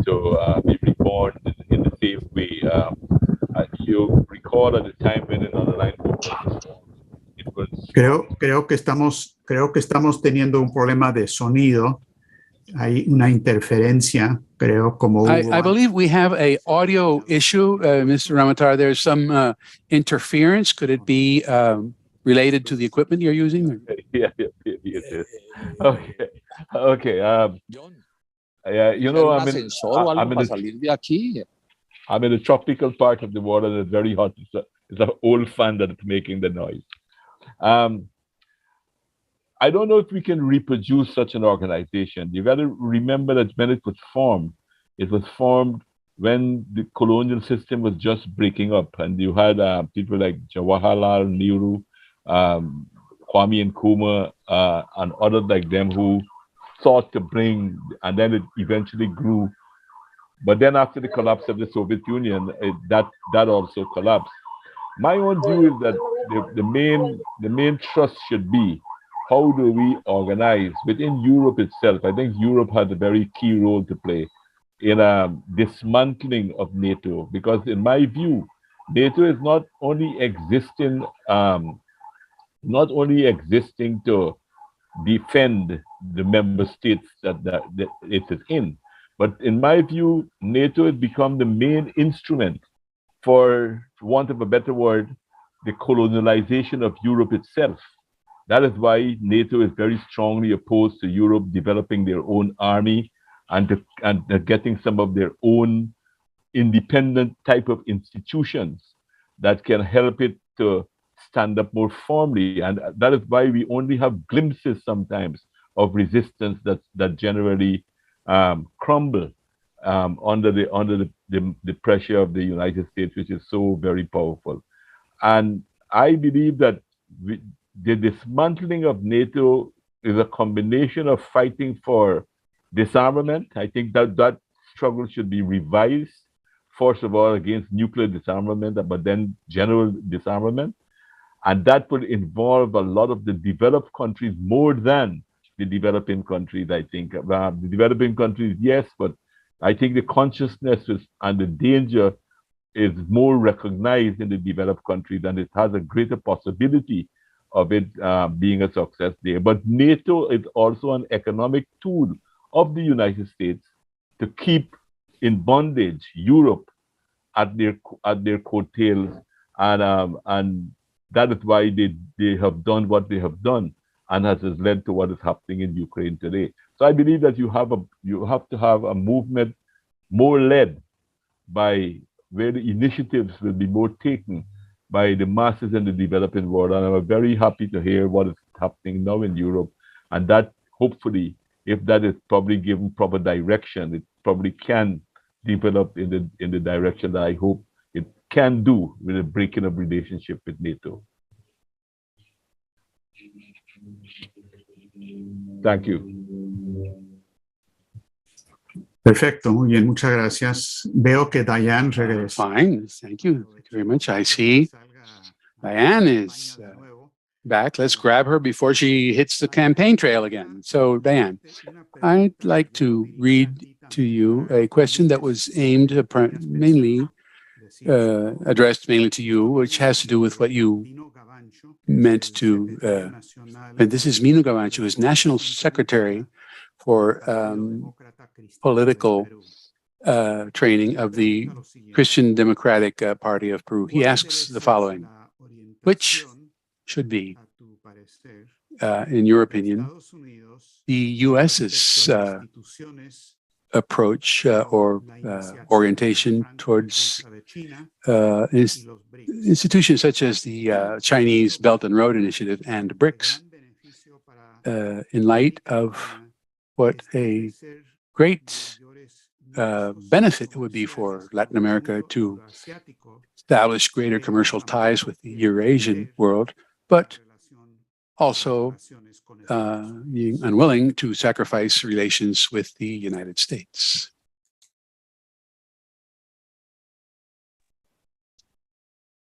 to be reborn in the same way. You recall at the time when an online movement was creo que estamos teniendo un problema de sonido. Hay una interferencia, creo, como I believe we have an audio issue, Mr. Ramatar. There's some interference. Could it be related to the equipment you're using? Yeah, it is. Okay. Yeah, you know, I'm in a tropical part of the world and it's very hot. It's an old fan that's making the noise. I don't know if we can reproduce such an organization. You got to remember that when it was formed when the colonial system was just breaking up, and you had people like Jawaharlal Nehru, Kwame Nkrumah, and others like them who sought to bring, and then it eventually grew. But then after the collapse of the Soviet Union, that also collapsed. My own view is that the main thrust should be, how do we organize within Europe itself? I think Europe has a very key role to play in dismantling of NATO, because in my view, NATO is not only existing to defend the member states that it is in, but in my view, NATO has become the main instrument for want of a better word, the colonialization of Europe itself. That is why NATO is very strongly opposed to Europe developing their own army and getting some of their own independent type of institutions that can help it to stand up more firmly. And that is why we only have glimpses sometimes of resistance that generally crumble under the pressure of the United States, which is so very powerful. And I believe that the dismantling of NATO is a combination of fighting for disarmament. I think that struggle should be revised, first of all, against nuclear disarmament, but then general disarmament. And that will involve a lot of the developed countries more than the developing countries, I think. The developing countries, yes, but I think the consciousness and the danger is more recognized in the developed countries, and it has a greater possibility of it being a success there. But NATO is also an economic tool of the United States to keep in bondage Europe at their coattails, and that is why they have done what they have done, and has led to what is happening in Ukraine today. So I believe that you have to have a movement more led by where the initiatives will be more taken by the masses in the developing world. And I'm very happy to hear what is happening now in Europe, and that hopefully, if that is probably given proper direction, it probably can develop in the direction that I hope it can do with a breaking of relationship with NATO. Thank you. Perfecto, muy bien, muchas gracias. Veo que Diane regresó. Fine, thank you very much. I see Diane is back. Let's grab her before she hits the campaign trail again. So, Diane, I'd like to read to you a question that was aimed mainly, addressed mainly to you, which has to do with what you meant to, and this is Mino Gavancho, who is National Secretary for political training of the Christian Democratic Party of Peru. He asks the following: which should be, in your opinion, the U.S.'s approach or orientation towards institutions such as the Chinese Belt and Road Initiative and BRICS, in light of what a great benefit it would be for Latin America to establish greater commercial ties with the Eurasian world, but also being unwilling to sacrifice relations with the United States.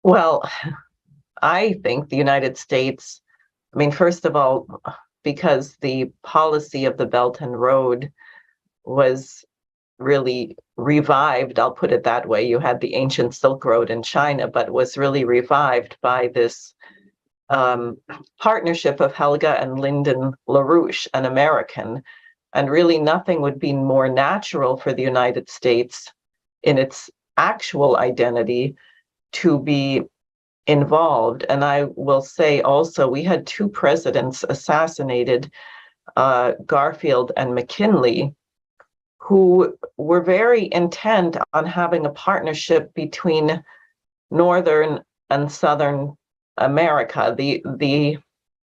Well, I think the United States, I mean, first of all, because the policy of the Belt and Road was really revived, I'll put it that way. You had the ancient Silk Road in China, but was really revived by this partnership of Helga and Lyndon LaRouche, an American. And really nothing would be more natural for the United States in its actual identity to be involved. And I will say also, we had two presidents assassinated, Garfield and McKinley, who were very intent on having a partnership between Northern and Southern America,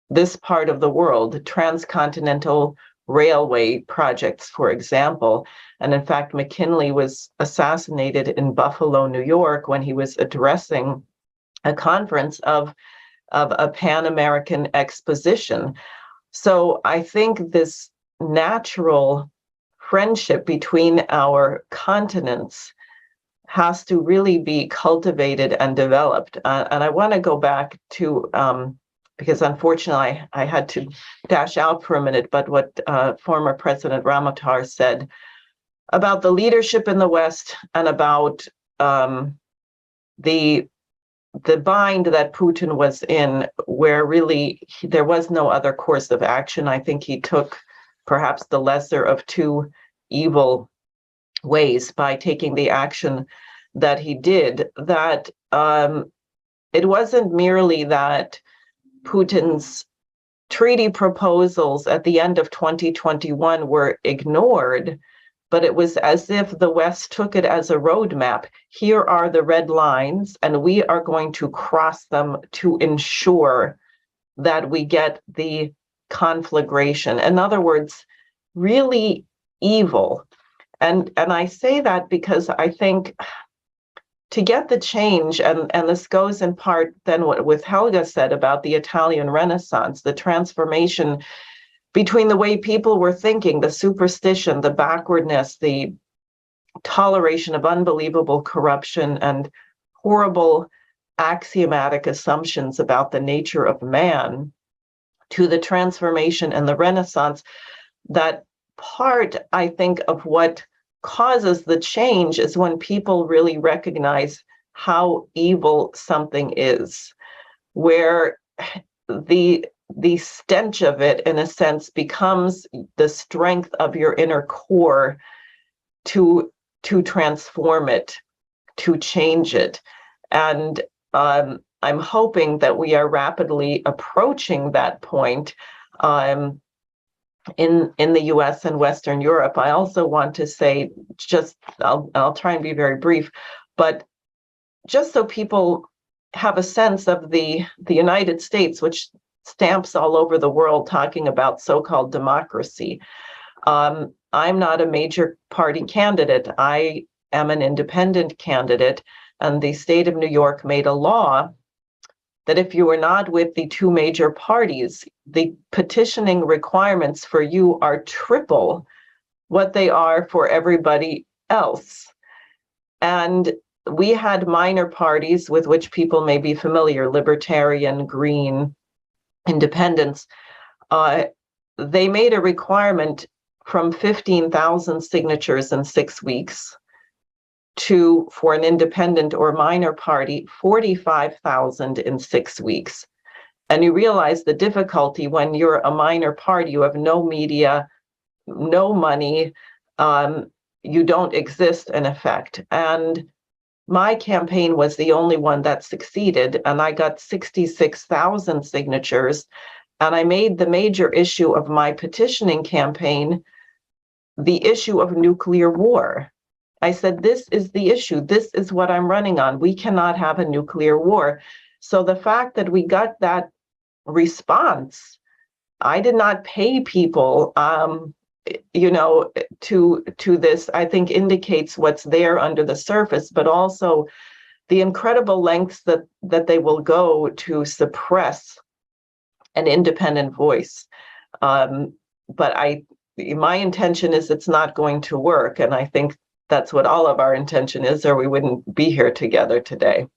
this part of the world, transcontinental railway projects, for example. And in fact, McKinley was assassinated in Buffalo, New York, when he was addressing a conference of a Pan-American exposition. So I think this natural friendship between our continents has to really be cultivated and developed. And I want to go back to, because unfortunately I had to dash out for a minute, but what former President Ramatar said about the leadership in the West and about the bind that Putin was in, where really there was no other course of action. I think he took perhaps the lesser of two evil ways by taking the action that he did, that it wasn't merely that Putin's treaty proposals at the end of 2021 were ignored, but it was as if the West took it as a roadmap. Here are the red lines, and we are going to cross them to ensure that we get the conflagration. In other words, really evil. And I say that because I think to get the change, and this goes in part then what with Helga said about the Italian Renaissance, the transformation between the way people were thinking, the superstition, the backwardness, the toleration of unbelievable corruption and horrible axiomatic assumptions about the nature of man, to the transformation and the Renaissance, that part, I think, of what causes the change is when people really recognize how evil something is, where the stench of it, in a sense, becomes the strength of your inner core to transform it, to change it. And I'm hoping that we are rapidly approaching that point in the US and Western Europe. I also want to say, just I'll try and be very brief, but just so people have a sense of the United States, which stamps all over the world talking about so-called democracy. I'm not a major party candidate. I am an independent candidate, and the state of New York made a law that if you were not with the two major parties, the petitioning requirements for you are triple what they are for everybody else. And we had minor parties with which people may be familiar, Libertarian, Green, Independents. They made a requirement from 15,000 signatures in 6 weeks to, for an independent or minor party, 45,000 in 6 weeks. And you realize the difficulty when you're a minor party, you have no media, no money, you don't exist in effect. And my campaign was the only one that succeeded, and I got 66,000 signatures. And I made the major issue of my petitioning campaign the issue of nuclear war. I said, this is the issue. This is what I'm running on. We cannot have a nuclear war. So the fact that we got that response, I did not pay people, to this, I think indicates what's there under the surface, but also the incredible lengths that they will go to suppress an independent voice. But my intention is it's not going to work. And I think that's what all of our intention is, or we wouldn't be here together today.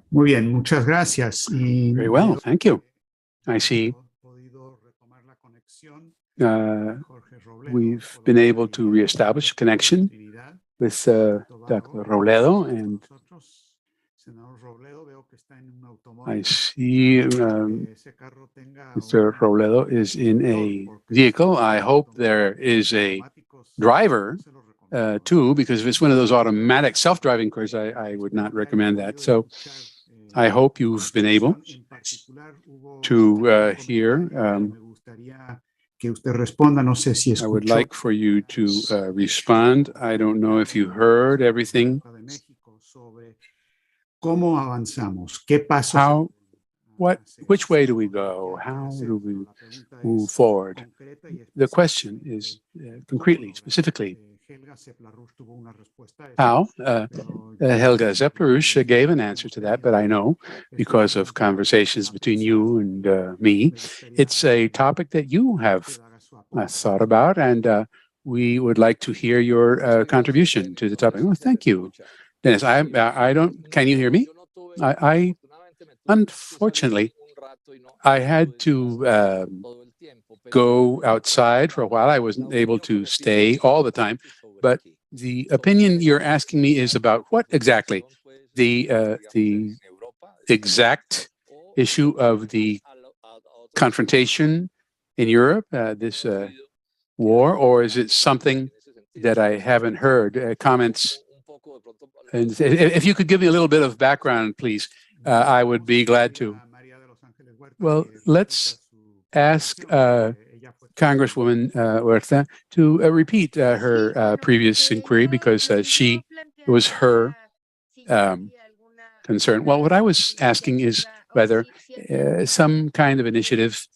Muy bien, muchas gracias. Very well, thank you. I see we've been able to reestablish a connection with Dr. Robledo, and I see Mr. Robledo is in a vehicle. I hope there is a driver too, because if it's one of those automatic self-driving cars, I would not recommend that. So I hope you've been able to hear. I would like for you to respond. I don't know if you heard everything. Which way do we go? How do we move forward? The question is concretely, specifically, how Helga Zeplerush gave an answer to that, but I know because of conversations between you and me, it's a topic that you have thought about, and we would like to hear your contribution to the topic. Oh, thank you, Dennis. I don't. Can you hear me? I unfortunately I had to go outside for a while. I wasn't able to stay all the time, but the opinion you're asking me is about what exactly? The exact issue of the confrontation in Europe, this war, or is it something that I haven't heard? Comments? And if you could give me a little bit of background, please, I would be glad to. Well, let's ask Congresswoman Huerta to repeat her previous inquiry because it was her concern. Well, what I was asking is whether some kind of initiative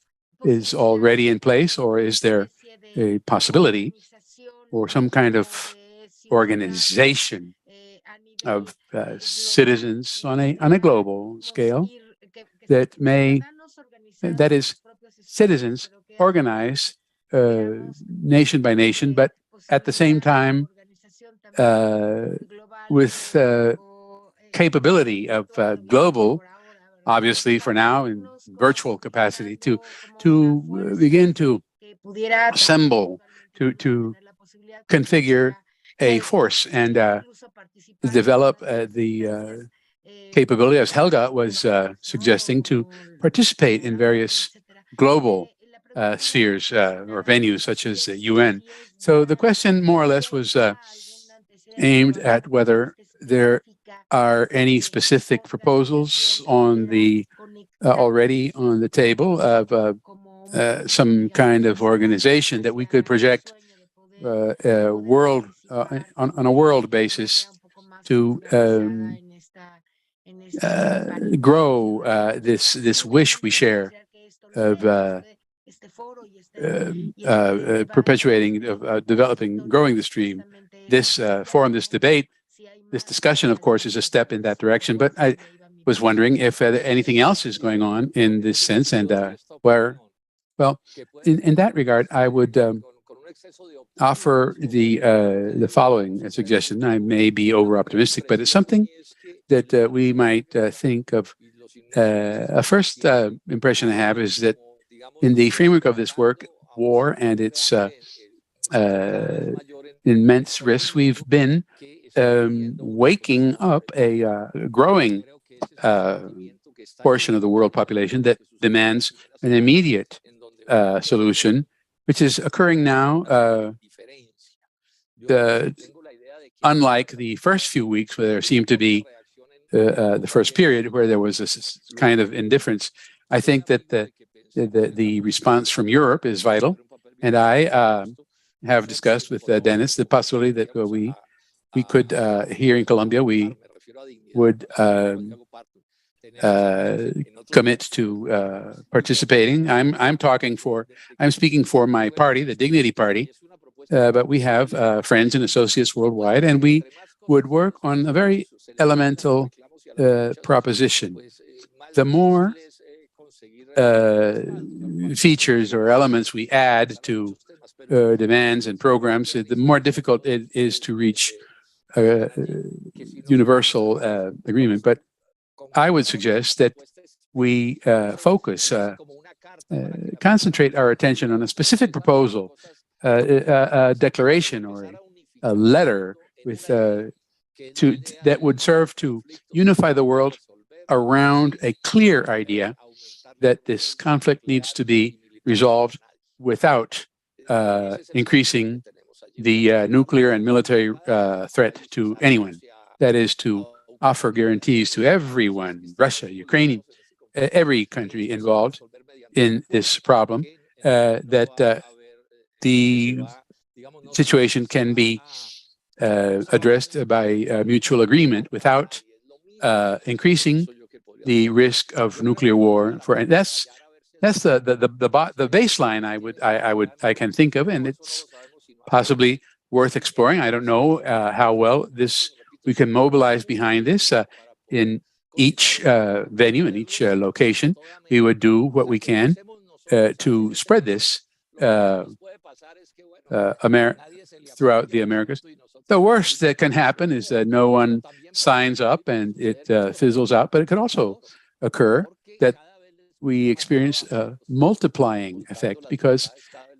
is already in place, or is there a possibility or some kind of organization of citizens on a global scale that is citizens organize nation by nation, but at the same time with capability of global, obviously for now in virtual capacity, to begin to assemble, to configure a force and develop the capability, as Helga was suggesting, to participate in various global spheres or venues such as the UN. So the question more or less was aimed at whether there are any specific proposals on the already on the table of some kind of organization that we could project world on a world basis to grow this wish we share of perpetuating, of developing, growing the stream. This forum, this debate, this discussion, of course, is a step in that direction. But I was wondering if anything else is going on in this sense, and where, well, in that regard, I would offer the following suggestion. I may be over optimistic, but it's something that we might think of. A first impression I have is that in the framework of this work, war and its immense risks, we've been waking up a growing portion of the world population that demands an immediate solution, which is occurring now. Unlike the first few weeks, where there seemed to be the first period where there was this kind of indifference, I think that the response from Europe is vital, and I have discussed with Dennis the possibility that we could here in Colombia we would commit to participating. I'm speaking for my party, the Dignity Party, but we have friends and associates worldwide, and we would work on a very elemental proposition. The more features or elements we add to demands and programs, the more difficult it is to reach universal agreement. But I would suggest that we concentrate our attention on a specific proposal, a declaration or a letter with that would serve to unify the world around a clear idea that this conflict needs to be resolved without increasing the nuclear and military threat to anyone. That is, to offer guarantees to everyone, Russia, Ukraine, every country involved in this problem, that the situation can be addressed by mutual agreement without increasing the risk of nuclear war. And that's the baseline I can think of, and it's possibly worth exploring. I don't know how well we can mobilize behind this in each venue, in each location. We would do what we can to spread this throughout the Americas. The worst that can happen is that no one signs up and it fizzles out, but it could also occur that we experience a multiplying effect because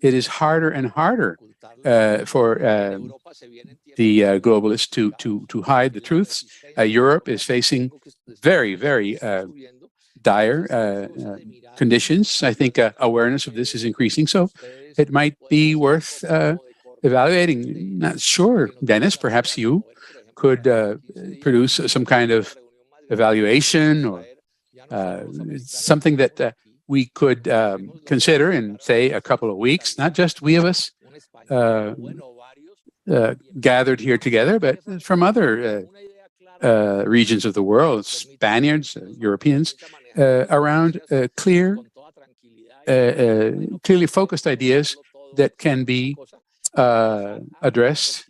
it is harder and harder for the globalists to hide the truths. Europe is facing very, very dire conditions. I think awareness of this is increasing, so it might be worth evaluating. Not sure, Dennis, perhaps you could produce some kind of evaluation or something that we could consider in, say, a couple of weeks, not just we of us gathered here together, but from other regions of the world, Spaniards, Europeans, around clearly focused ideas that can be addressed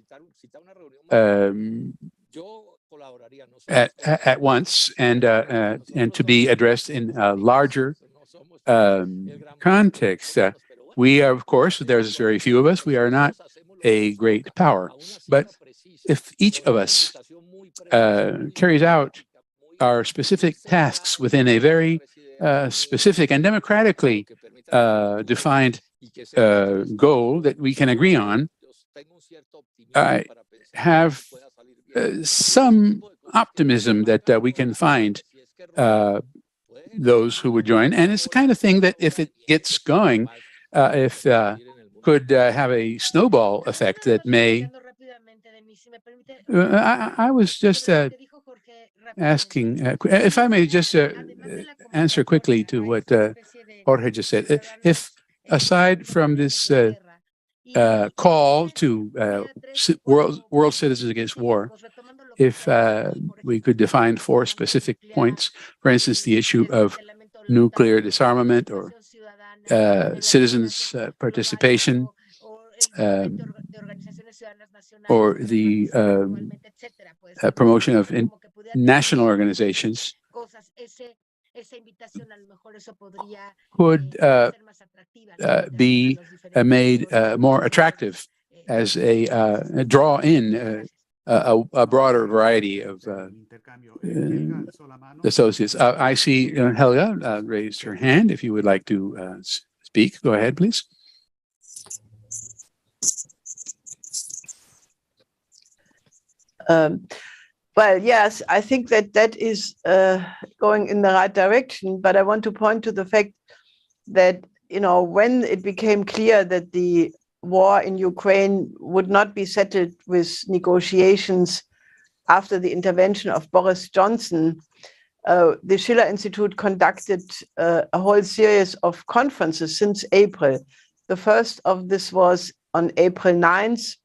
at once and to be addressed in a larger context. We are, of course, there's very few of us. We are not a great power, but if each of us carries out our specific tasks within a very specific and democratically defined goal that we can agree on, I have some optimism that we can find those who would join. And it's the kind of thing that if it gets going, could have a snowball effect that may... I was just asking, if I may just answer quickly to what Jorge just said. If aside from this call to world citizens against war, if we could define 4 specific points, for instance, the issue of nuclear disarmament or citizens' participation, or the promotion of national organizations, could be made more attractive as a draw in a broader variety of associates. I see Helga raised her hand. If you would like to speak, go ahead, please. Well, yes, I think that is going in the right direction, but I want to point to the fact that, when it became clear that the war in Ukraine would not be settled with negotiations after the intervention of Boris Johnson, the Schiller Institute conducted a whole series of conferences since April. The first of this was on April 9th,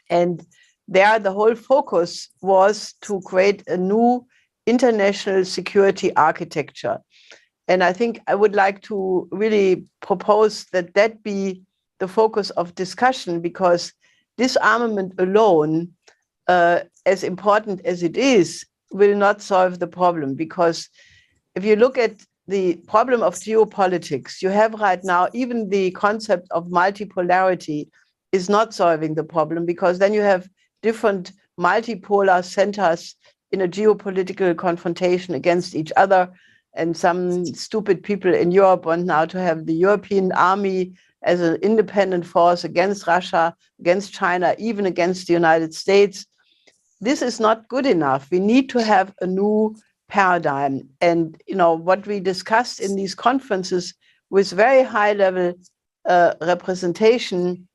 and there the whole focus was to create a new international security architecture. And I think I would like to really propose that be the focus of discussion, because disarmament alone, as important as it is, will not solve the problem. Because if you look at the problem of geopolitics, you have right now, even the concept of multipolarity is not solving the problem, because then you have different multipolar centers in a geopolitical confrontation against each other. And some stupid people in Europe want now to have the European army as an independent force against Russia, against China, even against the United States. This is not good enough. We need to have a new paradigm. And what we discussed in these conferences with very high level representation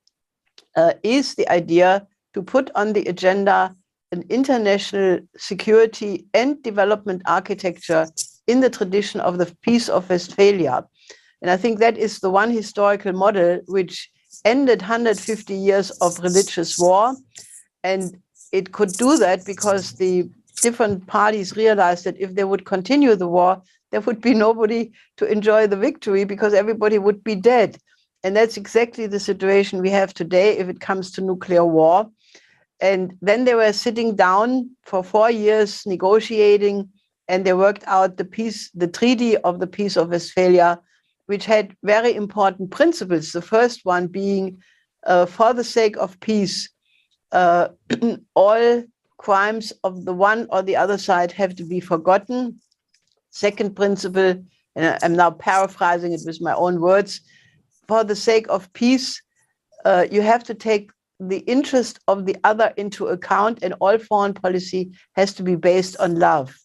is the idea to put on the agenda an international security and development architecture in the tradition of the Peace of Westphalia. And I think that is the one historical model which ended 150 years of religious war. And it could do that because the different parties realized that if they would continue the war, there would be nobody to enjoy the victory because everybody would be dead. And that's exactly the situation we have today if it comes to nuclear war. And then they were sitting down for 4 years negotiating, and they worked out the Treaty of the Peace of Westphalia, which had very important principles. The first one being, for the sake of peace, all crimes of the one or the other side have to be forgotten. Second principle, and I'm now paraphrasing it with my own words, for the sake of peace, you have to take the interest of the other into account, and all foreign policy has to be based on love.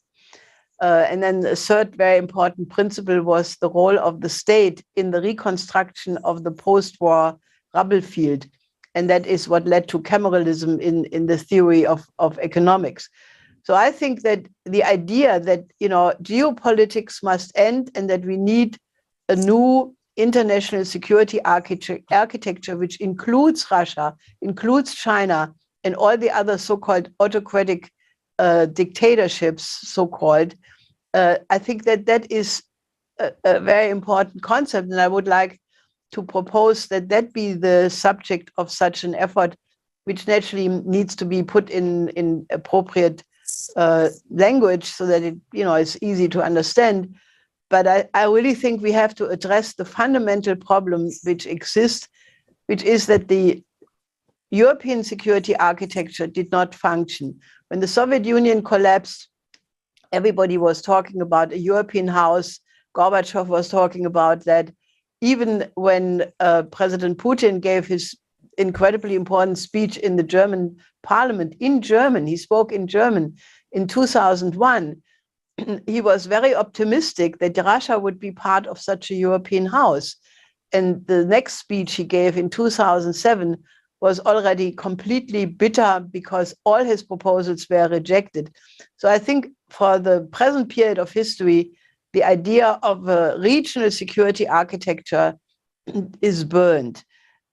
And then the third very important principle was the role of the state in the reconstruction of the post-war rubble field. And that is what led to cameralism in the theory of economics. So I think that the idea that, geopolitics must end and that we need a new international security architecture, which includes Russia, includes China, and all the other so-called autocratic dictatorships, so-called, I think that is a very important concept. And I would like to propose that be the subject of such an effort, which naturally needs to be put in appropriate language so that it is easy to understand. But I really think we have to address the fundamental problem which exists, which is that the European security architecture did not function. When the Soviet Union collapsed, everybody was talking about a European house. Gorbachev was talking about that. Even when President Putin gave his incredibly important speech in the German parliament, in German, he spoke in German in 2001, he was very optimistic that Russia would be part of such a European house. And the next speech he gave in 2007 was already completely bitter because all his proposals were rejected. So I think for the present period of history, the idea of a regional security architecture is burned.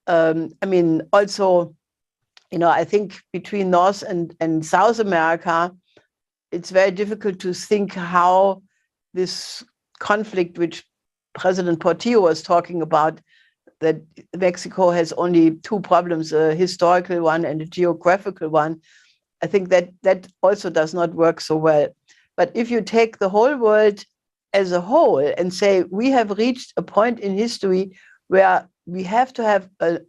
Also, I think between North and South America, it's very difficult to think how this conflict, which President Portillo was talking about, that Mexico has only two problems, a historical one and a geographical one. I think that also does not work so well. But if you take the whole world as a whole and say, we have reached a point in history where we have to have a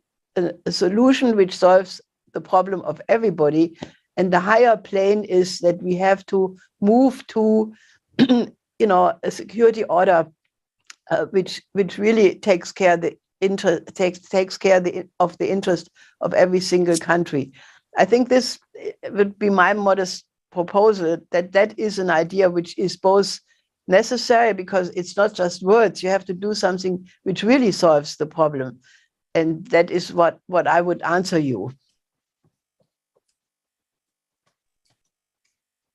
solution which solves the problem of everybody, and the higher plane is that we have to move to, a security order which really takes care of the interest of every single country. I think this would be my modest proposal, that is an idea which is both necessary because it's not just words. You have to do something which really solves the problem, and that is what I would answer you.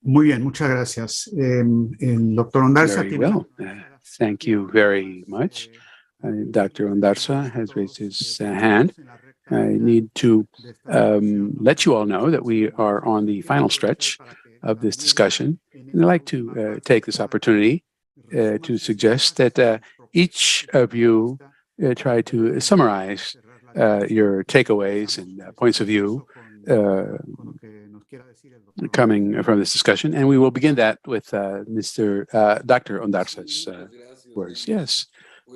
Muy bien, muchas gracias. El doctor Ondarza. Very well. Thank you very much. Dr. Ondarza has raised his hand. I need to let you all know that we are on the final stretch of this discussion. And I'd like to take this opportunity to suggest that each of you try to summarize your takeaways and points of view coming from this discussion. And we will begin that with Dr. Ondarza's words. Yes,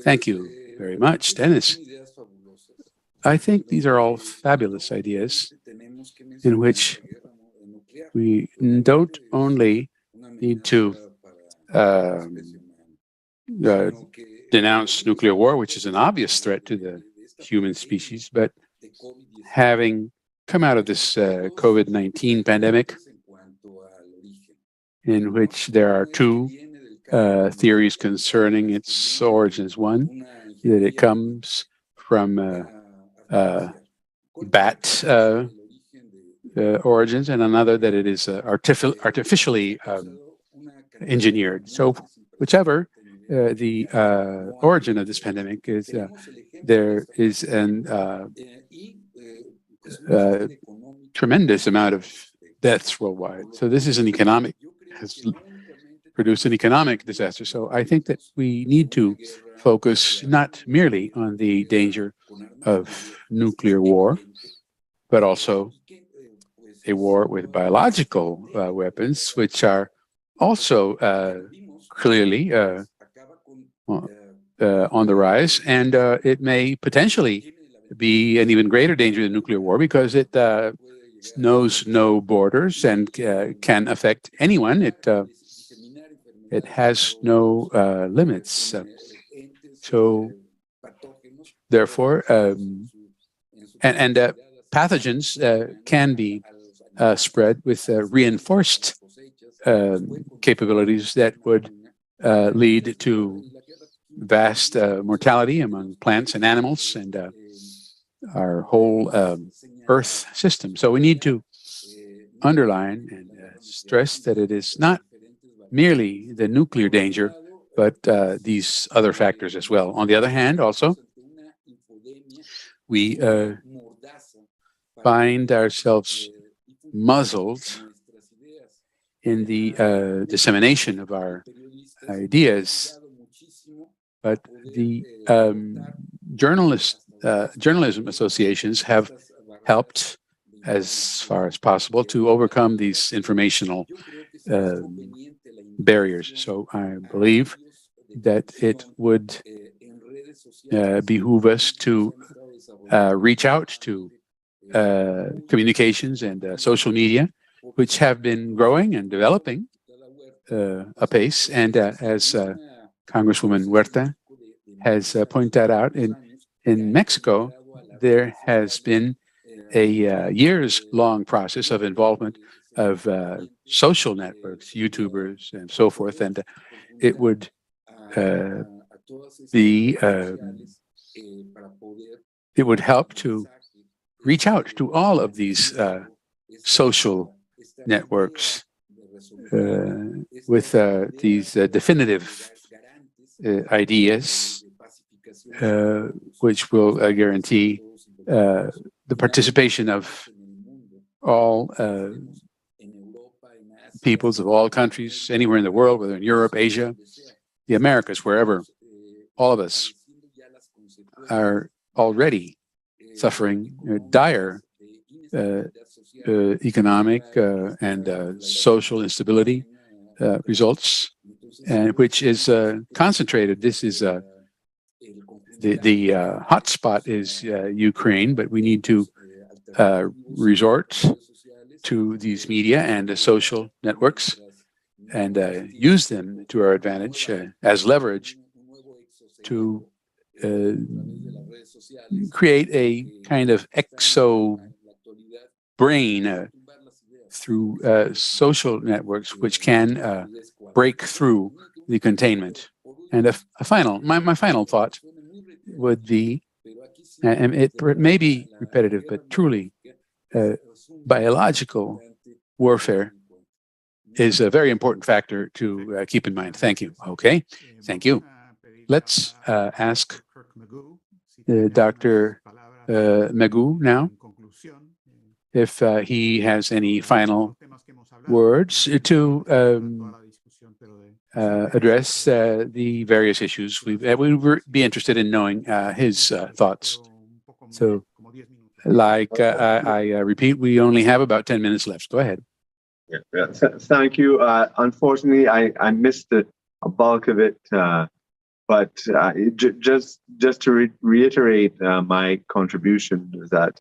thank you very much, Dennis. I think these are all fabulous ideas in which we don't only need to denounce nuclear war, which is an obvious threat to the human species, but having come out of this COVID-19 pandemic, in which there are two theories concerning its origins. One, that it comes from bat origins, and another that it is artificially engineered. So whichever the origin of this pandemic is, there is an tremendous amount of deaths worldwide. So this is an economic, has produce an economic disaster. So I think that we need to focus not merely on the danger of nuclear war, but also a war with biological weapons, which are also clearly on the rise, and it may potentially be an even greater danger than nuclear war because it knows no borders and can affect anyone. It has no limits. So, therefore, and pathogens can be spread with reinforced capabilities that would lead to vast mortality among plants and animals and our whole Earth system. So we need to underline and stress that it is not merely the nuclear danger, but these other factors as well. On the other hand, also, we find ourselves muzzled in the dissemination of our ideas, but the journalism associations have helped as far as possible to overcome these informational barriers. So I believe that it would behoove us to reach out to communications and social media, which have been growing and developing apace. And as Congresswoman Huerta has pointed out, in Mexico, there has been a years-long process of involvement of social networks, YouTubers, and so forth, and it would it would help to reach out to all of these social networks with these definitive ideas, which will guarantee the participation of all peoples of all countries, anywhere in the world, whether in Europe, Asia, the Americas, wherever. All of us are already suffering dire economic and social instability results, and which is concentrated. This is the hotspot is Ukraine, but we need to resort to these media and social networks and use them to our advantage as leverage to create a kind of exo brain through social networks, which can break through the containment. And my final thought would be, and it may be repetitive, but truly, biological warfare is a very important factor to keep in mind. Thank you. Okay, thank you. Let's ask Dr. Magoo now if he has any final words to address the various issues. We would be interested in knowing his thoughts. So, like I repeat, we only have about 10 minutes left. Go ahead. Yeah. Thank you. Unfortunately, I missed a bulk of it, but just to reiterate my contribution is that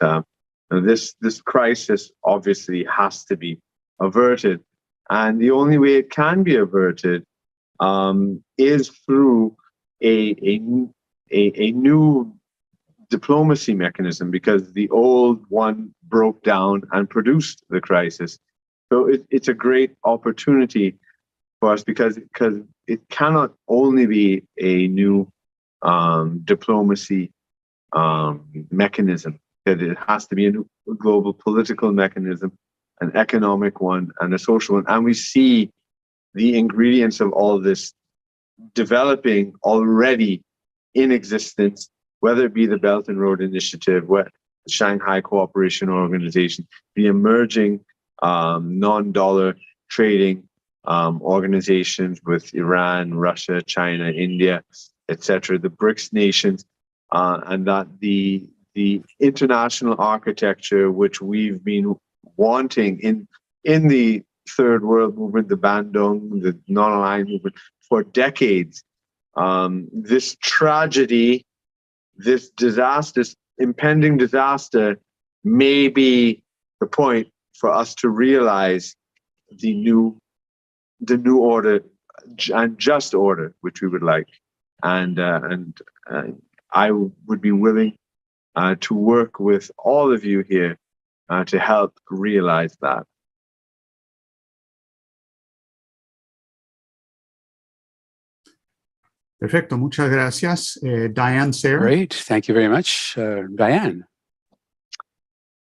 this crisis obviously has to be averted, and the only way it can be averted is through a new diplomacy mechanism, because the old one broke down and produced the crisis. So it's a great opportunity for us, because it cannot only be a new diplomacy mechanism. It has to be a new global political mechanism, an economic one, and a social one. And we see the ingredients of all this developing already in existence, whether it be the Belt and Road Initiative, the Shanghai Cooperation Organization, the emerging non-dollar trading organizations with Iran, Russia, China, India, etc., the BRICS nations, and that the international architecture which we've been wanting in the third world movement, the Bandung, the non-aligned movement, for decades, this tragedy, this disaster, this impending disaster, may be the point for us to realize the new order and just order which we would like, and I would be willing to work with all of you here to help realize that. Perfecto, muchas gracias. Diane Sayre. Great. Thank you very much. Diane.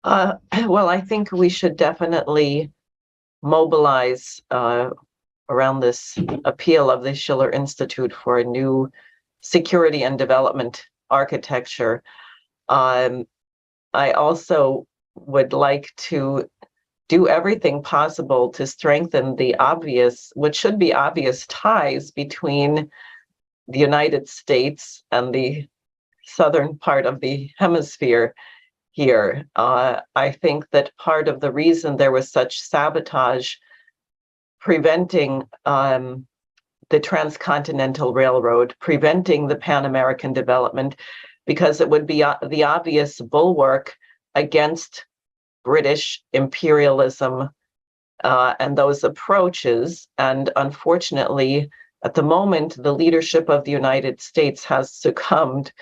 Well, I think we should definitely mobilize around this appeal of the Schiller Institute for a new security and development architecture. I also would like to do everything possible to strengthen the obvious, what should be obvious ties between the United States and the southern part of the hemisphere here. I think that part of the reason there was such sabotage preventing the transcontinental railroad, preventing the Pan American development, because it would be the obvious bulwark against British imperialism and those approaches. And unfortunately, at the moment, the leadership of the United States has succumbed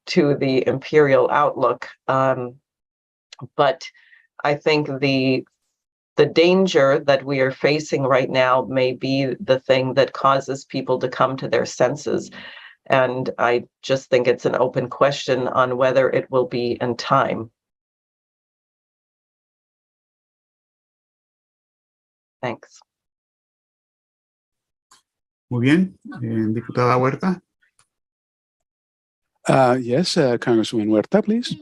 to the imperial outlook. But I think the danger that we are facing right now may be the thing that causes people to come to their senses. And I just think it's an open question on whether it will be in time. Thanks. Muy bien. Diputada Huerta. Yes, Congresswoman Huerta, please.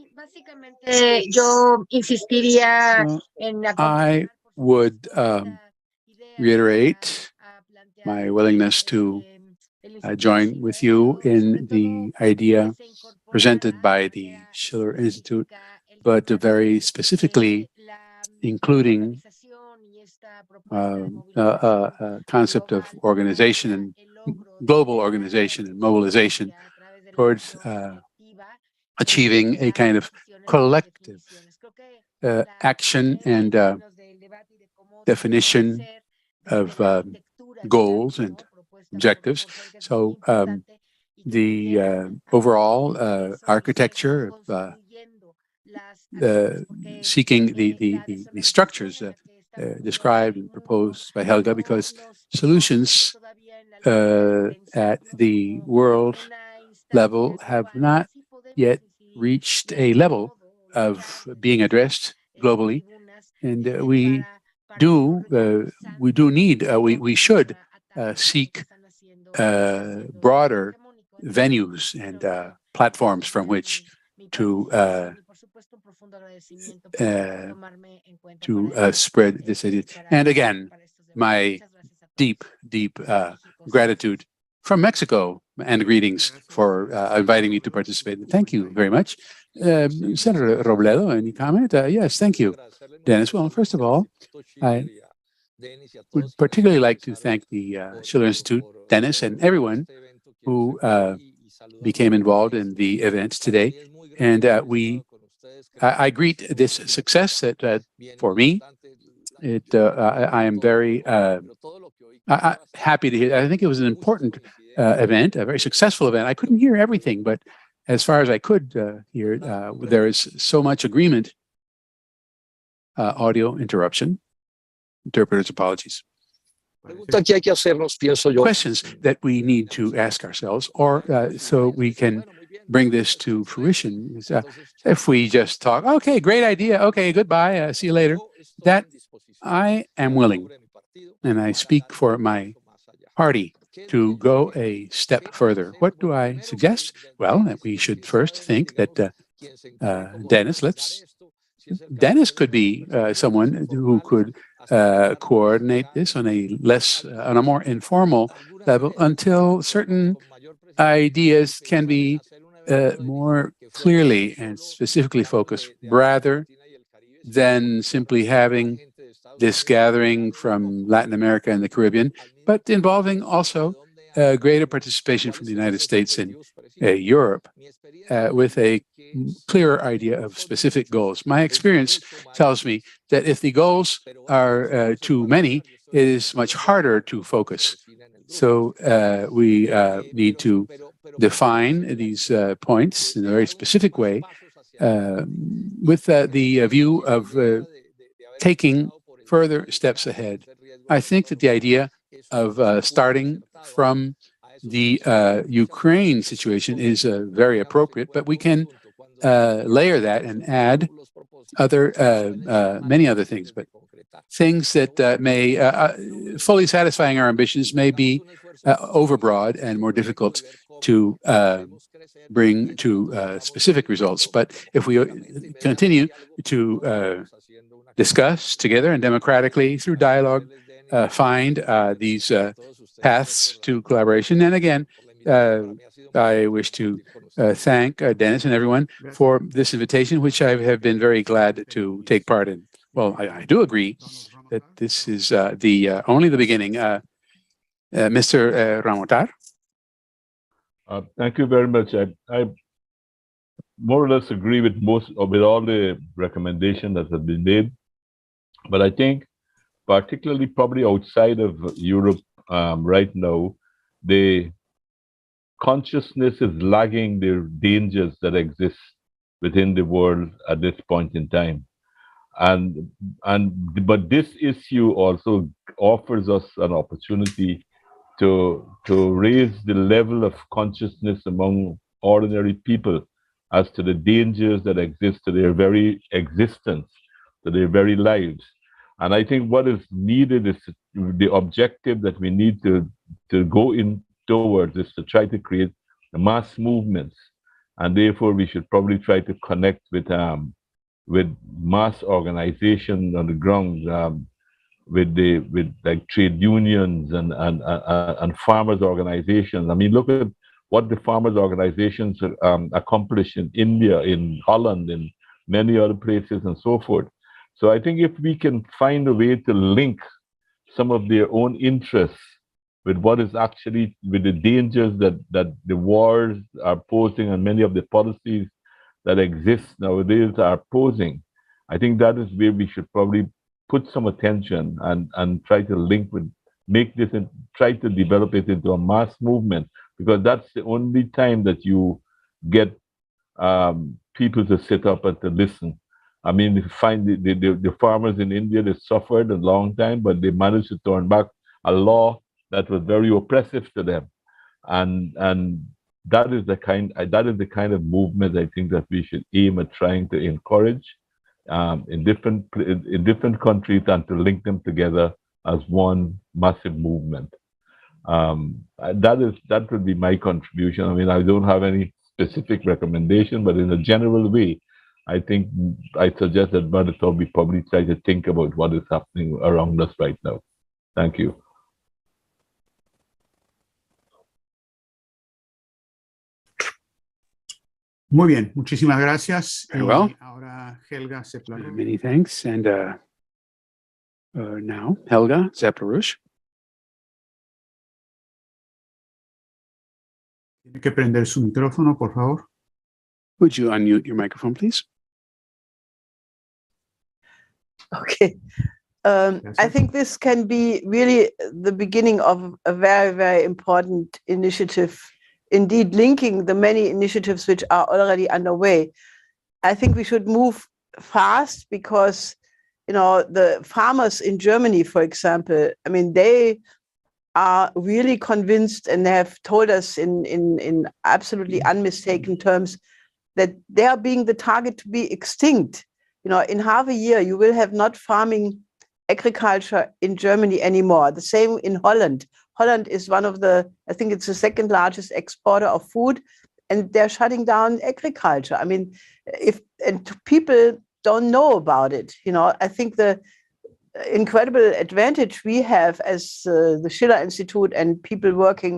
Yo insistiría en I would reiterate my willingness to join with you in the idea presented by the Schiller Institute, but very specifically including a concept of organization and global organization and mobilization towards achieving a kind of collective action and definition of goals and objectives. So the overall architecture of seeking the structures described and proposed by Helga, because solutions at the world level have not yet reached a level of being addressed globally, and we should seek broader venues and platforms from which to spread this idea. And again, my deep gratitude from Mexico and greetings for inviting me to participate. Thank you very much. Senator Robledo, any comment? Yes, thank you, Dennis. Well, first of all, I would particularly like to thank the Schiller Institute, Dennis, and everyone who became involved in the events today. And I greet this success that for me, I am very happy to hear. I think it was an important event, a very successful event. I couldn't hear everything, but as far as I could hear, there is so much agreement. Audio interruption. Interpreter's apologies. Questions that we need to ask ourselves, or so we can bring this to fruition. If we just talk, okay, great idea, okay, goodbye, see you later. That I am willing, and I speak for my party, to go a step further. What do I suggest? Well, that we should first think that, Dennis, let's Dennis could be someone who could coordinate this on a more informal level until certain ideas can be more clearly and specifically focused, rather than simply having this gathering from Latin America and the Caribbean, but involving also greater participation from the United States and Europe with a clearer idea of specific goals. My experience tells me that if the goals are too many, it is much harder to focus. So we need to define these points in a very specific way with the view of taking further steps ahead. I think that the idea of starting from the Ukraine situation is very appropriate, but we can layer that and add many other things, but things that may fully satisfying our ambitions may be overbroad and more difficult to bring to specific results. But if we continue to discuss together and democratically through dialogue, find these paths to collaboration. And again, I wish to thank Dennis and everyone for this invitation, which I have been very glad to take part in. Well, I do agree that this is only the beginning. Mr. Ramatar. Thank you very much. I more or less agree with all the recommendations that have been made, but I think particularly probably outside of Europe right now, the consciousness is lagging the dangers that exist within the world at this point in time. But this issue also offers us an opportunity to raise the level of consciousness among ordinary people as to the dangers that exist to their very existence, to their very lives. And I think what is needed is the objective that we need to go in towards is to try to create mass movements. And therefore, we should probably try to connect with mass organization on the ground, with like trade unions and farmers organizations. I mean, look at what the farmers organizations accomplish in India, in Holland, in many other places, and so forth. So I think if we can find a way to link some of their own interests with what is actually with the dangers that the wars are posing and many of the policies that exist nowadays are posing, I think that is where we should probably put some attention and try to link with, make this and try to develop it into a mass movement, because that's the only time that you get people to sit up and to listen. I mean, you find the farmers in India, they suffered a long time, but they managed to turn back a law that was very oppressive to them, and that is the kind of movement I think that we should aim at trying to encourage in different countries and to link them together as one massive movement. That would be my contribution. I mean, I don't have any specific recommendation, but in a general way, I think I suggest that Brother Toby probably try to think about what is happening around us right now. Thank you. Muy bien, muchísimas gracias. Very well. Ahora Helga Zeplarush. Many thanks. And now, Helga Zeplarush. Tiene que prender su micrófono, por favor. Would you unmute your microphone, please? Okay. I think this can be really the beginning of a very, very important initiative, indeed linking the many initiatives which are already underway. I think we should move fast because, you know, the farmers in Germany, for example, I mean, they are really convinced and they have told us in absolutely unmistaken terms that they are being the target to be extinct. You know, in half a year, you will have not farming agriculture in Germany anymore. The same in Holland. Holland is one of the, I think it's the second largest exporter of food, and they're shutting down agriculture. I mean, people don't know about it. I think the incredible advantage we have as the Schiller Institute and people working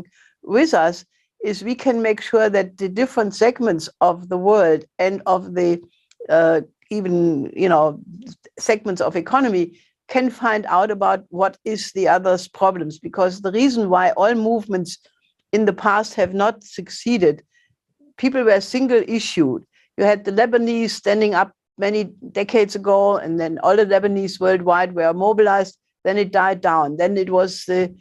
with us is we can make sure that the different segments of the world and of the even segments of economy can find out about what is the other's problems, because the reason why all movements in the past have not succeeded, people were single issued. You had the Lebanese standing up many decades ago, and then all the Lebanese worldwide were mobilized. Then it died down. Then it was the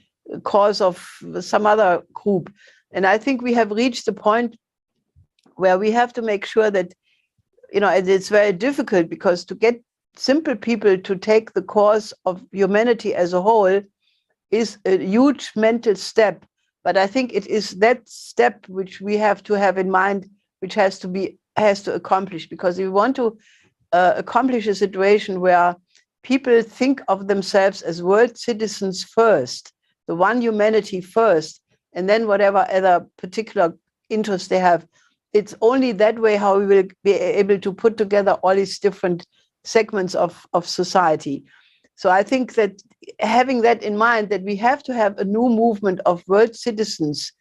cause of some other group. And I think we have reached a point where we have to make sure that, and it's very difficult, because to get simple people to take the cause of humanity as a whole is a huge mental step. But I think it is that step which we have to have in mind, which has to accomplish, because if we want to accomplish a situation where people think of themselves as world citizens first, the one humanity first, and then whatever other particular interests they have, it's only that way how we will be able to put together all these different segments of society. So I think that having that in mind, that we have to have a new movement of world citizens,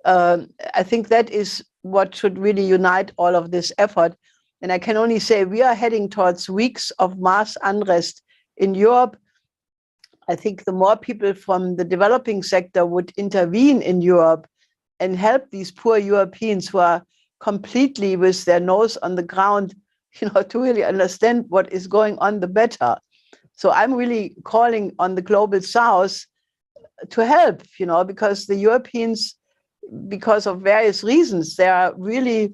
I think that is what should really unite all of this effort. And I can only say we are heading towards weeks of mass unrest in Europe. I think the more people from the developing sector would intervene in Europe and help these poor Europeans who are completely with their nose on the ground, to really understand what is going on, the better. So I'm really calling on the global South to help, because the Europeans, because of various reasons, they are really,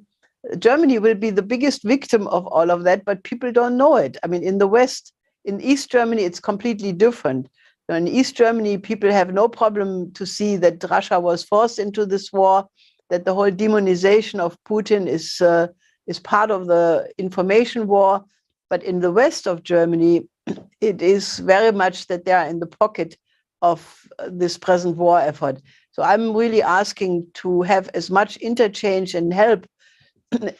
Germany will be the biggest victim of all of that, but people don't know it. I mean, in the West, in East Germany, it's completely different. In East Germany, people have no problem to see that Russia was forced into this war, that the whole demonization of Putin is part of the information war. But in the west of Germany, it is very much that they are in the pocket of this present war effort. So I'm really asking to have as much interchange and help.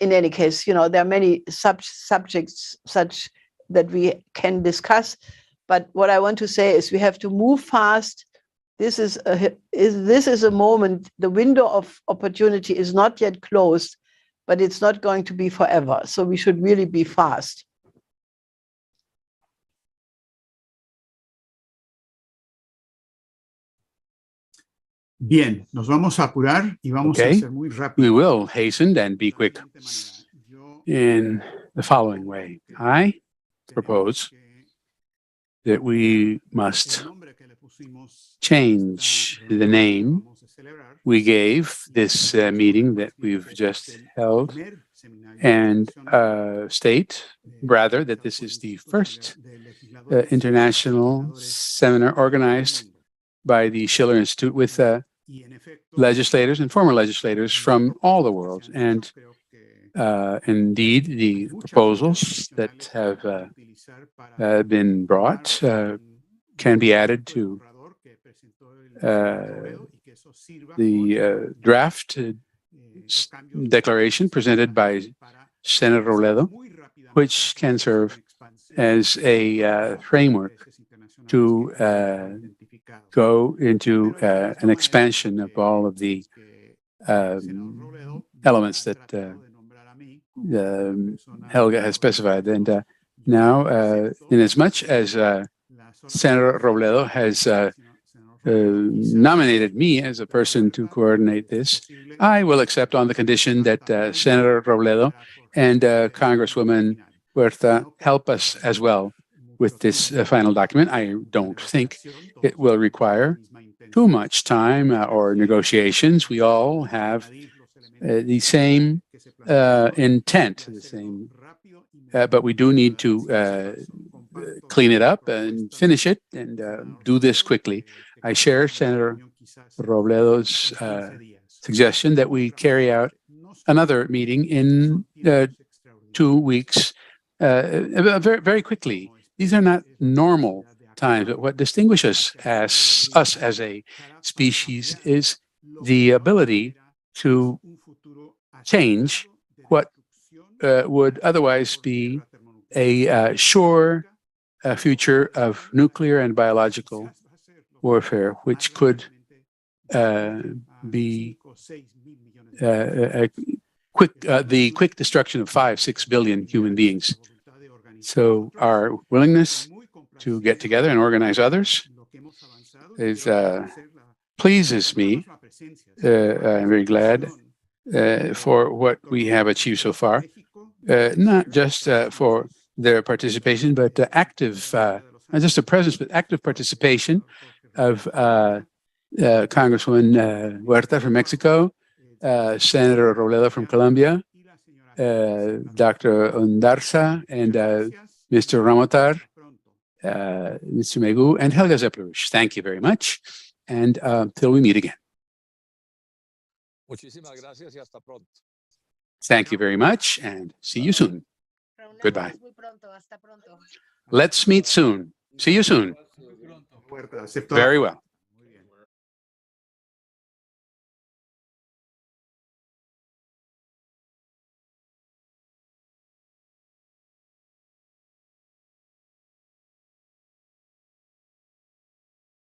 In any case, there are many subjects such that we can discuss. But what I want to say is we have to move fast. This is a moment. The window of opportunity is not yet closed, but it's not going to be forever. So we should really be fast. Bien, nos vamos a apurar y vamos a ser muy rápidos. We will hasten and be quick in the following way. I propose that we must change the name we gave this meeting that we've just held, and state rather that this is the first international seminar organized by the Schiller Institute with legislators and former legislators from all the world. And indeed, the proposals that have been brought can be added to the draft declaration presented by Senator Robledo, which can serve as a framework to go into an expansion of all of the elements that Helga has specified. And now, in as much as Senator Robledo has nominated me as a person to coordinate this, I will accept on the condition that Senator Robledo and Congresswoman Huerta help us as well with this final document. I don't think it will require too much time or negotiations. We all have the same intent, but we do need to clean it up and finish it and do this quickly. I share Senator Robledo's suggestion that we carry out another meeting in 2 weeks very, very quickly. These are not normal times, but what distinguishes us as a species is the ability to change what would otherwise be a sure future of nuclear and biological warfare, which could be the quick destruction of 5-6 billion human beings. So our willingness to get together and organize others pleases me. I'm very glad for what we have achieved so far, not just for their participation, but active, not just a presence, but active participation of Congresswoman Huerta from Mexico, Senator Robledo from Colombia, Dr. Ondarza, and Mr. Ramatar, Mr. Megu, and Helga Zeplerich. Thank you very much, and till we meet again. Thank you very much, and see you soon. Goodbye. Let's meet soon. See you soon. Very well.